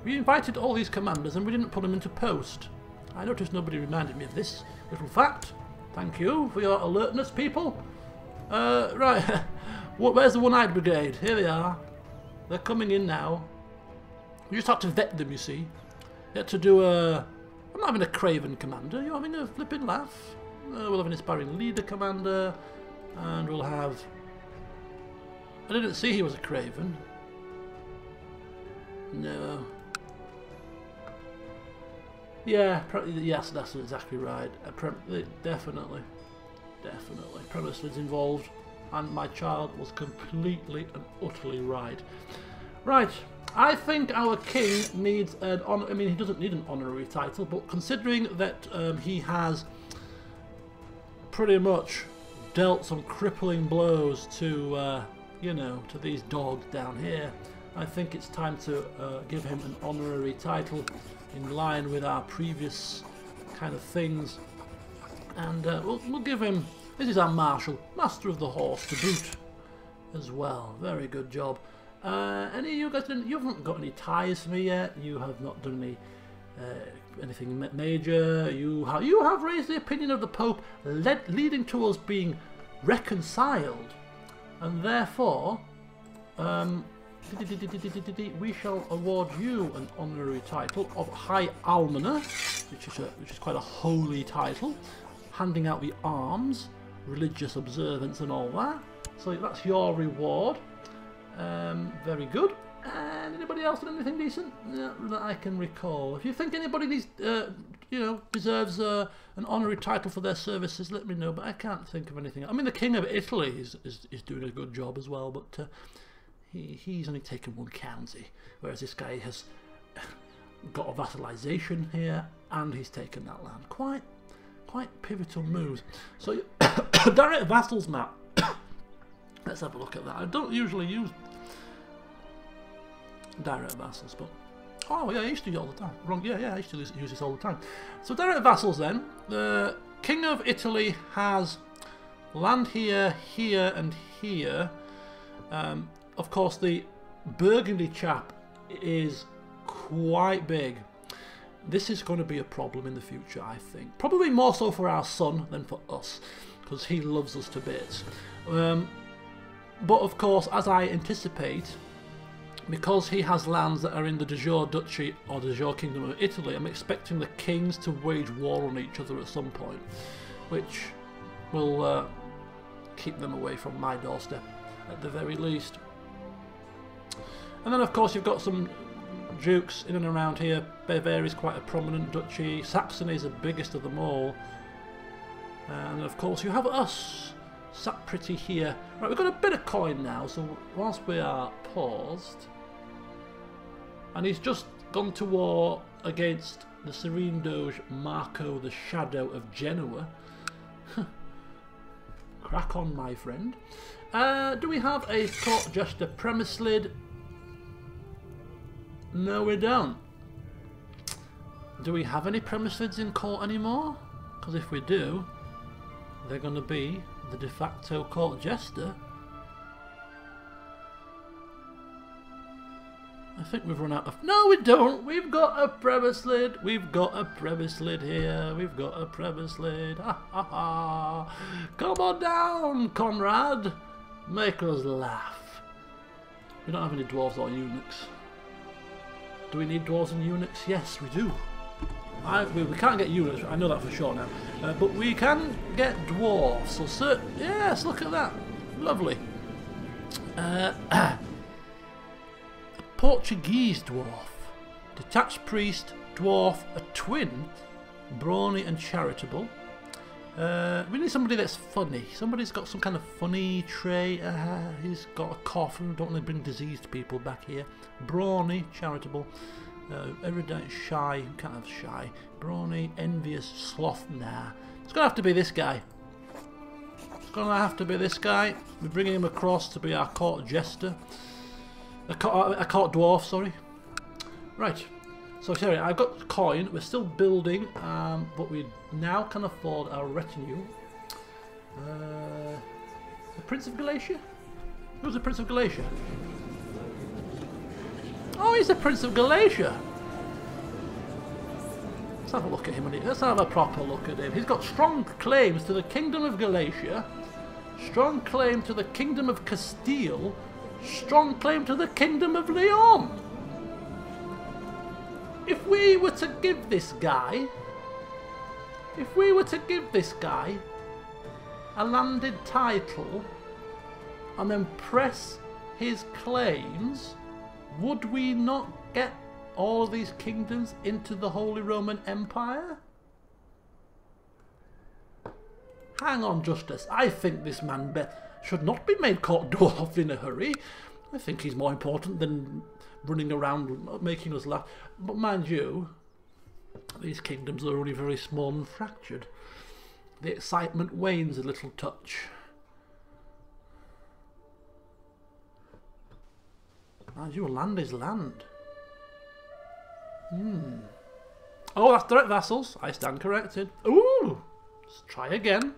[SPEAKER 1] We invited all these commanders and we didn't put them into post. I noticed nobody reminded me of this little fact. Thank you for your alertness, people. Right. Where's the One-Eyed Brigade? Here they are. They're coming in now. We just have to vet them, you see. You have to do a... I'm not having a craven commander. You're having a flipping laugh. We'll have an inspiring leader commander. And we'll have... I didn't see he was a craven. No. Yeah, yes, that's exactly right. Definitely. Definitely. Premise was involved. And my child was completely and utterly right. Right, I think our king needs an honor. I mean, he doesn't need an honorary title, but considering that he has pretty much dealt some crippling blows to, you know, to these dogs down here, I think it's time to give him an honorary title in line with our previous kind of things. And we'll give him... This is our marshal, master of the horse to boot as well. Very good job. Any of you guys, you haven't got any ties for me yet. You have not done any Anything major? You have raised the opinion of the Pope, leading to us being reconciled, and therefore we shall award you an honorary title of High Almoner, which is quite a holy title, handing out the arms, religious observance and all that. So that's your reward. Very good. And anybody else done anything decent? No, that I can recall. If you think anybody needs, deserves an honorary title for their services, let me know. But I can't think of anything. I mean, the King of Italy is doing a good job as well, but he's only taken one county, whereas this guy has got a vassalization here, and he's taken that land. Quite pivotal moves. So direct vassals map. Let's have a look at that. I don't usually use direct vassals, but oh yeah, I used to use it all the time. Wrong, yeah, I used to use this all the time. So direct vassals then. The King of Italy has land here, here, and here. Of course, the Burgundy chap is quite big. This is going to be a problem in the future, I think. Probably more so for our son than for us, because he loves us to bits. But of course, as I anticipate, because he has lands that are in the de jure Duchy or de jure Kingdom of Italy, I'm expecting the kings to wage war on each other at some point, which will keep them away from my doorstep at the very least. And then of course you've got some dukes in and around here. Bavaria is quite a prominent duchy. Saxony is the biggest of them all. And of course you have us sat pretty here. Right, we've got a bit of coin now, so whilst we are paused, and he's just gone to war against the Serene Doge Marco the Shadow of Genoa. Crack on, my friend. Do we have a court jester Premislid? No, we don't. Do we have any Premislids in court anymore? Because if we do, they're going to be the de facto court jester. I think we've run out of... No, we don't! We've got a Premislid! We've got a Premislid here! We've got a Premislid! Ha ha ha! Come on down, Conrad! Make us laugh. We don't have any dwarves or eunuchs. Do we need dwarves and eunuchs? Yes, we do. We can't get eunuchs, I know that for sure now. But we can get dwarves. So, yes, look at that. Lovely. A Portuguese dwarf. Detached priest, dwarf, a twin, brawny and charitable. We need somebody that's funny. Somebody's got some kind of funny trait. He's got a cough and don't want to bring diseased people back here. Brawny, charitable, erudite, shy. You can't have shy. Brawny, envious, sloth. Nah. It's going to have to be this guy. It's going to have to be this guy. We're bringing him across to be our court jester. A court dwarf, sorry. Right. So sorry, I've got coin, we're still building, but we now can afford our retinue. The Prince of Galatia? Who's the Prince of Galatia? Oh, he's the Prince of Galatia! Let's have a look at him. Let's have a proper look at him. He's got strong claims to the Kingdom of Galatia, strong claim to the Kingdom of Castile, strong claim to the Kingdom of Leon. If we were to give this guy a landed title and then press his claims, would we not get all of these kingdoms into the Holy Roman Empire? Hang on, Justice. I think this man should not be made court dwarf in a hurry. I think he's more important than running around making us laugh. But mind you, these kingdoms are only very small and fractured. The excitement wanes a little touch. Mind you, land is land. Oh, that's direct vassals. I stand corrected. Ooh! Let's try again.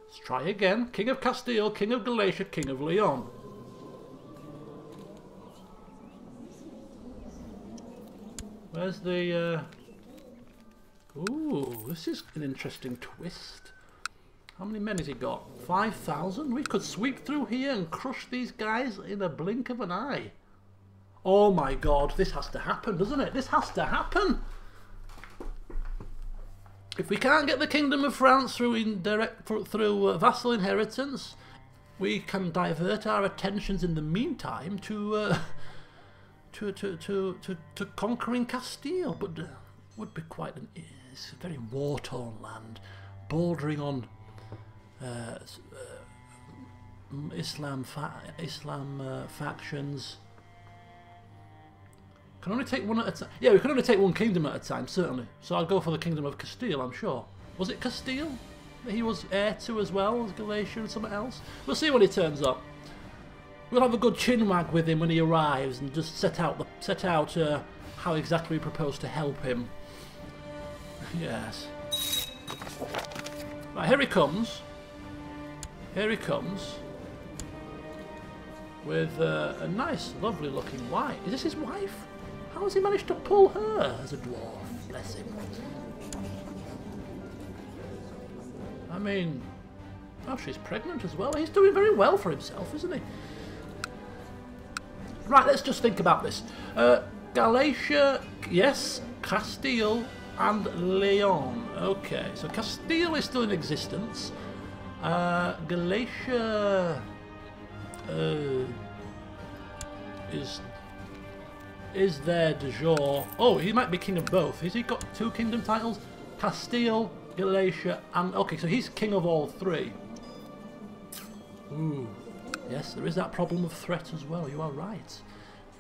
[SPEAKER 1] Let's try again. King of Castile, King of Galatia, King of Leon. Where's the Ooh, this is an interesting twist. How many men has he got? 5,000? We could sweep through here and crush these guys in a blink of an eye. Oh my god, this has to happen, doesn't it? This has to happen! If we can't get the Kingdom of France through vassal inheritance, we can divert our attentions in the meantime to conquering Castile. But would be quite it's a very war-torn land, bordering on Islam factions. Can only take one at a time. Yeah, we can only take one kingdom at a time, certainly. So I'll go for the Kingdom of Castile, I'm sure. Was it Castile that he was heir to as well as Galatia and something else? We'll see when he turns up. We'll have a good chinwag with him when he arrives and just set out how exactly we propose to help him. Yes. Right, here he comes. Here he comes. With a nice, lovely looking wife. Is this his wife? How has he managed to pull her as a dwarf? Bless him. I mean, oh, she's pregnant as well. He's doing very well for himself, isn't he? Right, let's just think about this. Galatia, yes, Castile and Leon. Okay, so Castile is still in existence. Galatia is there de jure. Oh, he might be king of both. Has he got 2 kingdom titles? Castile, Galatia, and okay, so he's king of all 3. Ooh, yes, there is that problem of threat as well. You are right.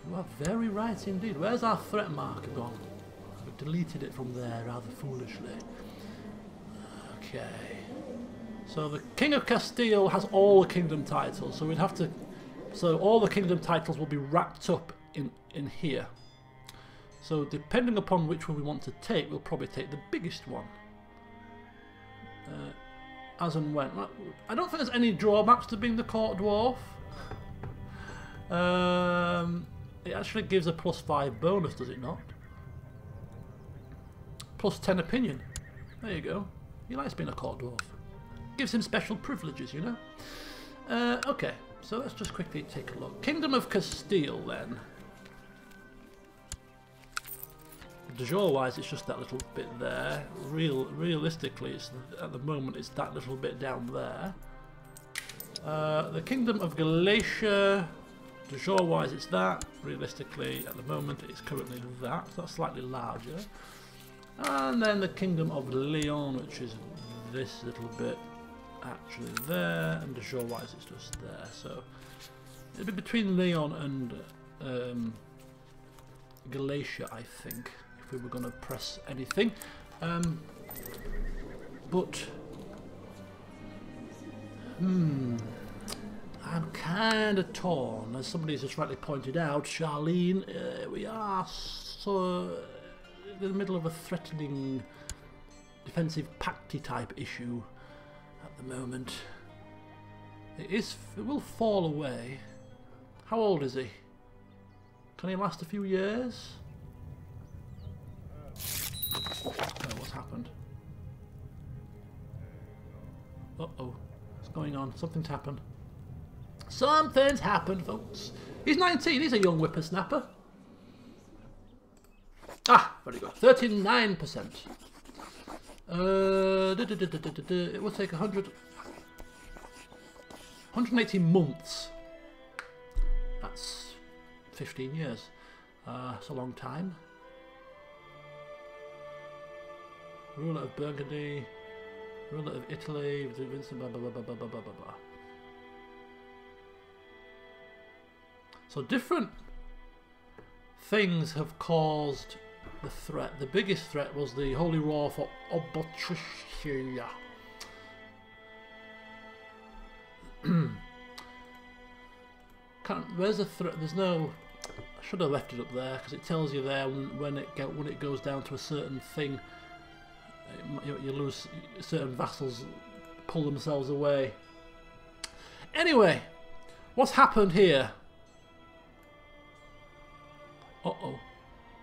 [SPEAKER 1] You are very right indeed. Where's our threat marker gone? I've deleted it from there rather foolishly. Okay. So the King of Castile has all the kingdom titles, so we'd have to. So all the kingdom titles will be wrapped up in here. So depending upon which one we want to take, we'll probably take the biggest one. As and when. I don't think there's any drawbacks to being the court dwarf. It actually gives a +5 bonus, does it not? +10 opinion. There you go. He likes being a court dwarf. Gives him special privileges, you know. Okay, so let's just quickly take a look. Kingdom of Castile, then. De jure-wise, it's just that little bit there. Realistically, it's, at the moment, it's that little bit down there. The Kingdom of Galatia, de jure-wise, it's that. Realistically, at the moment, it's currently that. So that's slightly larger. And then the Kingdom of Leon, which is this little bit actually there, and de jure-wise, it's just there. So it'd be between Leon and Galatia, I think, if we were going to press anything. But I'm kind of torn. As somebody has just rightly pointed out, Charlene, we are so in the middle of a threatening defensive pacty type issue at the moment. It will fall away. How old is he? Can he last a few years? Oh, what's happened? Uh-oh. What's going on? Something's happened. Something's happened, folks. He's 19. He's a young whippersnapper. Ah, very good. 39%. It will take 180 months. That's 15 years. It's a long time. Ruler of Burgundy, ruler of Italy, Vincent, blah, blah, blah, blah, blah, blah, blah, blah. So different things have caused the threat. The biggest threat was the Holy War for Obotricia. Where's the threat? There's no. I should have left it up there because it tells you there when it goes down to a certain thing. You lose certain vassals, pull themselves away. Anyway, what's happened here? Uh-oh.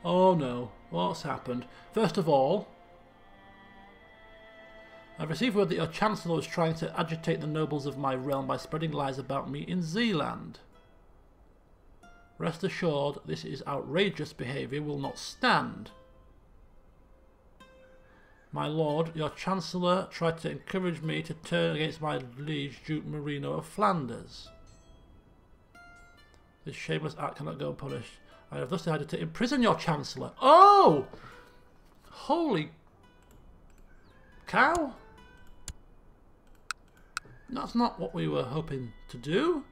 [SPEAKER 1] Oh no, what's happened? First of all, I've received word that your Chancellor is trying to agitate the nobles of my realm by spreading lies about me in Zealand. Rest assured, this is outrageous behaviour will not stand. My lord, your Chancellor tried to encourage me to turn against my liege, Duke Marino of Flanders. This shameless act cannot go unpunished. I have thus decided to imprison your Chancellor. Oh! Holy cow! That's not what we were hoping to do.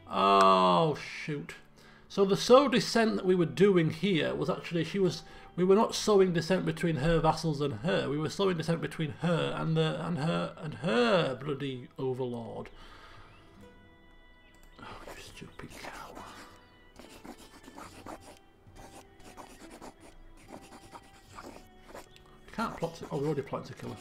[SPEAKER 1] Oh, shoot. So the sow descent that we were doing here was actually, we were not sowing descent between her vassals and her. We were sowing descent between her and her bloody overlord. Oh, you stupid cow. Can't plot to, oh, we already plotted to kill her.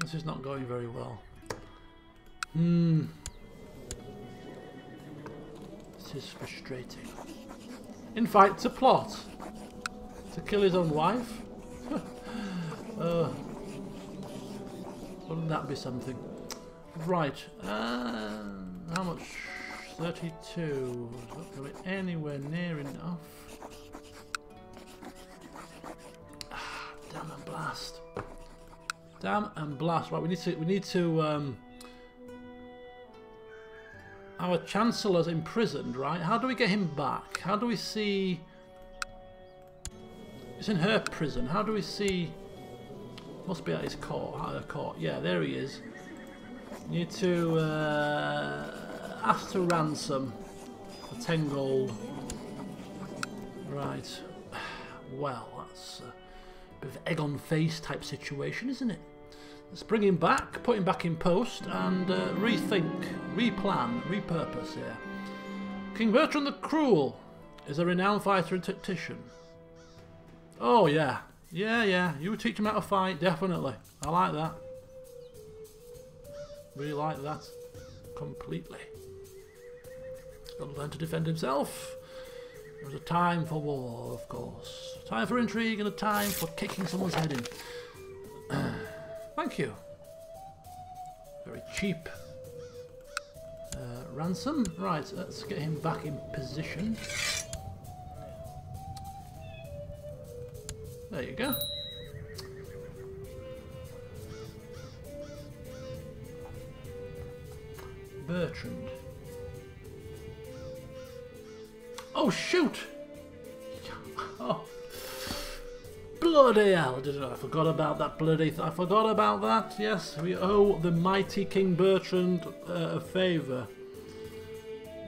[SPEAKER 1] This is not going very well. This is frustrating. In fact, to plot to kill his own wife. Wouldn't that be something? Right. How much? 32. It's not going anywhere near enough. Damn and blast. Damn and blast. Right, we need to our Chancellor's imprisoned, right? How do we get him back? How do we see... It's in her prison. How do we see... Must be at his court. At her court. Yeah, there he is. Need to ask to ransom for 10 gold. Right. Well, that's a bit of egg on face type situation, isn't it? Let's bring him back, put him back in post, and rethink, replan, repurpose here. King Bertrand the Cruel is a renowned fighter and tactician. Oh yeah, yeah, you teach him how to fight, definitely. I like that. Really like that, completely. Got to learn to defend himself. There's a time for war, of course. Time for intrigue and a time for kicking someone's head in. Thank you. Very cheap. Ransom. Right, let's get him back in position. There you go. Bertrand. Oh, shoot! Oh. Bloody hell, I forgot about that bloody... I forgot about that, yes. We owe the mighty King Bertrand a favour.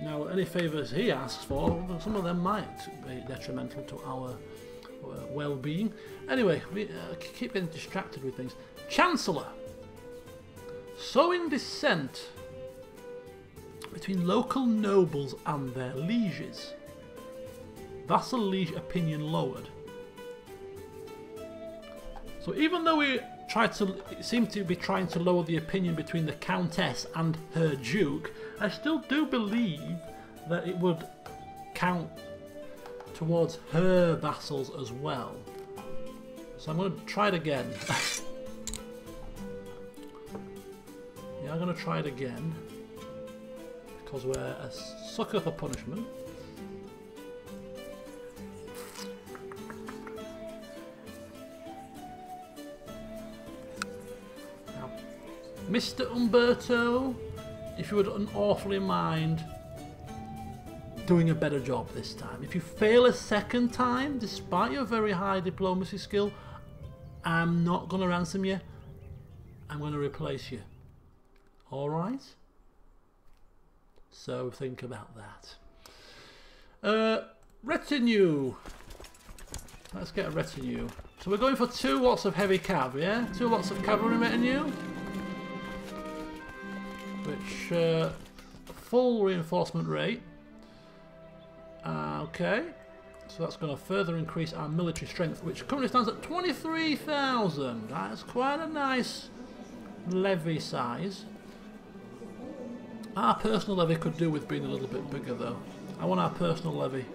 [SPEAKER 1] Now, any favours he asks for, some of them might be detrimental to our well-being. Anyway, we keep getting distracted with things. Chancellor! Sowing dissent between local nobles and their lieges. Vassal liege opinion lowered. So even though we seem to be trying to lower the opinion between the Countess and her Duke, I still do believe that it would count towards her vassals as well. So I'm going to try it again. Yeah, I'm going to try it again. Because we're a sucker for punishment. Mr. Umberto, if you would awfully mind doing a better job this time. If you fail a second time, despite your very high diplomacy skill, I'm not going to ransom you. I'm going to replace you. Alright? So think about that. Retinue. Let's get a retinue. So we're going for 2 lots of heavy cav, yeah? 2 lots of cavalry retinue. Which full reinforcement rate. Okay, so that's going to further increase our military strength, which currently stands at 23,000. That's quite a nice levy size. Our personal levy could do with being a little bit bigger though. I want our personal levy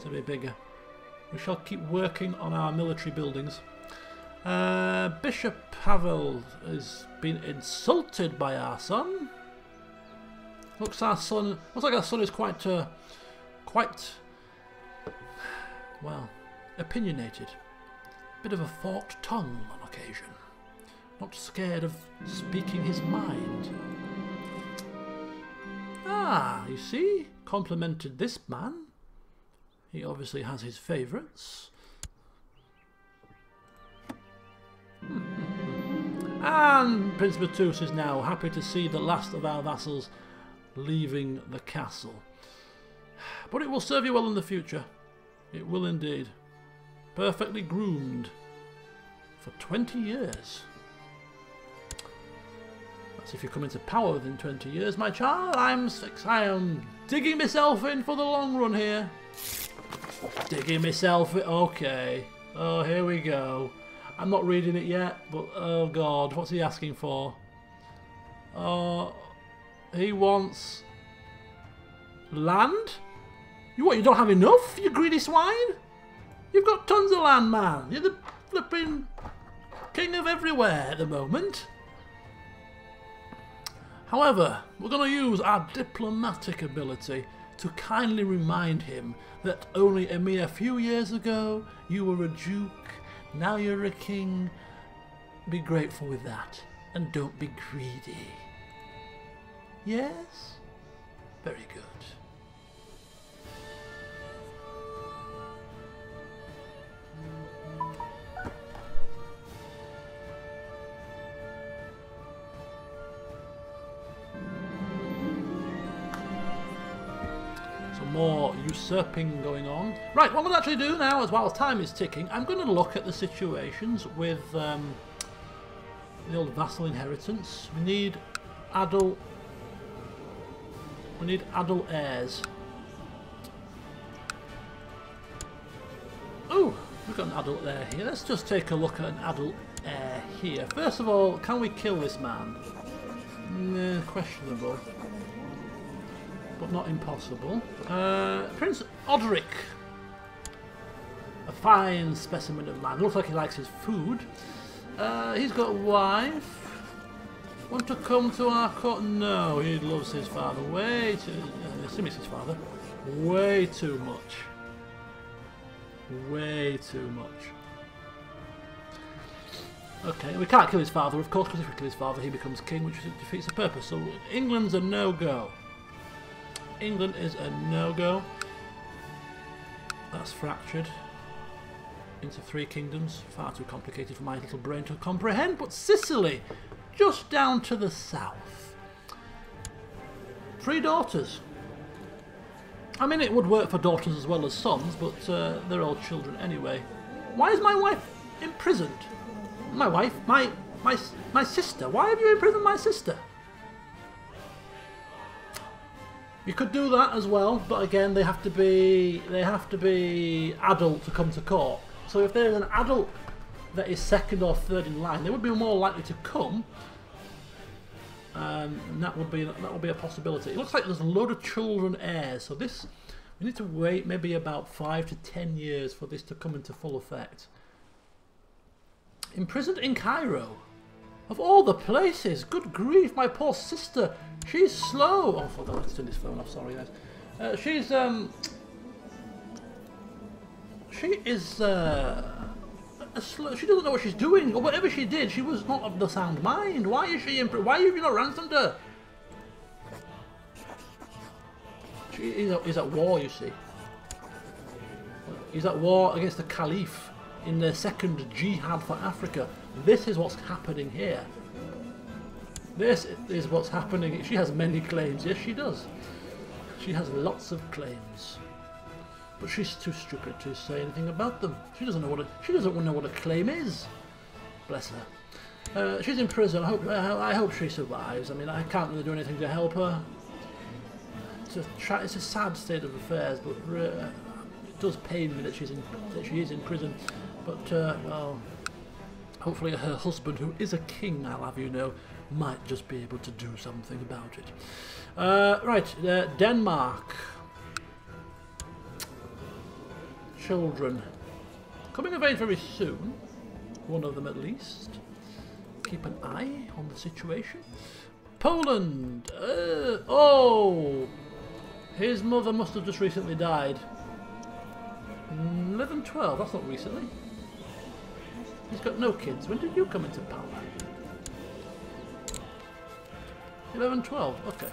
[SPEAKER 1] to be bigger. We shall keep working on our military buildings. Bishop Pavel has been insulted by our son. Looks like our son is quite well, opinionated. Bit of a forked tongue on occasion. Not scared of speaking his mind. Ah, you see? Complimented this man. He obviously has his favourites. And Prince Batus is now happy to see the last of our vassals leaving the castle. But it will serve you well in the future. It will indeed. Perfectly groomed for 20 years. That's if you come into power within 20 years, my child. I am digging myself in for the long run here. Digging myself in. Okay. Oh, here we go. I'm not reading it yet, but oh god, what's he asking for? Oh, he wants land? You don't have enough, you greedy swine? You've got tons of land, man. You're the flipping king of everywhere at the moment. However, we're going to use our diplomatic ability to kindly remind him that only a mere few years ago you were a duke, now you're a king. Be grateful with that, and don't be greedy. Yes? Very good. More usurping going on. Right, what we'll actually do now, as well as time is ticking, I'm going to look at the situations with the old vassal inheritance. We need adult heirs. Oh, we've got an adult heir here. Let's just take a look at an adult heir here. First of all, can we kill this man? Nah, questionable. But not impossible. Prince Odric. A fine specimen of man. Looks like he likes his food. He's got a wife. Want to come to our court? No, he loves his father way too... I assume it's his father. Way too much. Way too much. Okay, we can't kill his father, of course, because if we kill his father, he becomes king, which defeats the purpose. So England's a no-go. England is a no-go. That's fractured into 3 kingdoms. Far too complicated for my little brain to comprehend. But Sicily, just down to the south. 3 daughters. I mean, it would work for daughters as well as sons, but they're all children anyway. Why is my wife imprisoned? My wife? My sister? Why have you imprisoned my sister? You could do that as well, but again, they have to be adult to come to court. So if there's an adult that is 2nd or 3rd in line, they would be more likely to come, and that would be a possibility. It looks like there's a load of children heirs, so this we need to wait maybe about 5 to 10 years for this to come into full effect. Imprisoned in Cairo. Of all the places, good grief, my poor sister. She's slow. Oh, I forgot to turn this phone off. Sorry, guys. She is slow. She doesn't know what she's doing, or whatever she did. She was not of the sound mind. Why is she? Why have you not ransomed her? She is at war. You see, he's at war against the Caliph in the 2nd jihad for Africa. This is what's happening here. This is what's happening. She has many claims. Yes, she does. She has lots of claims. But she's too stupid to say anything about them. She doesn't know what a claim is. Bless her. She's in prison. I hope she survives. I mean, I can't really do anything to help her. it's a sad state of affairs, but it does pain me that she is in prison. But well, hopefully her husband, who is a king, I'll have you know, might just be able to do something about it. Right, Denmark. Children coming of age very soon, one of them at least. Keep an eye on the situation. Poland. Oh, his mother must have just recently died. 11, 12. That's not recently. He's got no kids. When did you come into power? 11, 12. Okay.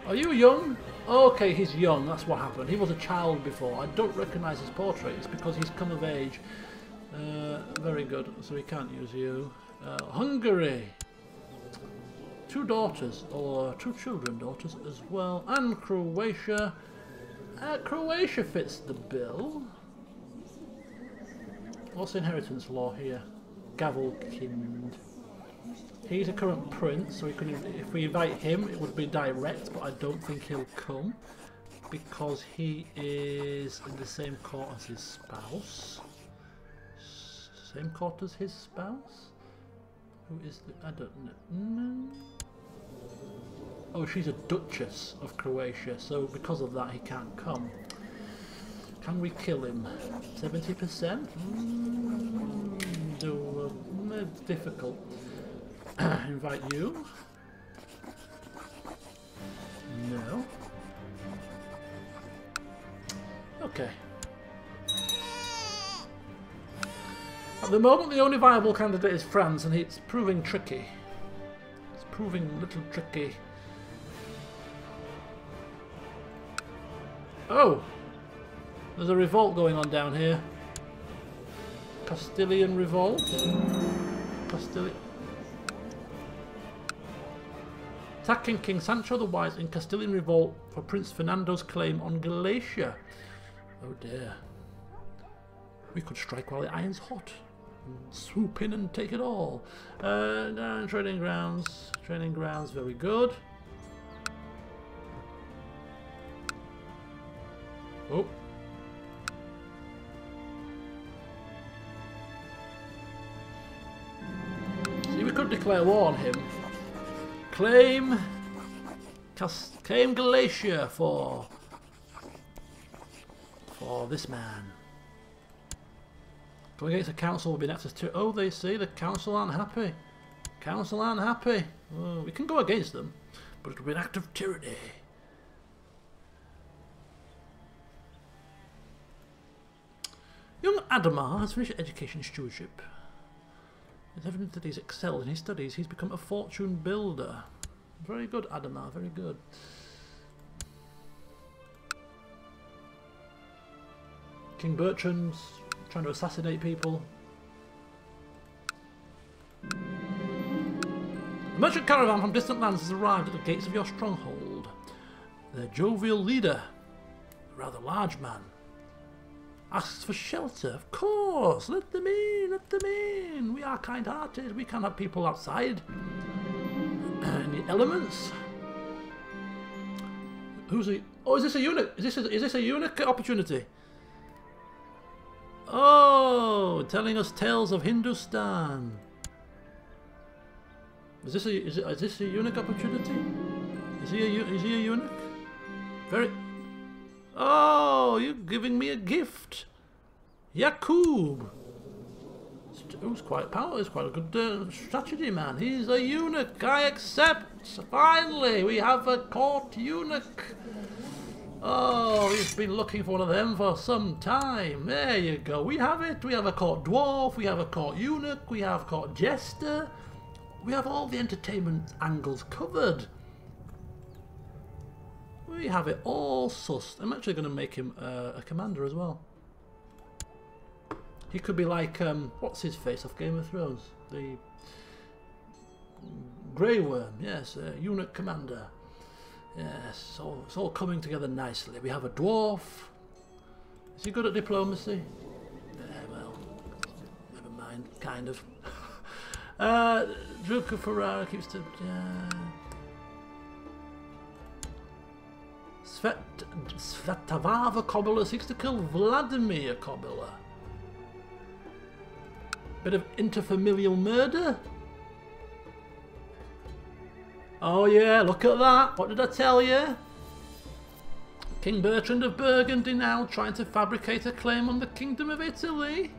[SPEAKER 1] Are you young? Okay, he's young. That's what happened. He was a child before. I don't recognise his portrait. It's because he's come of age. Very good. So we can't use you. Hungary. 2 daughters, or 2 children daughters as well. And Croatia. Croatia fits the bill. What's the inheritance law here? Gavelkind. He's a current prince, so if we invite him, it would be direct, but I don't think he'll come because he is in the same court as his spouse. Same court as his spouse? Who is the... I don't know. Oh, she's a Duchess of Croatia, so because of that he can't come. Can we kill him? 70%? It's difficult. Invite you. No. Okay. At the moment the only viable candidate is France, and it's proving tricky. It's proving a little tricky. Oh! There's a revolt going on down here. Castilian revolt. Attacking King Sancho the Wise in Castilian revolt for Prince Fernando's claim on Galicia. Oh dear. We could strike while the iron's hot. Swoop in and take it all. Training grounds. Training grounds, very good. Oh. See, we could declare war on him. Claim Galatia for this man. Going against the council will be next to... Oh, they see the council aren't happy. Council aren't happy. Oh, we can go against them, but it'll be an act of tyranny. Young Adamar has finished education stewardship. It's evident that he's excelled in his studies. He's become a fortune builder. Very good, Adamar, very good. King Bertram's trying to assassinate people. A merchant caravan from distant lands has arrived at the gates of your stronghold. Their jovial leader, a rather large man, asks for shelter. Of course, let them in, let them in. We are kind-hearted. We can't have people outside in the elements. Who's he? Oh, is this a eunuch? Is this a eunuch opportunity? Oh, telling us tales of Hindustan. Is this a eunuch opportunity? Is he a eunuch? Very. Oh, you're giving me a gift. Yakub. Who's quite powerful. It's quite a good strategy, man. He's a eunuch. I accept. Finally, we have a court eunuch. Oh, we've been looking for one of them for some time. There you go. We have it. We have a court dwarf. We have a court eunuch. We have court jester. We have all the entertainment angles covered. We have it all sussed. I'm actually going to make him a commander as well. He could be like, what's his face off Game of Thrones? The Grey Worm, yes, eunuch commander. Yes, it's all coming together nicely. We have a dwarf. Is he good at diplomacy? Well, never mind, kind of. Duke of Ferrara keeps to... Svetavava Kobyla seeks to kill Vladimir Kobyla. Bit of interfamilial murder. Oh yeah, look at that. What did I tell you? King Bertrand of Burgundy now trying to fabricate a claim on the Kingdom of Italy.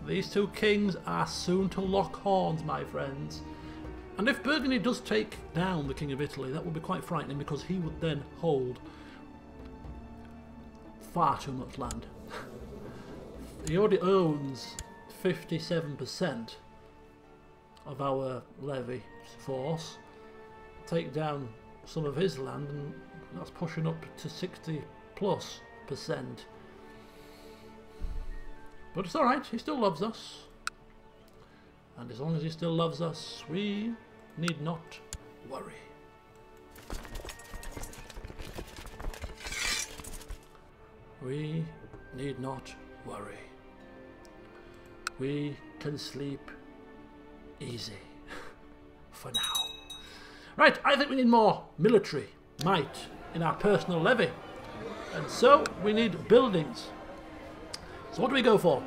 [SPEAKER 1] These two kings are soon to lock horns, my friends. And if Burgundy does take down the King of Italy, that would be quite frightening, because he would then hold far too much land. He already owns 57% of our levy force. Take down some of his land and that's pushing up to 60+%. But it's alright, he still loves us. And as long as he still loves us, we need not worry. We need not worry. We can sleep easy for now. Right, I think we need more military might in our personal levy. And so we need buildings. So what do we go for?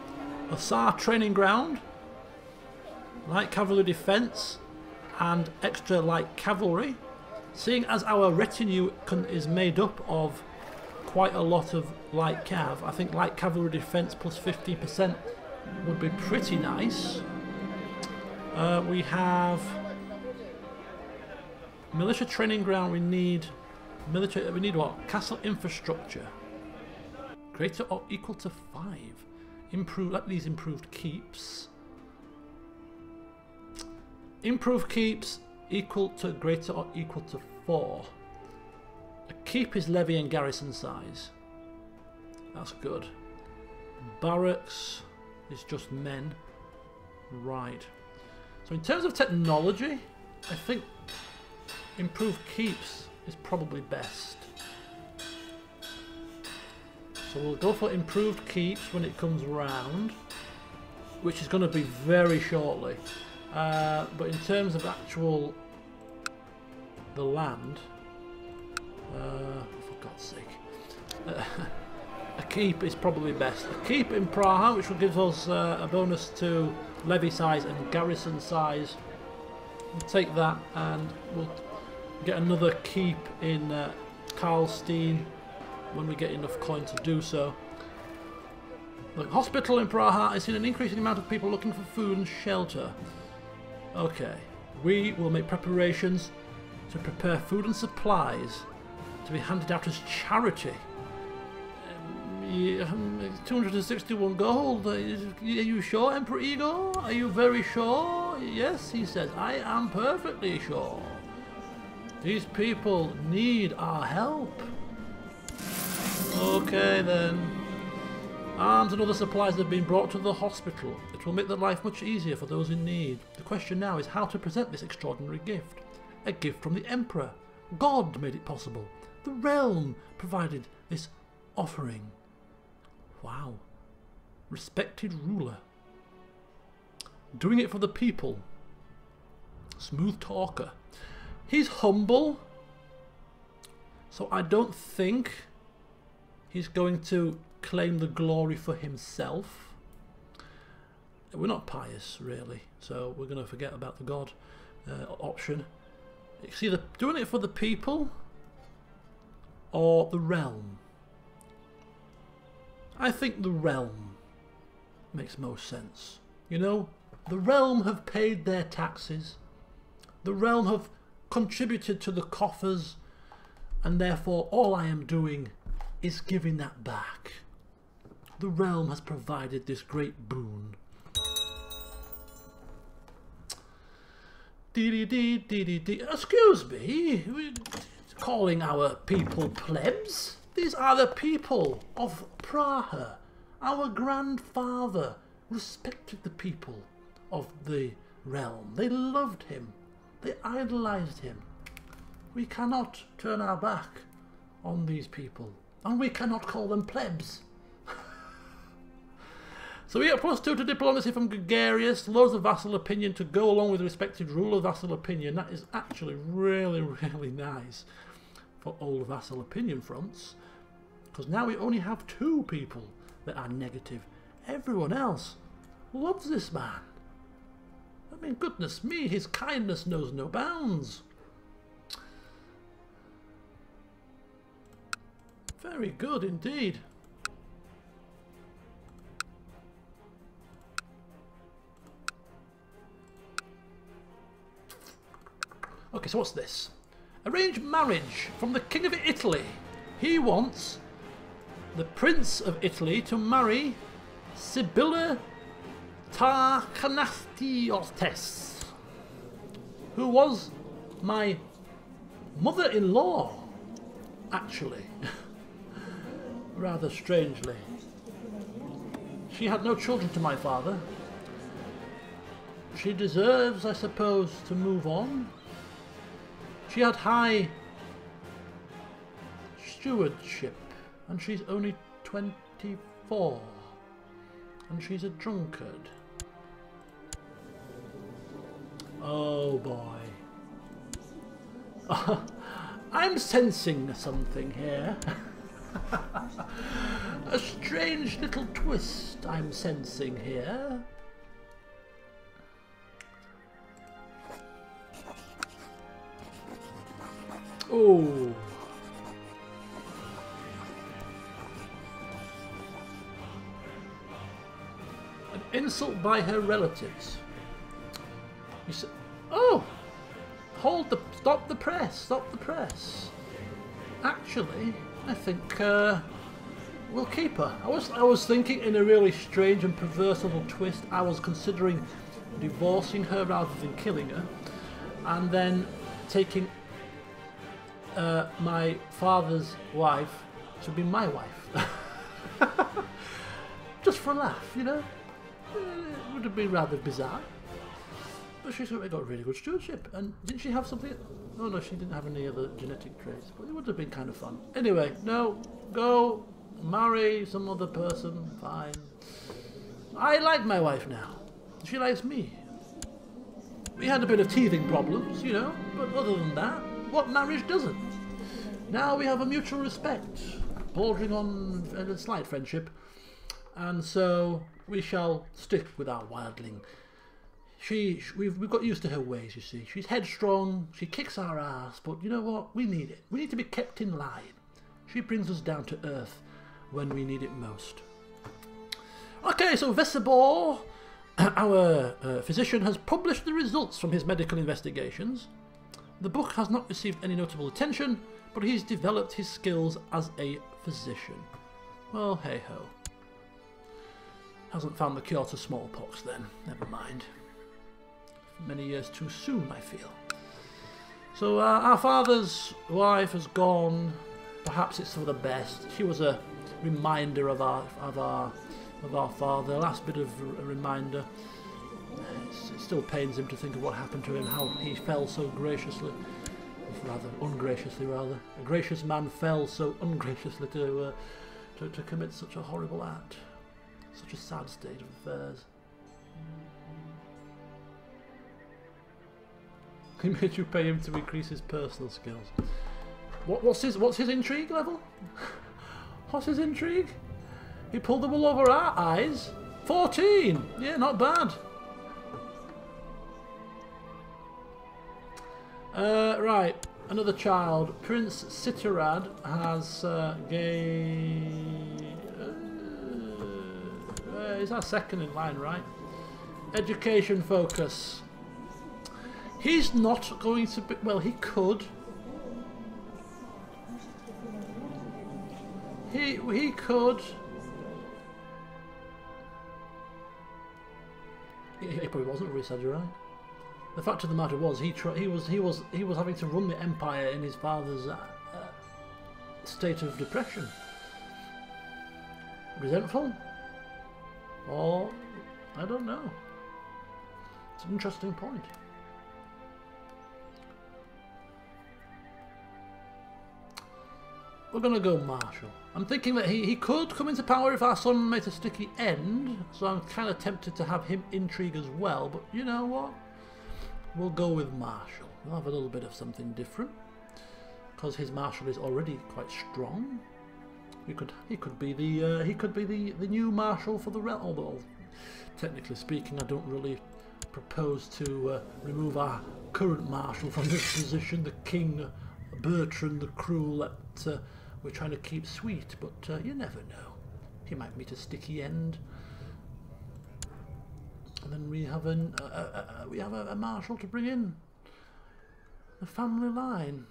[SPEAKER 1] Hussar training ground, light cavalry defence, and extra light cavalry. Seeing as our retinue is made up of quite a lot of light cav, I think light cavalry defence plus 50% would be pretty nice. We have militia training ground. We need military. We need what? Castle infrastructure. Greater or equal to 5. Improve. Like these improved keeps. Improved keeps equal to greater or equal to 4. A keep is levy and garrison size. That's good. Barracks is just men. Right. So in terms of technology, I think improved keeps is probably best. So we'll go for improved keeps when it comes round, which is going to be very shortly. But in terms of actual the land, for God's sake, a keep is probably best. A keep in Praha, which will give us a bonus to levy size and garrison size. We'll take that, and we'll get another keep in Karlstein when we get enough coin to do so. The hospital in Praha has seen an increasing amount of people looking for food and shelter. Okay, we will make preparations to prepare food and supplies to be handed out as charity. 261 gold. Are you sure, Emperor Igor? Are you very sure? Yes, he says. I am perfectly sure. These people need our help. Okay then. Arms and other supplies have been brought to the hospital. It will make their life much easier for those in need. The question now is how to present this extraordinary gift. A gift from the Emperor. God made it possible. The realm provided this offering. Wow. Respected ruler. Doing it for the people. Smooth talker. He's humble. So I don't think he's going to claim the glory for himself. We're not pious, really. So we're going to forget about the God option. It's either doing it for the people or the realm. I think the realm makes most sense. You know, the realm have paid their taxes. The realm have contributed to the coffers, and therefore all I am doing is giving that back. The realm has provided this great boon. Excuse me, calling our people plebs? These are the people of Praha. Our grandfather respected the people of the realm. They loved him. They idolized him. We cannot turn our back on these people. And we cannot call them plebs. So we get +2 to diplomacy from gregarious, loads of vassal opinion to go along with respected ruler vassal opinion. That is actually really, really nice. for old vassal opinion fronts, because now we only have 2 people that are negative. Everyone else loves this man. I mean, goodness me, his kindness knows no bounds. Very good indeed. Okay, so what's this? Arrange marriage from the King of Italy. He wants the Prince of Italy to marry Sibylla Tarkanastiotes, who was my mother-in-law, actually. Rather strangely. She had no children to my father. She deserves, I suppose, to move on. She had high stewardship, and she's only 24, and she's a drunkard. Oh boy. I'm sensing something here. A strange little twist I'm sensing here. Oh. An insult by her relatives. You say, oh! Stop the press, stop the press. Actually, I think we'll keep her. I was thinking, in a really strange and perverse little twist, I was considering divorcing her rather than killing her, and then taking my father's wife to be my wife. Just for a laugh, you know? It would have been rather bizarre. But she's got really good stewardship. And didn't she have something? Oh no, she didn't have any other genetic traits. But it would have been kind of fun. Anyway, no, go marry some other person. Fine. I like my wife now. She likes me. We had a bit of teething problems, you know. But other than that, what marriage doesn't? Now we have a mutual respect, bordering on a slight friendship. And so we shall stick with our wildling. We've got used to her ways, you see. She's headstrong, she kicks our ass, but you know what? We need it. We need to be kept in line. She brings us down to earth when we need it most. Okay, so Vesibor, our physician, has published the results from his medical investigations. The book has not received any notable attention, but he's developed his skills as a physician. Well, hey-ho. Hasn't found the cure to smallpox then. Never mind. Many years too soon, I feel. So our father's wife has gone. Perhaps it's for the best. She was a reminder of our father. Last bit of a reminder. It still pains him to think of what happened to him. How he fell so graciously, rather ungraciously, rather. A gracious man fell so ungraciously to commit such a horrible act. Such a sad state of affairs. He made you pay him to increase his personal skills. What's his intrigue level? What's his intrigue? He pulled the wool over our eyes. 14. Yeah, not bad. Right, another child. Prince Sitarad has gained. He's our second in line, right? Education focus. He's not going to be... Well, he could. He could. He probably wasn't really said, you're right. The fact of the matter was, he was having to run the empire in his father's state of depression. Resentful? Or I don't know. It's an interesting point. We're going to go Marshal. I'm thinking that he could come into power if our son made a sticky end, so I'm kind of tempted to have him intrigue as well, but you know what? We'll go with Marshal. We'll have a little bit of something different. because his marshal is already quite strong. He could be the new marshal for the realm. Although, technically speaking, I don't really propose to remove our current marshal from this position, the King Bertrand the Cruel, that we're trying to keep sweet. But you never know; he might meet a sticky end. And then we have a marshal to bring in the family line.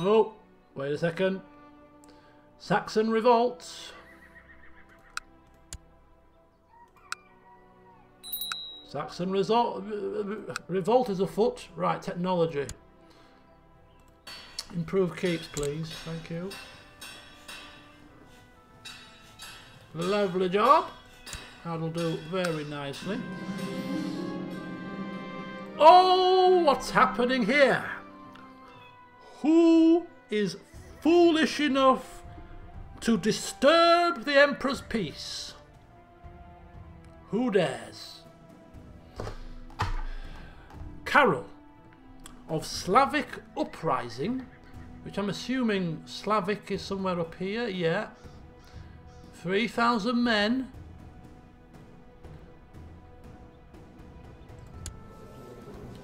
[SPEAKER 1] Oh, wait a second. Saxon revolt. Saxon revolt is afoot. Right, technology. Improve keeps, please. Thank you. Lovely job. That'll do very nicely. Oh, what's happening here? Who is foolish enough to disturb the Emperor's peace? Who dares? Carol of Slavic Uprising, which I'm assuming Slavic is somewhere up here, yeah. 3,000 men.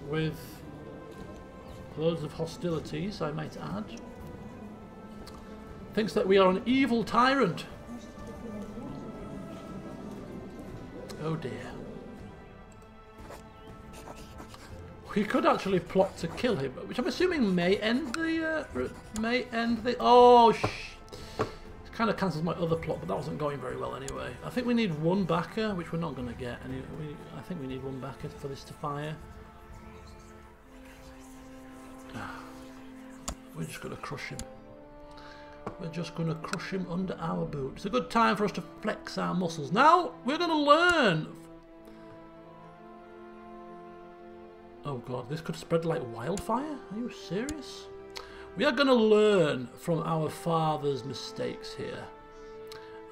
[SPEAKER 1] With loads of hostilities, I might add. Thinks that we are an evil tyrant. Oh dear. We could actually plot to kill him, which I'm assuming may end the oh it kind of cancels my other plot, but that wasn't going very well anyway. I think we need one backer, which we're not going to get. I think we need one backer for this to fire. We're just going to crush him. We're just going to crush him under our boot. It's a good time for us to flex our muscles. Now we're going to learn. Oh god, this could spread like wildfire? Are you serious? We are going to learn from our father's mistakes here.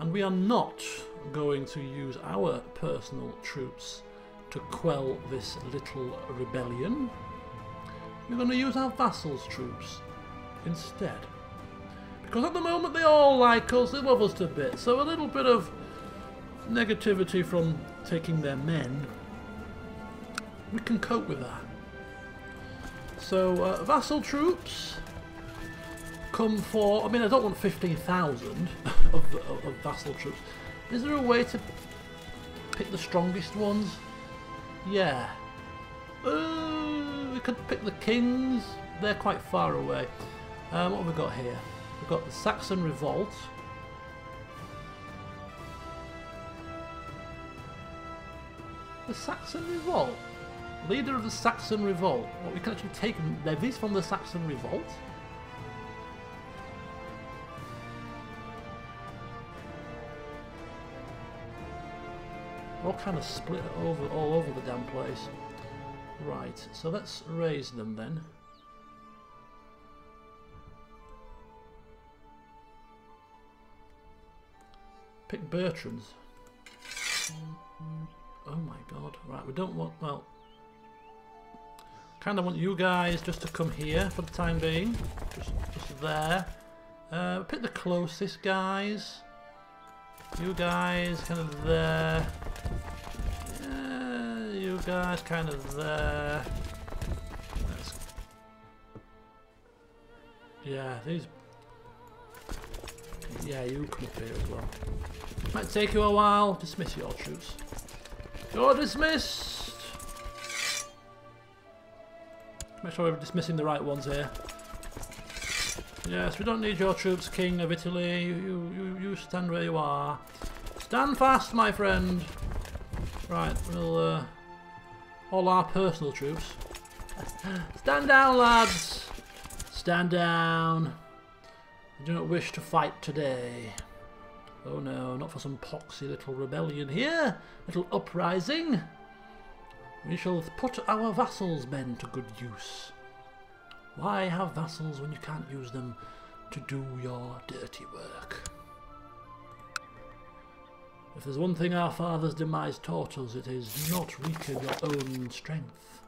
[SPEAKER 1] And we are not going to use our personal troops to quell this little rebellion. We're going to use our vassals' troops instead. Because at the moment they all like us, they love us to bits. So a little bit of negativity from taking their men, we can cope with that. So vassal troops come for, I mean I don't want 15,000 of vassal troops. Is there a way to pick the strongest ones? Yeah. We could pick the kings. They're quite far away. What have we got here? We've got the Saxon revolt. The Saxon revolt? Leader of the Saxon revolt. What, we can actually take levies from the Saxon revolt? All kind of split all over the damn place. Right, so let's raise them then. Pick Bertrand's. Oh my god. Right, we don't want, well, kind of want you guys just to come here for the time being. Just there. Pick the closest guys. You guys kind of there. You guys kind of there. Yeah, these. Yeah, you come up here as well. Might take you a while. Dismiss your troops. You're dismissed. Make sure we're dismissing the right ones here. Yes, we don't need your troops, King of Italy. You stand where you are. Stand fast, my friend. Right, we'll all our personal troops. Stand down, lads. Stand down. I do not wish to fight today. Oh no, not for some poxy little rebellion here. Little uprising. We shall put our vassals' men to good use. Why have vassals when you can't use them to do your dirty work? If there's one thing our father's demise taught us, it is not weaken your own strength.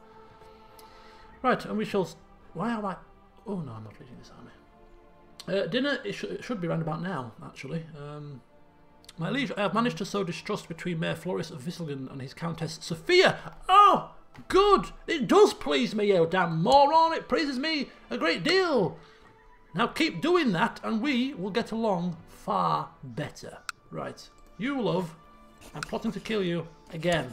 [SPEAKER 1] Right, and we shall... Why am I... Oh no, I'm not leading this army. Dinner, it should be round about now, actually. My liege, I have managed to sow distrust between Mayor Floris of Visselgen and his Countess Sophia. Oh, good! It does please me, you damn moron! It pleases me a great deal! Now keep doing that, and we will get along far better. Right. You, love, I'm plotting to kill you again.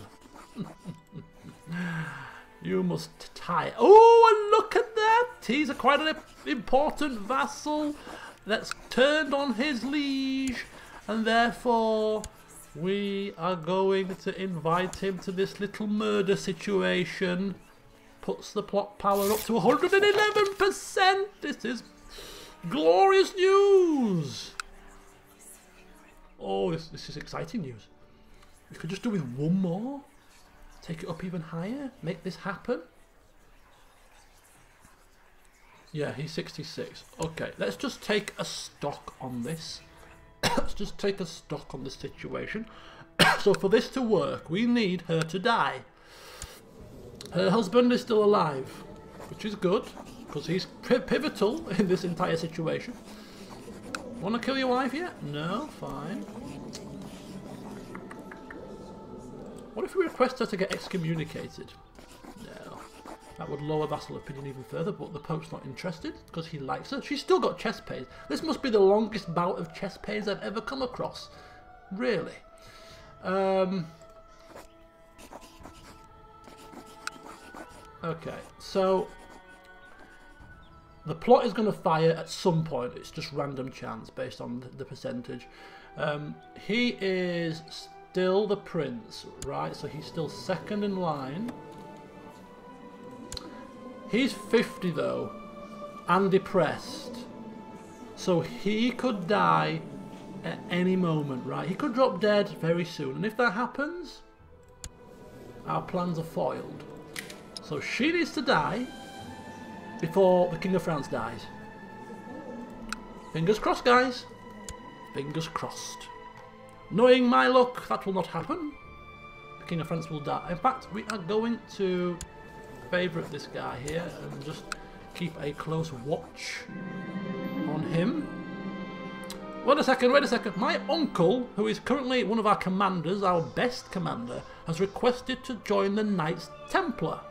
[SPEAKER 1] You must tie... Oh, and look at that! He's quite an important vassal that's turned on his liege, and therefore we are going to invite him to this little murder situation. Puts the plot power up to 111%! This is glorious news! Oh, this is exciting news. We could just do with one more. Take it up even higher. Make this happen. Yeah, he's 66. Okay, let's just take a stock on this. Let's just take a stock on the situation. So for this to work, we need her to die. Her husband is still alive, which is good, because he's pivotal in this entire situation. Want to kill your wife yet? No? Fine. What if we request her to get excommunicated? No. That would lower vassal opinion even further, but the Pope's not interested because he likes her. She's still got chest pains. This must be the longest bout of chest pains I've ever come across. Really. Okay, so... The plot is going to fire at some point. It's just random chance based on the percentage. He is still the prince, right? So he's still second in line. He's 50 though, and depressed. So he could die at any moment, right? He could drop dead very soon. And if that happens, our plans are foiled. So she needs to die before the King of France dies. Fingers crossed, guys. Fingers crossed. Knowing my luck, that will not happen. The King of France will die. In fact, we are going to favourite this guy here and just keep a close watch on him. Wait a second. My uncle, who is currently one of our commanders, our best commander, has requested to join the Knights Templar.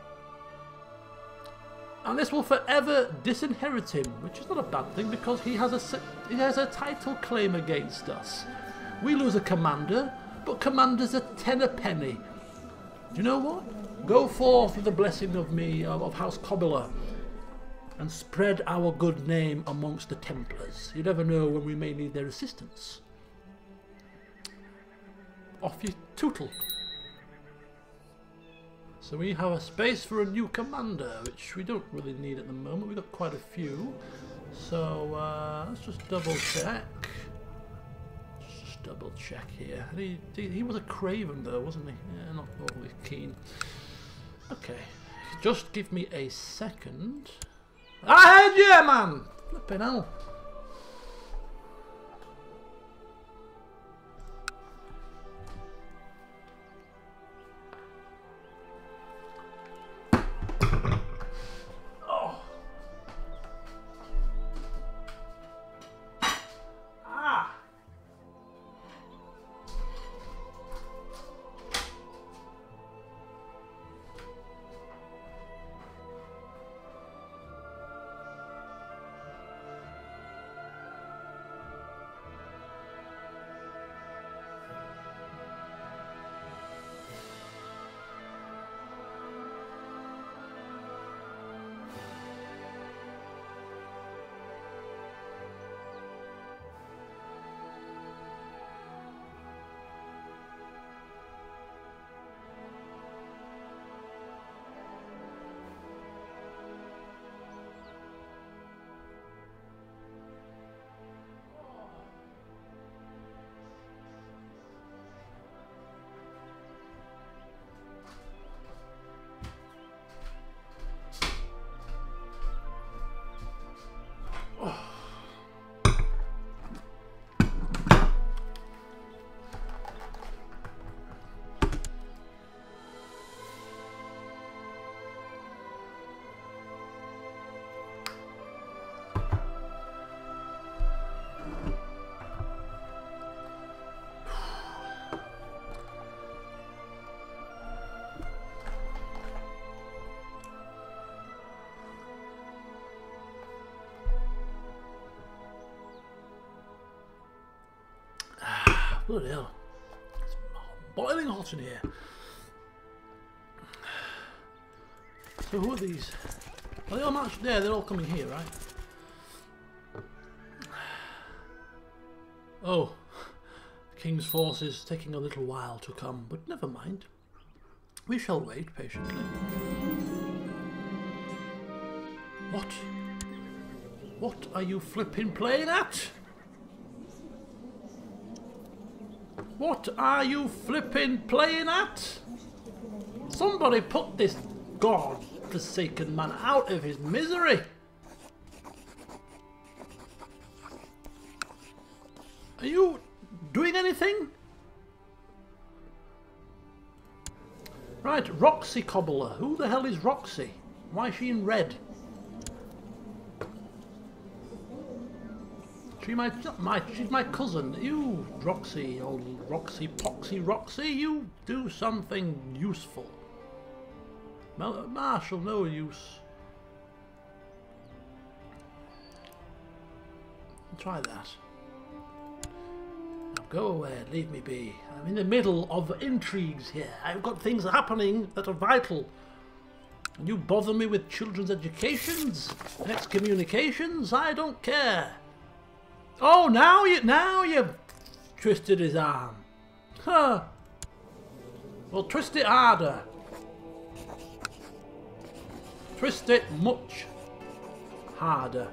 [SPEAKER 1] And this will forever disinherit him, which is not a bad thing because he has a title claim against us. We lose a commander, but commanders are 10 a penny. Do you know what? Go forth with the blessing of me, of House Kobyla, and spread our good name amongst the Templars. You never know when we may need their assistance. Off you tootle. So we have a space for a new commander, which we don't really need at the moment. We've got quite a few. So let's just double check. Just double check here. He was a craven though, wasn't he? Yeah, not overly keen. Okay, just give me a second. I heard you, man! Flipping hell. Bloody hell. It's boiling hot in here. So who are these? Are they all matched? Yeah, they're all coming here, right? Oh, the King's forces taking a little while to come, but never mind. We shall wait patiently. What? What are you flipping playing at? What are you flipping playing at? Somebody put this God-forsaken man out of his misery. Are you doing anything? Right, Roxy Kobyla. Who the hell is Roxy? Why is she in red? She's my cousin. You, Roxy, old Roxy Poxy Roxy, you do something useful. Marshall, no use. Try that. Now go away, leave me be. I'm in the middle of intrigues here. I've got things happening that are vital. And you bother me with children's educations and excommunications? I don't care. Oh, now you've twisted his arm. Huh. Well, twist it harder. Twist it much harder.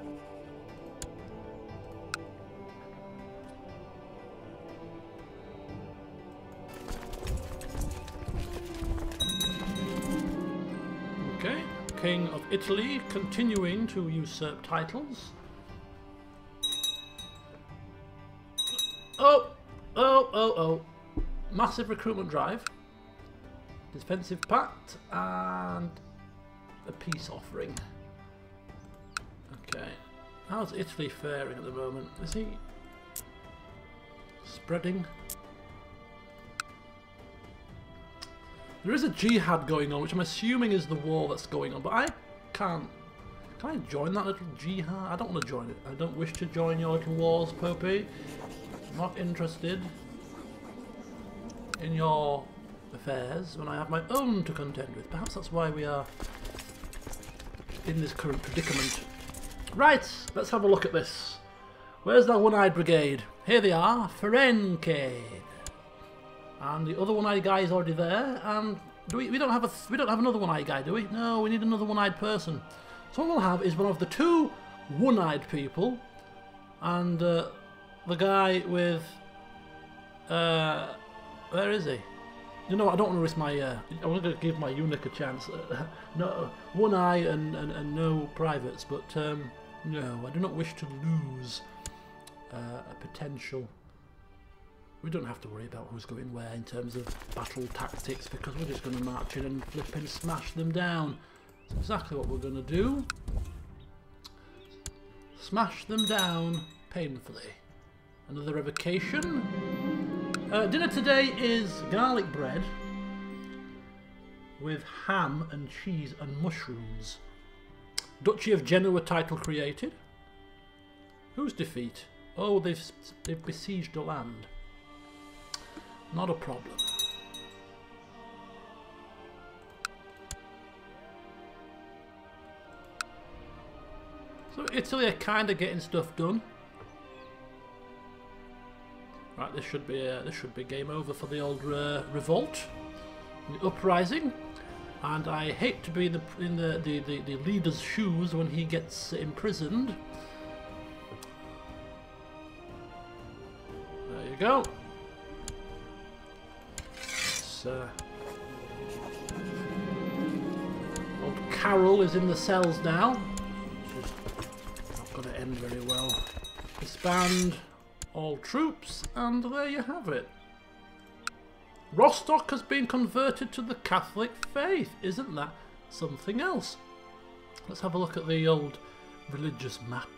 [SPEAKER 1] Okay, King of Italy continuing to usurp titles. Oh. Massive recruitment drive. Defensive pact and a peace offering. Okay. How's Italy faring at the moment? Is he spreading? There is a jihad going on, which I'm assuming is the war that's going on, but I can't. Can I join that little jihad? I don't want to join it. I don't wish to join your little wars, Popey. Not interested in your affairs when I have my own to contend with. Perhaps that's why we are in this current predicament. Right, let's have a look at this. Where's that one-eyed brigade? Here they are, Ferencade. And the other one-eyed guy is already there. And we don't have another one-eyed guy, do we? No, we need another one-eyed person. So what we'll have is one of the two one-eyed people, and the guy with where is he? You know what, I don't want to risk my I want to give my eunuch a chance. No, one eye and no privates, but no, I do not wish to lose a potential. We don't have to worry about who's going where in terms of battle tactics, because we're just going to march in and flip and smash them down. That's exactly what we're going to do. Smash them down painfully. Another revocation. Dinner today is garlic bread with ham and cheese and mushrooms. Duchy of Genoa title created. Whose defeat? Oh, they've besieged a land. Not a problem. So Italy are kind of getting stuff done. Right, this should be game over for the old revolt, the uprising, and I hate to be in the leader's shoes when he gets imprisoned. There you go. Old Carol is in the cells now, which is not going to end very well. Disband all troops, and there you have it. Rostock has been converted to the Catholic faith. Isn't that something else? Let's have a look at the old religious map.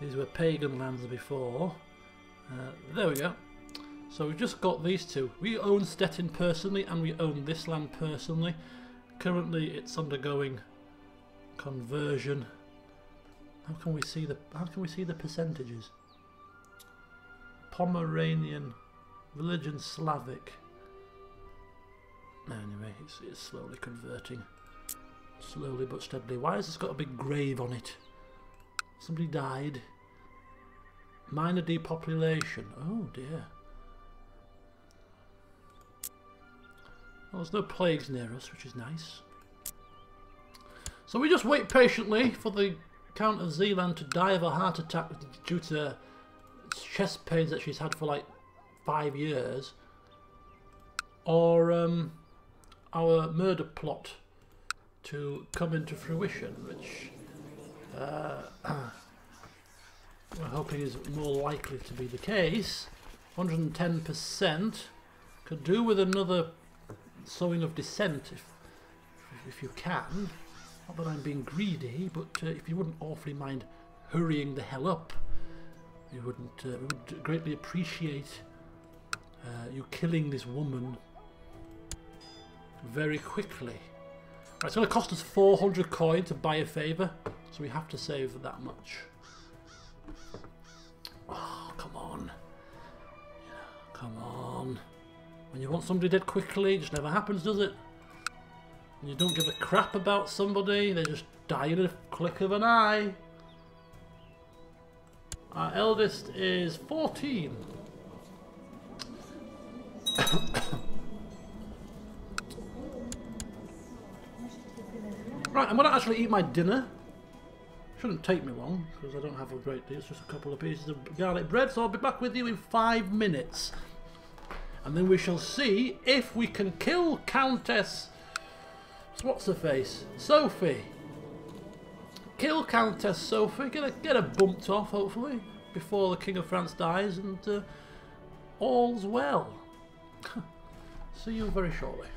[SPEAKER 1] These were pagan lands before. There we go. So we've just got these two. We own Stettin personally, and we own this land personally. Currently it's undergoing conversion. How can we see the percentages? Pomeranian Religion Slavic. Anyway, it's slowly converting. Slowly but steadily. Why has this got a big grave on it? Somebody died. Minor depopulation. Oh dear. Well, there's no plagues near us, which is nice. So we just wait patiently for the Count of Zealand to die of a heart attack due to chest pains that she's had for like 5 years. Or our murder plot to come into fruition, which we're hoping is more likely to be the case. 110%. Could do with another sowing of dissent if you can. Not that I'm being greedy, but if you wouldn't awfully mind hurrying the hell up, we would greatly appreciate you killing this woman very quickly. Right, it's going to cost us 400 coin to buy a favour, so we have to save that much. Oh, come on. Come on. When you want somebody dead quickly, it just never happens, does it? When you don't give a crap about somebody, they just die in a click of an eye. Our eldest is 14. Right, I'm going to actually eat my dinner. Shouldn't take me long, because I don't have a great deal. It's just a couple of pieces of garlic bread, so I'll be back with you in 5 minutes. And then we shall see if we can kill Countess... What's her face? Sophie. Kill Countess Sophie. Get her bumped off, hopefully, before the King of France dies, and all's well. See you very shortly.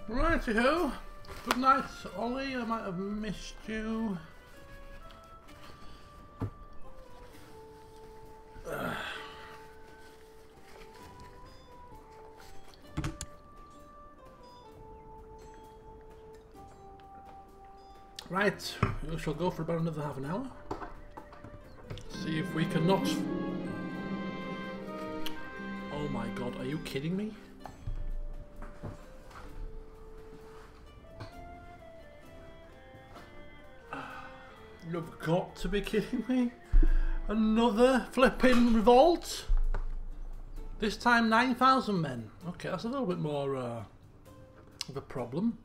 [SPEAKER 1] Righty-ho. Good night, Ollie. I might have missed you. Right, we shall go for about another half an hour. See if we can not... Oh my god, are you kidding me? You've got to be kidding me. Another flipping revolt? This time 9,000 men. Okay, that's a little bit more of a problem.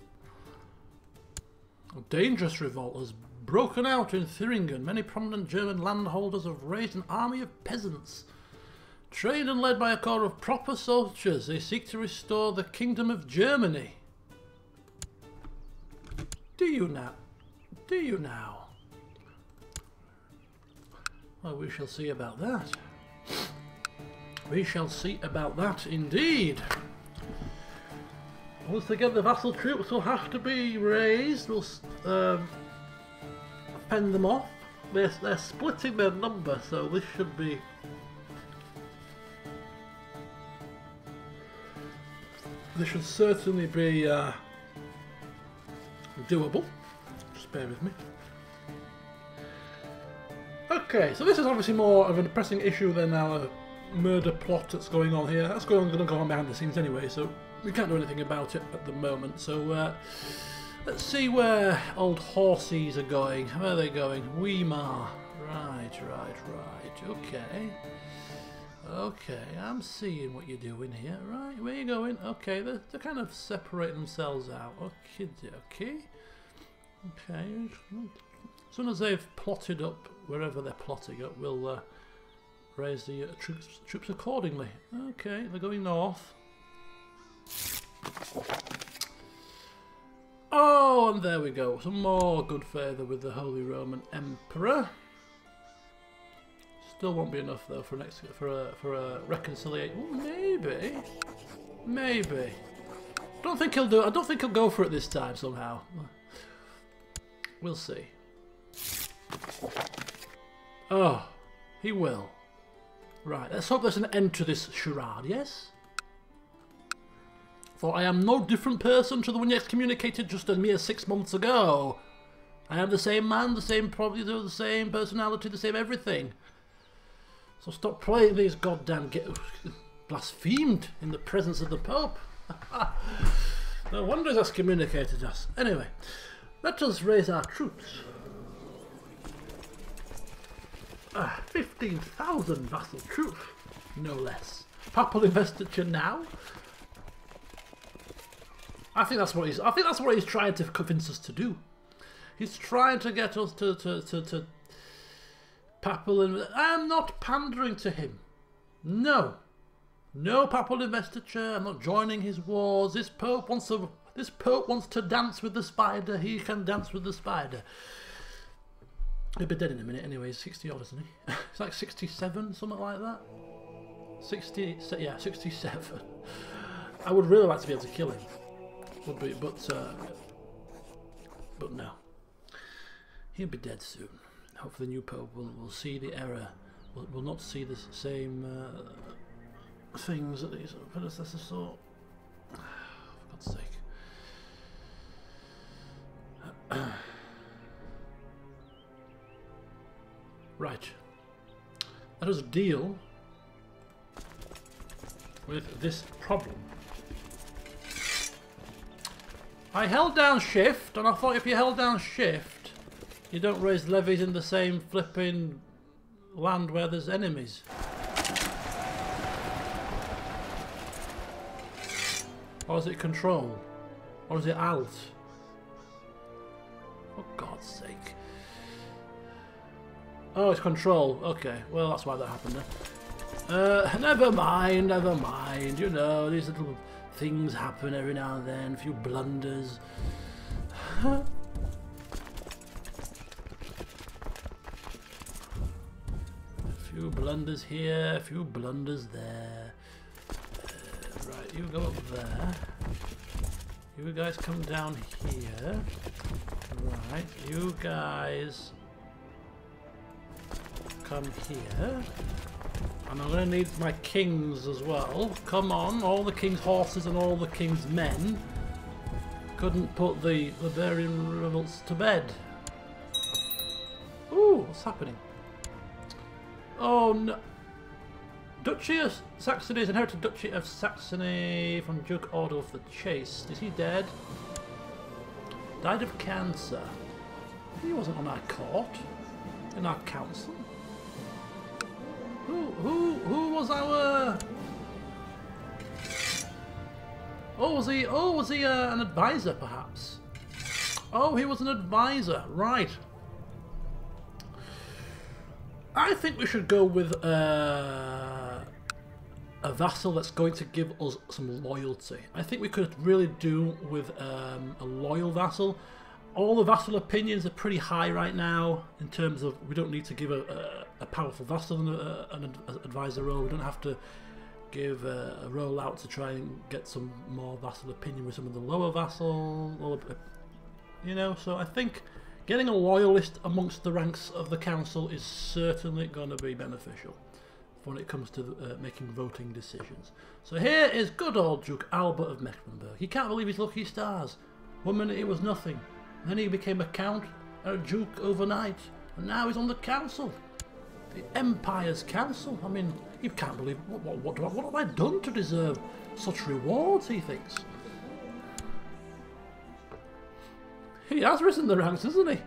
[SPEAKER 1] A dangerous revolt has broken out in Thuringen. Many prominent German landholders have raised an army of peasants. Trained and led by a corps of proper soldiers, they seek to restore the Kingdom of Germany. Do you now? Do you now? Well, we shall see about that. We shall see about that indeed. Once again, the vassal troops will have to be raised. We'll fend them off. They're splitting their number, so this should be... This should certainly be doable. Just bear with me. Okay, so this is obviously more of a pressing issue than our murder plot that's going on here. That's going to go on behind the scenes anyway, so we can't do anything about it at the moment. So let's see where old horsies are going. Where are they going? Weimar. Right. Okay. Okay, I'm seeing what you're doing here. Right, where are you going? Okay, they're kind of separating themselves out. Okay. Okay. As soon as they've plotted up wherever they're plotting up, we'll raise the troops accordingly. Okay, they're going north. Oh, and there we go. Some more good favour with the Holy Roman Emperor. Still won't be enough though for a reconciliation. Ooh, maybe. Don't think he'll do it. I don't think he'll go for it this time somehow. We'll see. Oh, he will. Right, let's hope there's an end to this charade, yes? For I am no different person to the one you excommunicated just a mere 6 months ago. I am the same man, the same property, the same personality, the same everything. So stop playing these goddamn blasphemed in the presence of the Pope. No wonder he's excommunicated us. Anyway, let us raise our troops. 15,000 vassal troops, no less. Papal investiture now. I think that's what he's trying to convince us to do. He's trying to get us to papal. I am not pandering to him. No papal investiture. I'm not joining his wars. This Pope wants to dance with the spider. He can dance with the spider. He'll be dead in a minute anyway. He's 60 odd, isn't he? It's like 67, something like that. 60, yeah, 67. I would really like to be able to kill him. Would be, but no. He'll be dead soon. Hopefully the new Pope will see the error. Will not see the same things that his predecessors saw. For God's sake. Right. Let us deal with this problem. I held down shift, and I thought if you held down shift, you don't raise levies in the same flipping land where there's enemies. Or is it control? Or is it alt? For God's sake. Oh, it's control. Okay, well that's why that happened then. Never mind. You know, these little things happen every now and then. A few blunders. A few blunders here, a few blunders there. Right, you go up there. You guys come down here. Right, you guys come here. And I'm going to need my kings as well. Come on, all the king's horses and all the king's men. Couldn't put the barbarian rebels to bed. Ooh, what's happening? Oh no. Duchy of Saxony is inherited Duchy of Saxony from Duke Adolf the Chaste. Is he dead? Died of cancer. He wasn't on our court. In our council. Who was our... Oh, was he an advisor, perhaps? Oh, he was an advisor, right. I think we should go with a vassal that's going to give us some loyalty. I think we could really do with a loyal vassal. All the vassal opinions are pretty high right now in terms of we don't need to give a powerful vassal an advisor role. We don't have to give a roll out to try and get some more vassal opinion with some of the lower vassal, you know. So I think getting a loyalist amongst the ranks of the council is certainly going to be beneficial when it comes to making voting decisions. So here is good old Duke Albert of Mecklenburg. He can't believe his lucky stars. 1 minute he was nothing, then he became a count and a duke overnight, and now he's on the council. The Empire's council. I mean, he can't believe what have I done to deserve such rewards, he thinks. He has risen the ranks, hasn't he?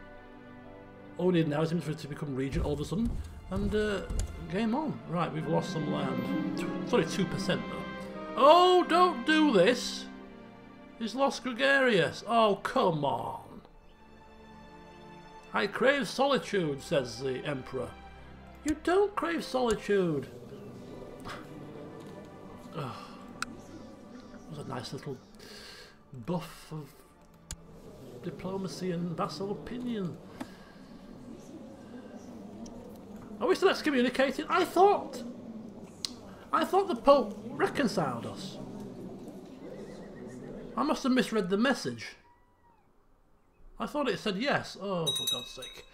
[SPEAKER 1] All we need now is him for it to become regent all of a sudden, and game on. Right, we've lost some land. It's only 2% though. Oh, don't do this! He's lost Gregarious. Oh, come on. I crave solitude, says the Emperor. You don't crave solitude. Oh, that was a nice little buff of diplomacy and vassal opinion. Are we still excommunicated? I thought the Pope reconciled us. I must have misread the message. I thought it said yes. Oh, for God's sake.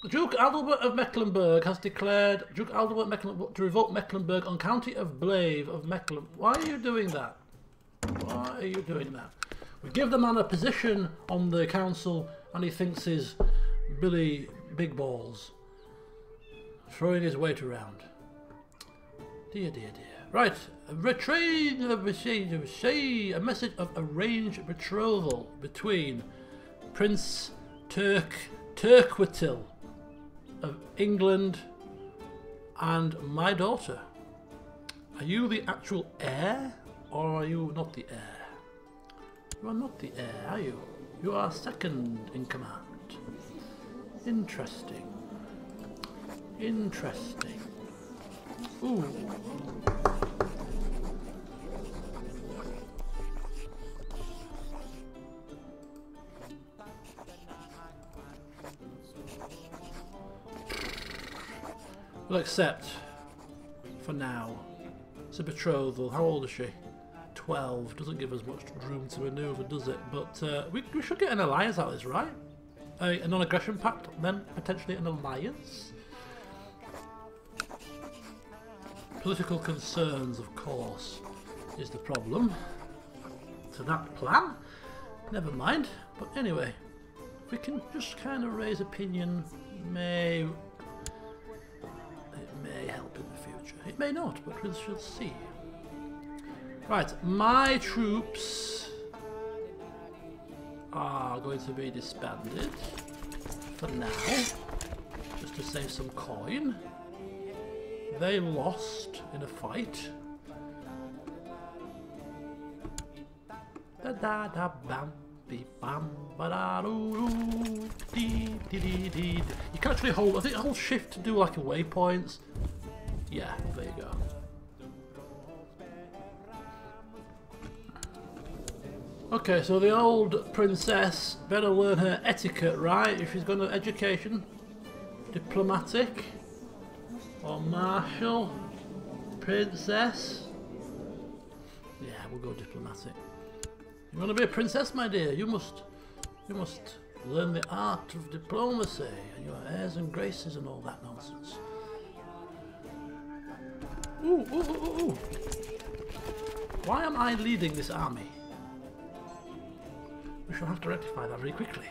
[SPEAKER 1] Duke Adalbert of Mecklenburg has declared Duke Adalbert Mecklenburg to revoke Mecklenburg on County of Blave of Mecklenburg. Why are you doing that? Why are you doing that? We give the man a position on the council and he thinks he's Billy Big Balls. Throwing his weight around. Dear, dear, dear. Right. A message of arranged betrothal between Prince Turquatil of England and my daughter. Are you the actual heir, or are you not the heir? You are not the heir, are you? You are second in command. Interesting. Interesting. Ooh. We'll accept for now. It's a betrothal. How old is she? 12. Doesn't give us much room to manoeuvre, does it? But we should get an alliance out of this, right? A non-aggression pact, then potentially an alliance. Political concerns, of course, is the problem to that plan. Never mind. But anyway, if we can just kind of raise opinion, it may help in the future. It may not, but we shall see. Right, my troops are going to be disbanded for now, just to save some coin. They lost in a fight. Da da da bam beep bam ba da doo dee dee dee dee. You can actually hold. I think hold shift to do like a waypoints. Yeah, there you go. Okay, so the old princess better learn her etiquette, right? If she's going to education, diplomatic, or martial, princess. Yeah, we'll go diplomatic. You want to be a princess, my dear? You must learn the art of diplomacy and your airs and graces and all that nonsense. Ooh, ooh, ooh, ooh, ooh. Why am I leading this army? We shall have to rectify that very quickly.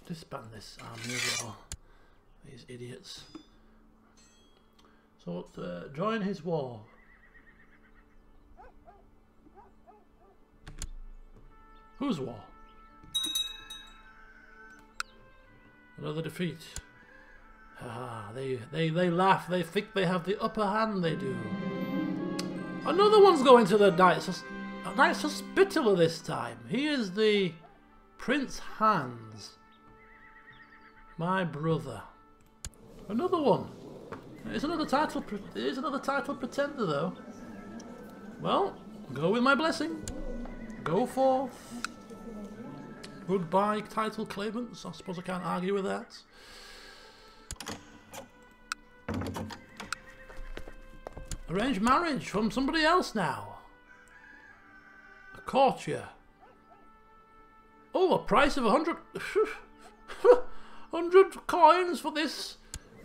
[SPEAKER 1] Disband this army as well. These idiots. So join his war. Whose war? Another defeat. Ah, they laugh. They think they have the upper hand. They do. Another one's going to the Knights Hospitaller this time. He is the Prince Hans, my brother. Another one. There's another title. There's another title pretender, though. Well, go with my blessing. Go forth. Goodbye, title claimants. I suppose I can't argue with that. Arrange marriage from somebody else now. A courtier. Oh, a price of 100 coins for this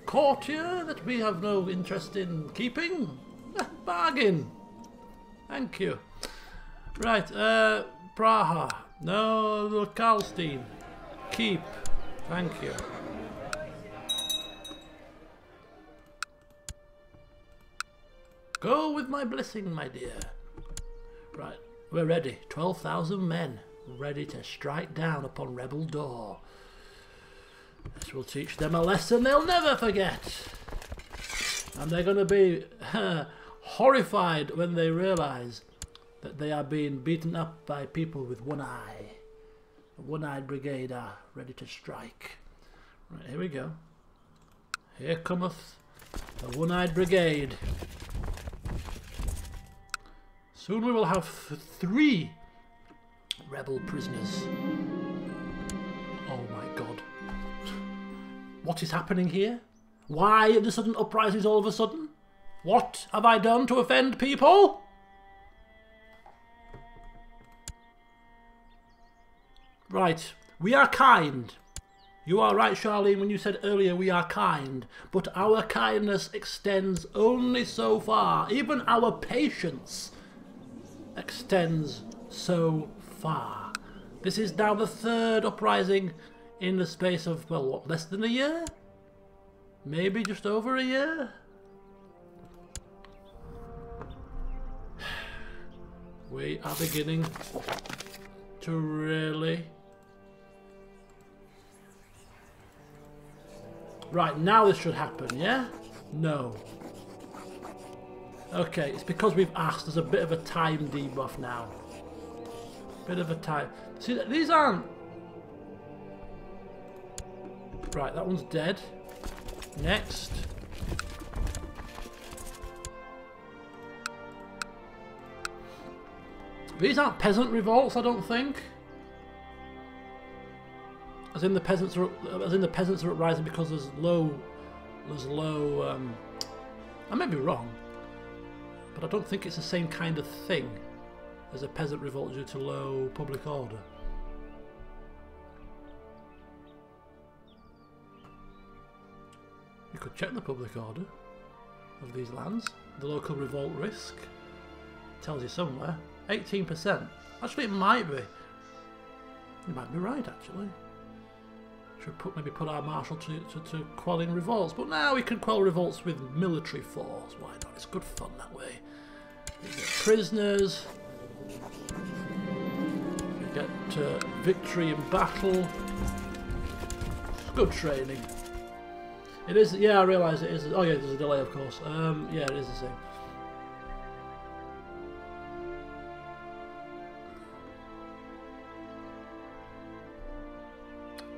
[SPEAKER 1] courtier that we have no interest in keeping. Bargain. Thank you. Right, Praha. No, Karlstein. Keep. Thank you. Go with my blessing, my dear. Right, we're ready. 12,000 men ready to strike down upon Rebel Door. This will teach them a lesson they'll never forget. And they're going to be horrified when they realise that they are being beaten up by people with one eye. A one-eyed brigade are ready to strike. Right, here we go. Here cometh the one-eyed brigade. Soon we will have 3 rebel prisoners. Oh my god. What is happening here? Why the sudden uprisings all of a sudden? What have I done to offend people? Right, we are kind. You are right, Charlene, when you said earlier we are kind. But our kindness extends only so far. Even our patience extends so far. This is now the 3rd uprising in the space of, well, what, less than a year? Maybe just over a year? We are beginning to really... Right, now this should happen, yeah? No. Okay, it's because we've asked. There's a bit of a time debuff now. Bit of a time. See, these aren't... Right, that one's dead. Next. These aren't peasant revolts, I don't think. As in the peasants are uprising because there's low. I may be wrong, but I don't think it's the same kind of thing as a peasant revolt due to low public order. You could check the public order of these lands. The local revolt risk tells you somewhere. 18%. Actually, it might be. You might be right, actually. Should maybe put our marshal to quelling revolts, but now we can quell revolts with military force. Why not? It's good fun that way. We get prisoners. We get victory in battle. It's good training. It is. Yeah, I realise it is. Oh yeah, there's a delay, of course. Yeah, it is the same.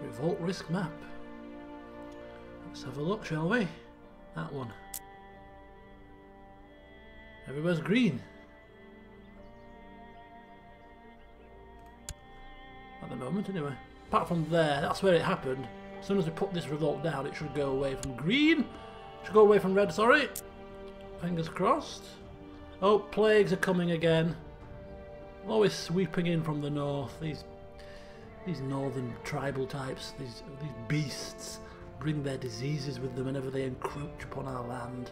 [SPEAKER 1] Revolt risk map. Let's have a look, shall we? That one. Everywhere's green. At the moment, anyway. Apart from there, that's where it happened. As soon as we put this revolt down, it should go away from green. It should go away from red, sorry. Fingers crossed. Oh, plagues are coming again. Always sweeping in from the north. These northern tribal types, these beasts, bring their diseases with them whenever they encroach upon our land.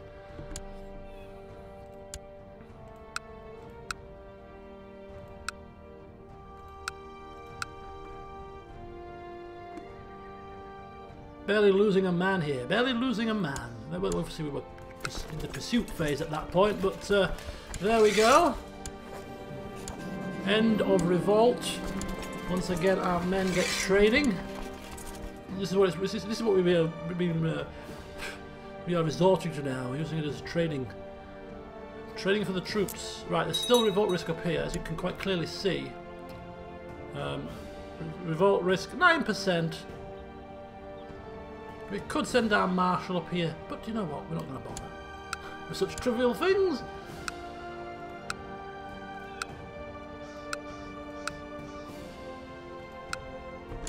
[SPEAKER 1] Barely losing a man here. Barely losing a man. Well, obviously we were in the pursuit phase at that point, but there we go. End of revolt. Once again, our men get trading. This is what we are resorting to now. We're using it as trading. Trading for the troops. Right, there's still revolt risk up here, as you can quite clearly see. Revolt risk 9%. We could send our marshal up here, but you know what? We're not going to bother with such trivial things.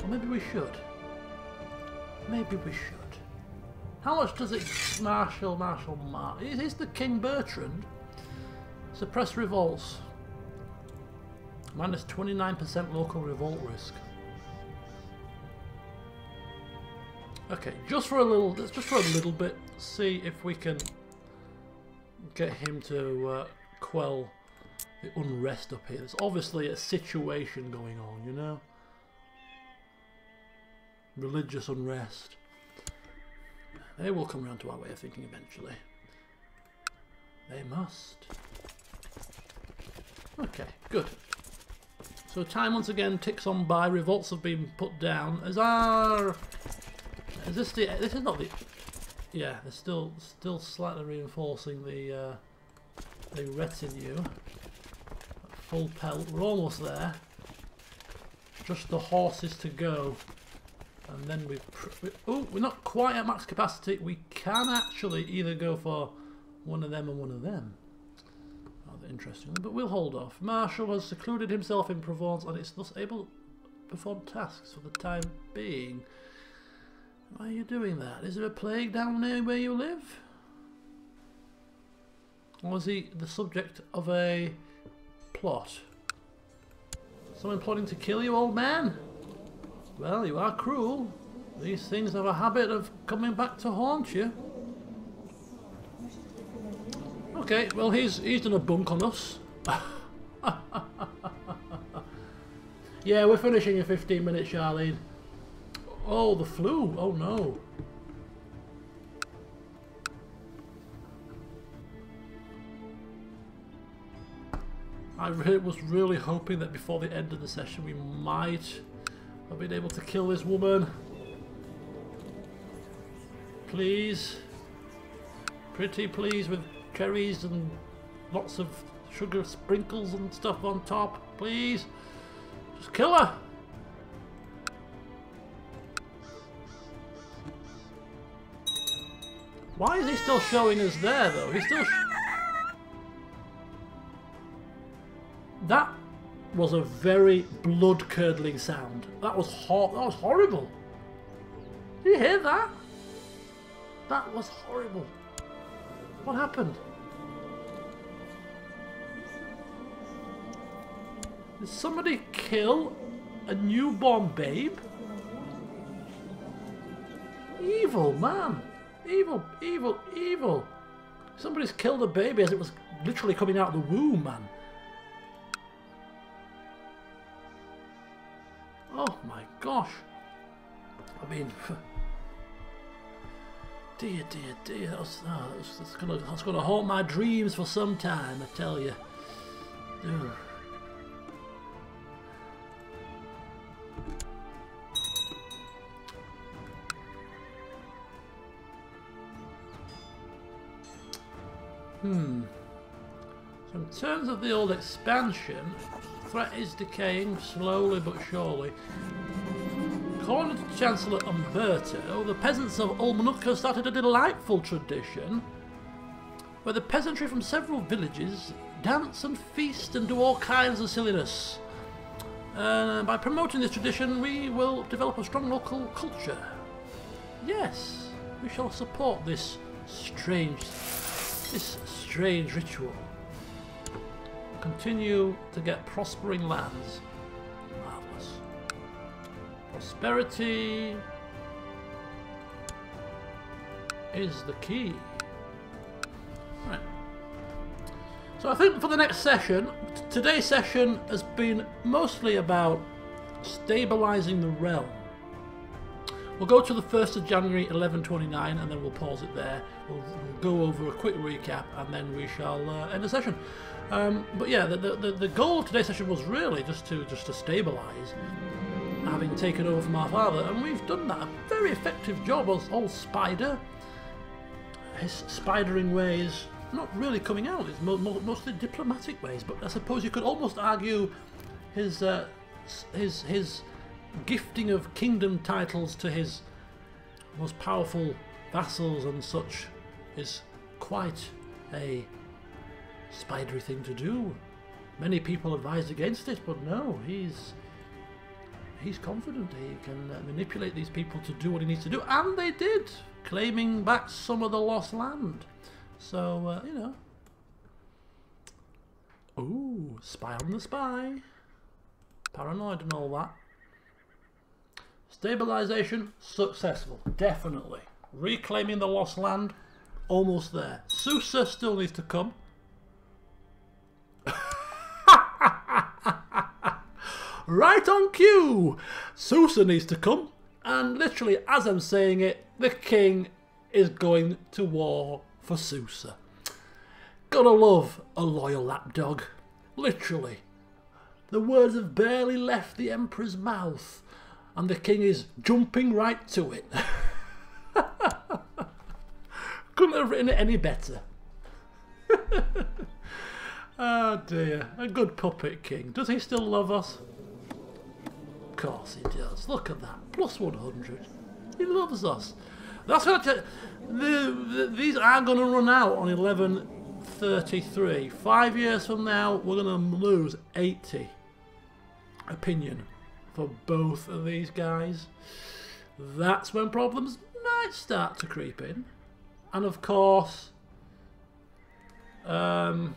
[SPEAKER 1] Or maybe we should. Maybe we should. How much does it marshal? Is the King Bertrand? Suppress revolts. Minus 29% local revolt risk. Okay, just for a little bit, see if we can get him to quell the unrest up here. There's obviously a situation going on, you know? Religious unrest. They will come around to our way of thinking eventually. They must. Okay, good. So time once again ticks on by. Revolts have been put down. Is this is not the... Yeah, they're still slightly reinforcing the retinue. At full pelt. We're almost there. Just the horses to go. And then we're not quite at max capacity. We can actually either go for one of them and one of them. Rather interesting. But we'll hold off. Marshal has secluded himself in Provence and is thus able to perform tasks for the time being. Why are you doing that? Is there a plague down there where you live? Or is he the subject of a plot? Someone plotting to kill you, old man? Well, you are cruel. These things have a habit of coming back to haunt you. Okay, well he's done a bunk on us. Yeah, we're finishing in 15 minutes, Charlene. Oh, the flu. Oh no. I was really hoping that before the end of the session we might have been able to kill this woman. Please. Pretty please, with cherries and lots of sugar sprinkles and stuff on top. Please. Just kill her. Why is he still showing us there, though? He's still... That was a very blood-curdling sound. That was horrible. Did you hear that? That was horrible. What happened? Did somebody kill a newborn babe? Evil, man. Evil, evil, evil. Somebody's killed a baby as it was literally coming out of the womb, man. Oh my gosh. I mean, dear, dear, dear. That's gonna haunt my dreams for some time, I tell you. Ugh. So in terms of the old expansion, threat is decaying slowly but surely. According to Chancellor Umberto, the peasants of Ulmanuka started a delightful tradition where the peasantry from several villages dance and feast and do all kinds of silliness. By promoting this tradition, we will develop a strong local culture. Yes, we shall support this strange ritual. Continue to get prospering lands. Marvellous. Prosperity is the key. Right. So I think for the next session, today's session has been mostly about stabilising the realm. We'll go to the 1st of January 1129 and then we'll pause it there. We'll go over a quick recap and then we shall end the session. But yeah, the goal of today's session was really just to stabilise, having taken over from our father, and we've done that. A very effective job as old Spider. His spidering ways not really coming out. It's mostly diplomatic ways, but I suppose you could almost argue his gifting of kingdom titles to his most powerful vassals and such is quite a spidery thing to do. Many people advised against it, but no, he's confident he can manipulate these people to do what he needs to do, and they did, claiming back some of the lost land. So, you know. Ooh, spy on the spy. Paranoid and all that. Stabilisation, successful, definitely. Reclaiming the lost land, almost there. Susa still needs to come. Right on cue! Susa needs to come, and literally as I'm saying it, the king is going to war for Susa. Gotta love a loyal lapdog. Literally. The words have barely left the emperor's mouth, and the king is jumping right to it. Couldn't have written it any better. Oh dear, a good puppet king. Does he still love us? Of course he does. Look at that, plus 100. He loves us. That's what these are going to run out on 1133. 5 years from now, we're going to lose 80 opinion for both of these guys. That's when problems might start to creep in. And of course, what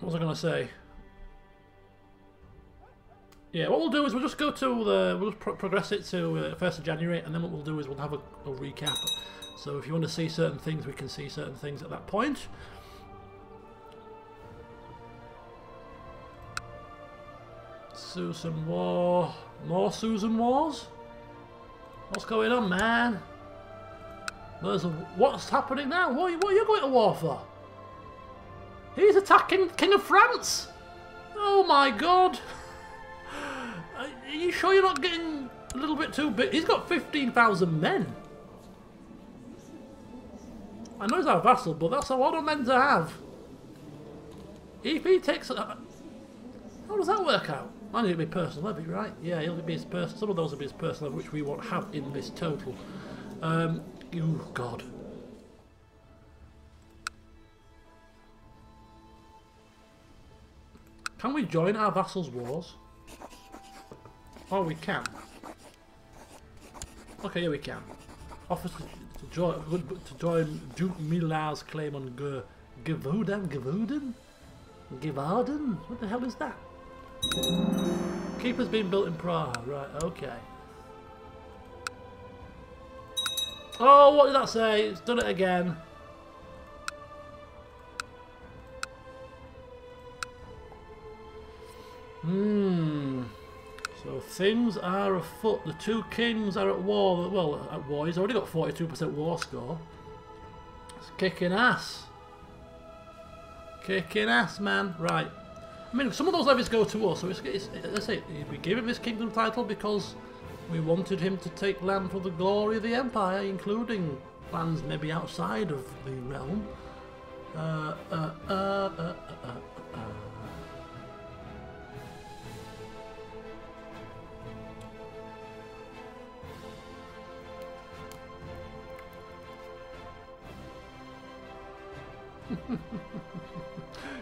[SPEAKER 1] was I going to say? Yeah, what we'll do is we'll just go to we'll just progress it to 1st of January, and then what we'll do is we'll have a recap. So if you want to see certain things, we can see certain things at that point. Susan War. More Susan Wars? What's going on, man? What's happening now? What are you going to war for? He's attacking King of France? Oh my god! Are you sure you're not getting a little bit too big? He's got 15,000 men. I know he's our vassal, but that's a lot of men to have. If he takes... how does that work out? I need to be personal levy, right? Yeah, he'll be his personal... Some of those will be his personal levy, which we won't have in this total. Oh, God. Can we join our vassals' wars? Oh, we can. Okay, yeah, we can. Offers to join Duke Milar's claim on Givaudan? What the hell is that? Keeper's been built in Praha, right, okay. Oh, what did that say? It's done it again. So things are afoot. The two kings are at war. Well, at war. He's already got 42% war score. It's kicking ass. Kicking ass, man. Right. I mean, some of those levies go to us. So let's say we gave him his kingdom title because we wanted him to take land for the glory of the empire, including lands maybe outside of the realm.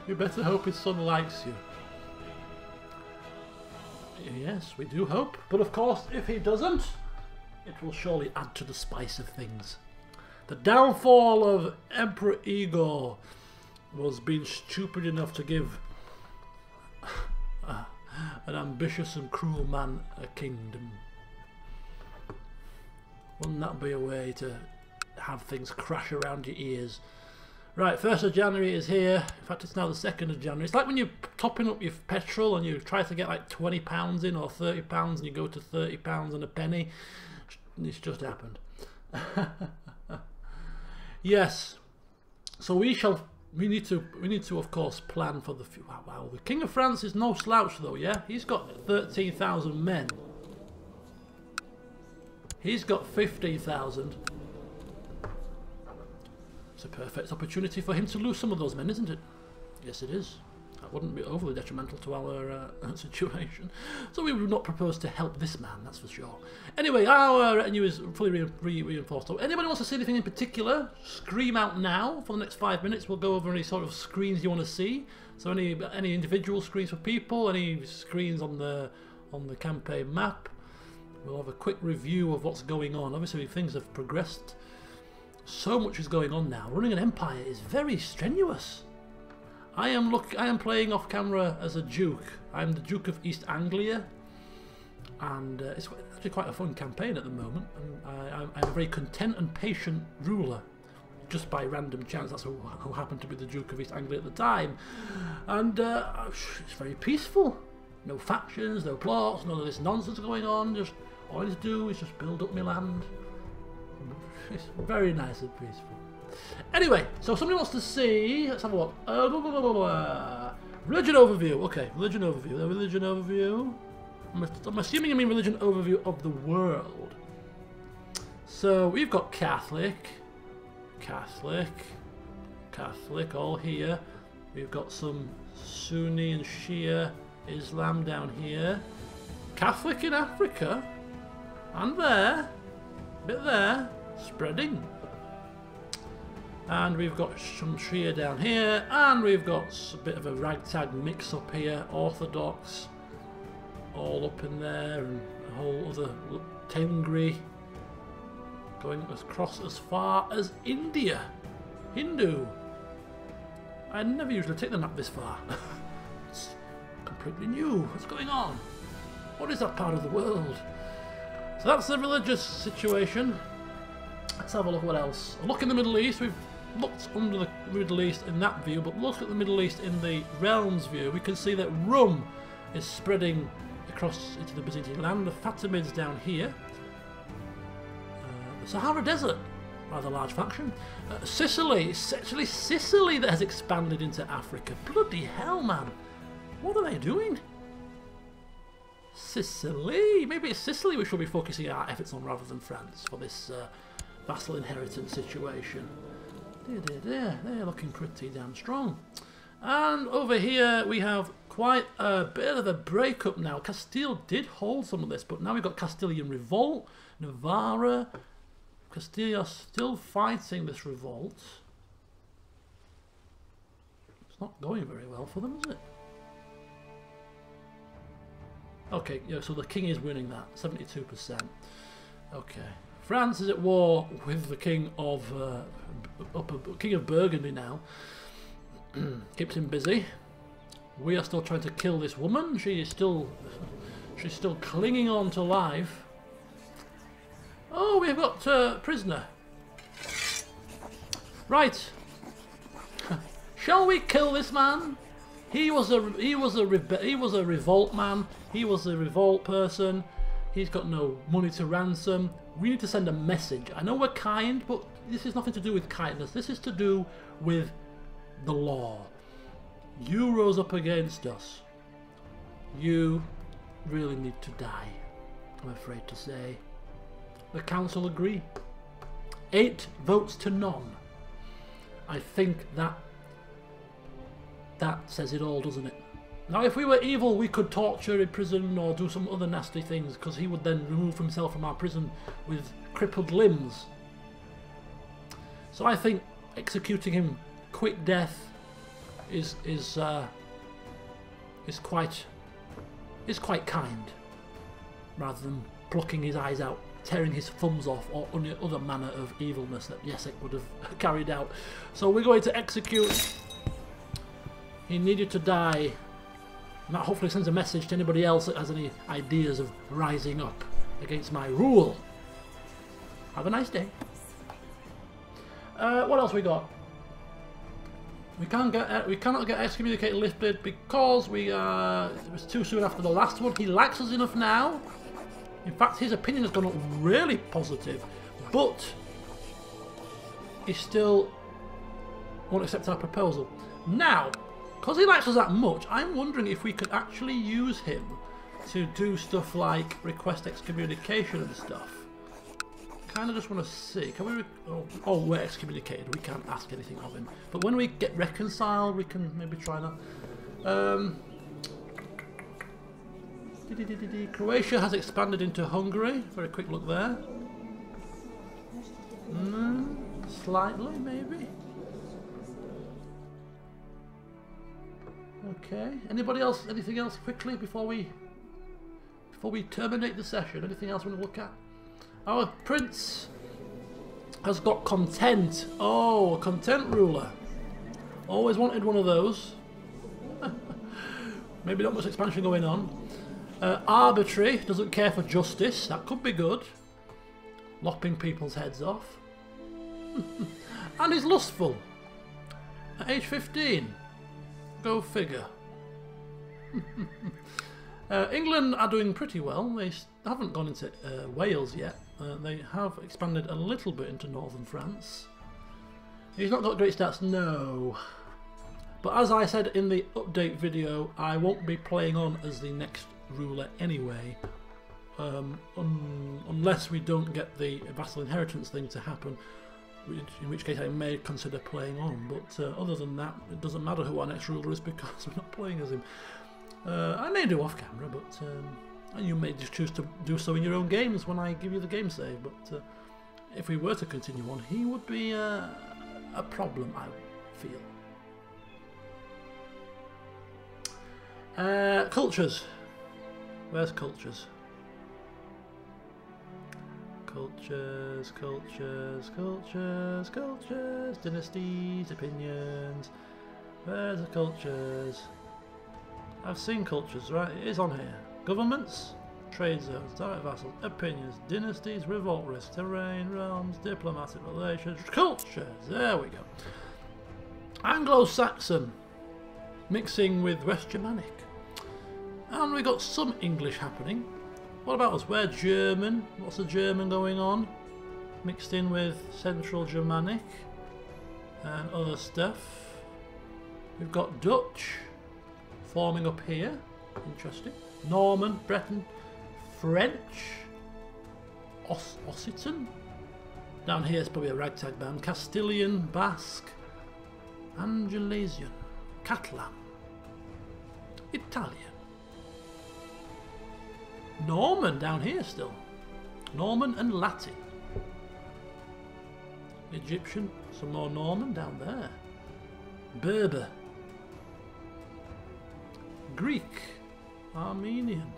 [SPEAKER 1] You better hope his son likes you. Yes, we do hope. But of course, if he doesn't, it will surely add to the spice of things. The downfall of Emperor Igor was being stupid enough to give an ambitious and cruel man a kingdom. Wouldn't that be a way to have things crash around your ears? Right, 1st of January is here. In fact, it's now the 2nd of January. It's like when you're topping up your petrol and you try to get like £20 in or £30 and you go to £30 and a penny. It's just happened. Yes. So we need to of course plan for the future. Wow, the King of France is no slouch though, yeah? He's got 13,000 men. He's got 15,000. It's a perfect opportunity for him to lose some of those men, isn't it? Yes, it is. That wouldn't be overly detrimental to our situation. So we would not propose to help this man, that's for sure. Anyway, our retinue is fully reinforced. So anybody wants to see anything in particular, scream out now for the next 5 minutes. We'll go over any sort of screens you want to see. So any individual screens for people, any screens on the campaign map. We'll have a quick review of what's going on. Obviously, things have progressed. So much is going on now. Running an empire is very strenuous. I am playing off camera as a duke. I'm the Duke of East Anglia, and it's actually quite a fun campaign at the moment. I'm a very content and patient ruler, just by random chance. That's who happened to be the Duke of East Anglia at the time, and it's very peaceful. No factions, no plots, none of this nonsense going on. Just all I need to do is just build up my land. It's very nice and peaceful. Anyway, so somebody wants to see. Let's have a look. Religion overview. Okay, religion overview. The religion overview. I'm assuming I mean religion overview of the world. So we've got Catholic, all here. We've got some Sunni and Shia Islam down here. Catholic in Africa, and there, a bit there, spreading. And we've got some Shia down here, and we've got a bit of a ragtag mix up here, Orthodox, all up in there, and a whole other Tengri, going across as far as India, Hindu. I never usually take the map this far. It's completely new. What's going on? What is that part of the world? So that's the religious situation. Let's have a look what else. A look in the Middle East. We've looked under the Middle East in that view, but look at the Middle East in the realms view. We can see that Rum is spreading across into the Byzantine land. The Fatimids down here. The Sahara Desert, rather large faction. Sicily, it's actually Sicily that has expanded into Africa. Bloody hell, man. What are they doing? Sicily? Maybe it's Sicily we should be focusing our efforts on rather than France for this vassal inheritance situation. They're looking pretty damn strong. And over here we have quite a bit of a breakup now. Castile did hold some of this, but now we've got Castilian revolt, Navarra. Castile are still fighting this revolt. It's not going very well for them, is it? Okay, yeah, so the king is winning that, 72%. Okay. France is at war with the king of King of Burgundy now. Keeps him busy. We are still trying to kill this woman. She's still clinging on to life. Oh, we've got prisoner. Right. Shall we kill this man? He was a revolt man. He was a revolt person. He's got no money to ransom. We need to send a message. I know we're kind, but this is nothing to do with kindness. This is to do with the law. You rose up against us. You really need to die, I'm afraid to say. The council agree. 8 votes to none. I think that says it all, doesn't it? Now, if we were evil, we could torture, imprison, or do some other nasty things, because he would then remove himself from our prison with crippled limbs. So I think executing him quick death is quite kind, rather than plucking his eyes out, tearing his thumbs off, or any other manner of evilness that Jacek would have carried out. So we're going to execute. He needed to die. And that hopefully sends a message to anybody else that has any ideas of rising up against my rule. Have a nice day. What else we got? We cannot get excommunicated lifted because it was too soon after the last one. He likes us enough now. In fact, his opinion has gone up really positive, but he still won't accept our proposal. Now, because he likes us that much, I'm wondering if we could actually use him to do stuff like request excommunication and stuff. Kind of just want to see. Can we? Oh, we're excommunicated. We can't ask anything of him. But when we get reconciled, we can maybe try that. Croatia has expanded into Hungary. Very quick look there. Slightly, maybe. Okay. Anybody else? Anything else quickly before we terminate the session? Anything else we want to look at? Our prince has got content. Oh, a content ruler. Always wanted one of those. Maybe not much expansion going on. Arbitrary, doesn't care for justice. That could be good. Lopping people's heads off. And he's lustful. At age 15. Go figure. England are doing pretty well. They haven't gone into Wales yet. They have expanded a little bit into northern France. He's not got great stats, no. But as I said in the update video, I won't be playing on as the next ruler anyway. Unless we don't get the vassal inheritance thing to happen. In which case I may consider playing on. But other than that, it doesn't matter who our next ruler is because we're not playing as him. I may do off camera, but and you may just choose to do so in your own games when I give you the game save. But if we were to continue on, he would be a problem, I feel. Cultures. Where's cultures? Cultures, cultures, cultures, cultures, dynasties, opinions. Where's the cultures? I've seen cultures, right? It is on here. Governments, trade zones, direct vassals, opinions, dynasties, revolt risk, terrain, realms, diplomatic relations, cultures. There we go. Anglo-Saxon, mixing with West Germanic. And we got some English happening. What about us? We're German. What's the German going on? Mixed in with Central Germanic and other stuff. We've got Dutch forming up here. Interesting. Norman, Breton, French, Occitan. Down here is probably a ragtag band. Castilian, Basque, Andalusian, Catalan, Italian. Norman down here still. Norman and Latin. Egyptian, some more Norman down there. Berber. Greek. Armenian.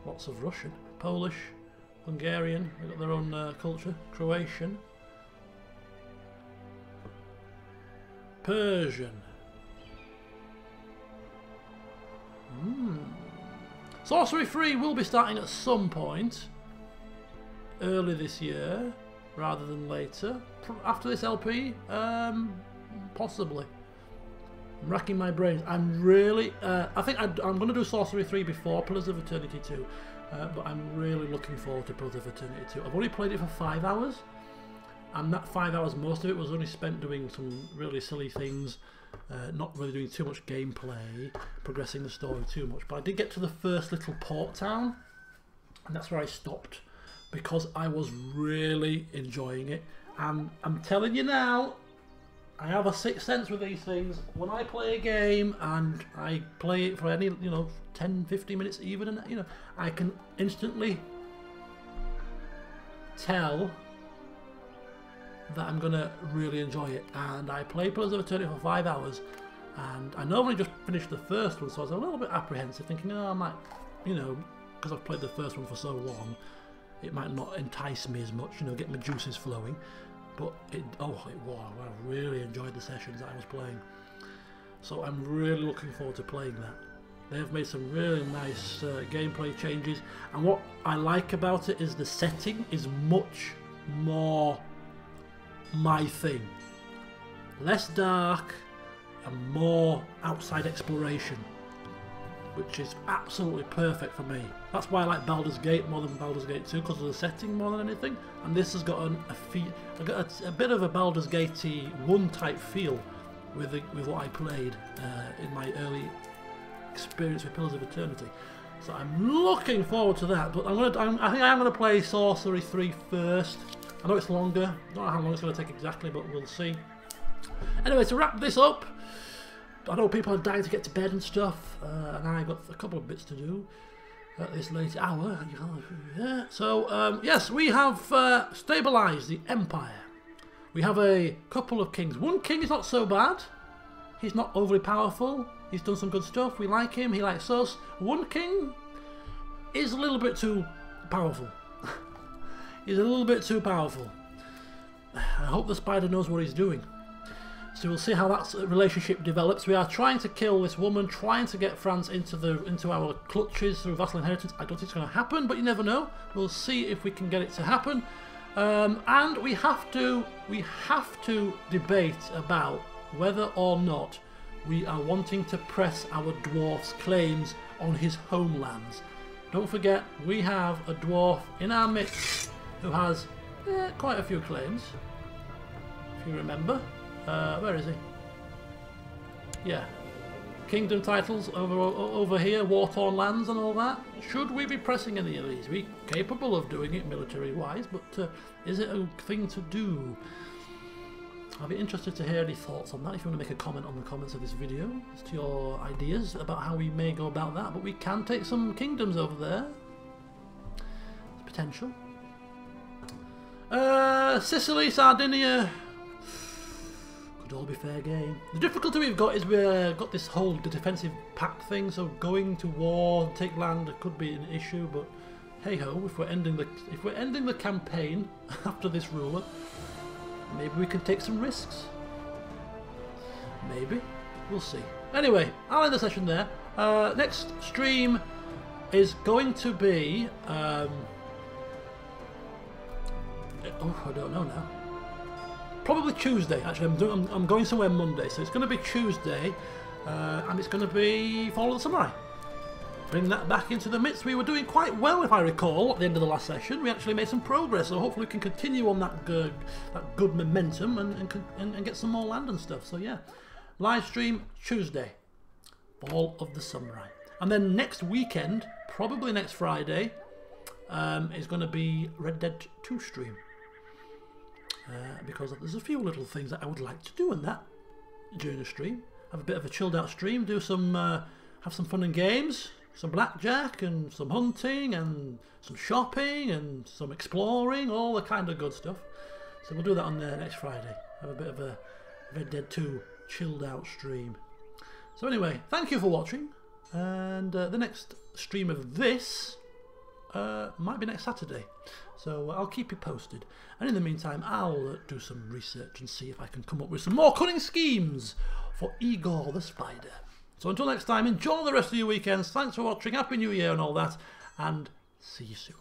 [SPEAKER 1] Lots of Russian. Polish. Hungarian. They've got their own culture. Croatian. Persian. Sorcery Free will be starting at some point early this year rather than later. After this LP, possibly. I'm racking my brains. I'm really, I think I'm going to do Sorcery 3 before Pillars of Eternity 2, but I'm really looking forward to Pillars of Eternity 2. I've only played it for 5 hours, and that 5 hours, most of it was only spent doing some really silly things. Not really doing too much gameplay, progressing the story too much, but I did get to the first little port town, and that's where I stopped because I was really enjoying it. And I'm telling you now, I have a sixth sense with these things. When I play a game and I play it for any, 10-15 minutes even, and I can instantly tell that I'm gonna really enjoy it. And I played Pillars of Eternity for 5 hours, and I normally just finished the first one, so I was a little bit apprehensive, thinking, oh, I might, you know, because I've played the first one for so long, it might not entice me as much, you know, get my juices flowing. But it was. I really enjoyed the sessions that I was playing. So I'm really looking forward to playing that. They have made some really nice gameplay changes, and what I like about it is the setting is much more my thing. Less dark and more outside exploration, which is absolutely perfect for me. That's why I like Baldur's Gate more than Baldur's Gate 2, because of the setting more than anything. And this has got a bit of a Baldur's Gate 1 type feel with what I played in my early experience with Pillars of Eternity. So I'm looking forward to that. But I think I am gonna play Sorcery 3 first. I know it's longer. I don't know how long it's gonna take exactly, but we'll see. Anyway, to wrap this up, I know people are dying to get to bed and stuff, and I've got a couple of bits to do at this late hour. So, yes, we have stabilised the Empire. We have a couple of kings. One king is not so bad. He's not overly powerful. He's done some good stuff. We like him. He likes us. One king is a little bit too powerful. He's a little bit too powerful. I hope the spider knows what he's doing. So we'll see how that relationship develops. We are trying to kill this woman, trying to get France into our clutches through vassal inheritance. I don't think it's going to happen, but you never know. We'll see if we can get it to happen. And we have to debate about whether or not we are wanting to press our dwarf's claims on his homelands. Don't forget, we have a dwarf in our midst who has quite a few claims, if you remember. Where is he? Yeah. Kingdom titles over here, war-torn lands and all that. Should we be pressing any of these? We're capable of doing it military-wise, but is it a thing to do? I'll be interested to hear any thoughts on that if you want to make a comment on the comments of this video as to your ideas about how we may go about that. But we can take some kingdoms over there. It's potential. Sicily, Sardinia. Could all be fair game. The difficulty we've got is we've got this whole defensive pact thing, so going to war, take land, could be an issue. But hey ho, if we're ending the campaign after this ruler, maybe we can take some risks. Maybe, we'll see. Anyway, I'll end the session there. Next stream is going to be oh, I don't know now. Probably Tuesday, actually. I'm going somewhere Monday, so it's going to be Tuesday, and it's going to be Fall of the Samurai. Bring that back into the midst. We were doing quite well, if I recall, at the end of the last session. We actually made some progress, so hopefully we can continue on that good momentum and get some more land and stuff. So yeah, live stream Tuesday, Fall of the Samurai. And then next weekend, probably next Friday, is going to be Red Dead 2 stream. Because there's a few little things that I would like to do in that during the stream. Have a bit of a chilled out stream, do some have some fun and games, some blackjack and some hunting and some shopping and some exploring, all the kind of good stuff. So we'll do that on next Friday. Have a bit of a Red Dead 2 chilled out stream. So anyway, thank you for watching, and the next stream of this might be next Saturday, so I'll keep you posted. And in the meantime, I'll do some research and see if I can come up with some more cunning schemes for Igor the Spider. So until next time, enjoy the rest of your weekends. Thanks for watching, Happy New Year and all that, and see you soon.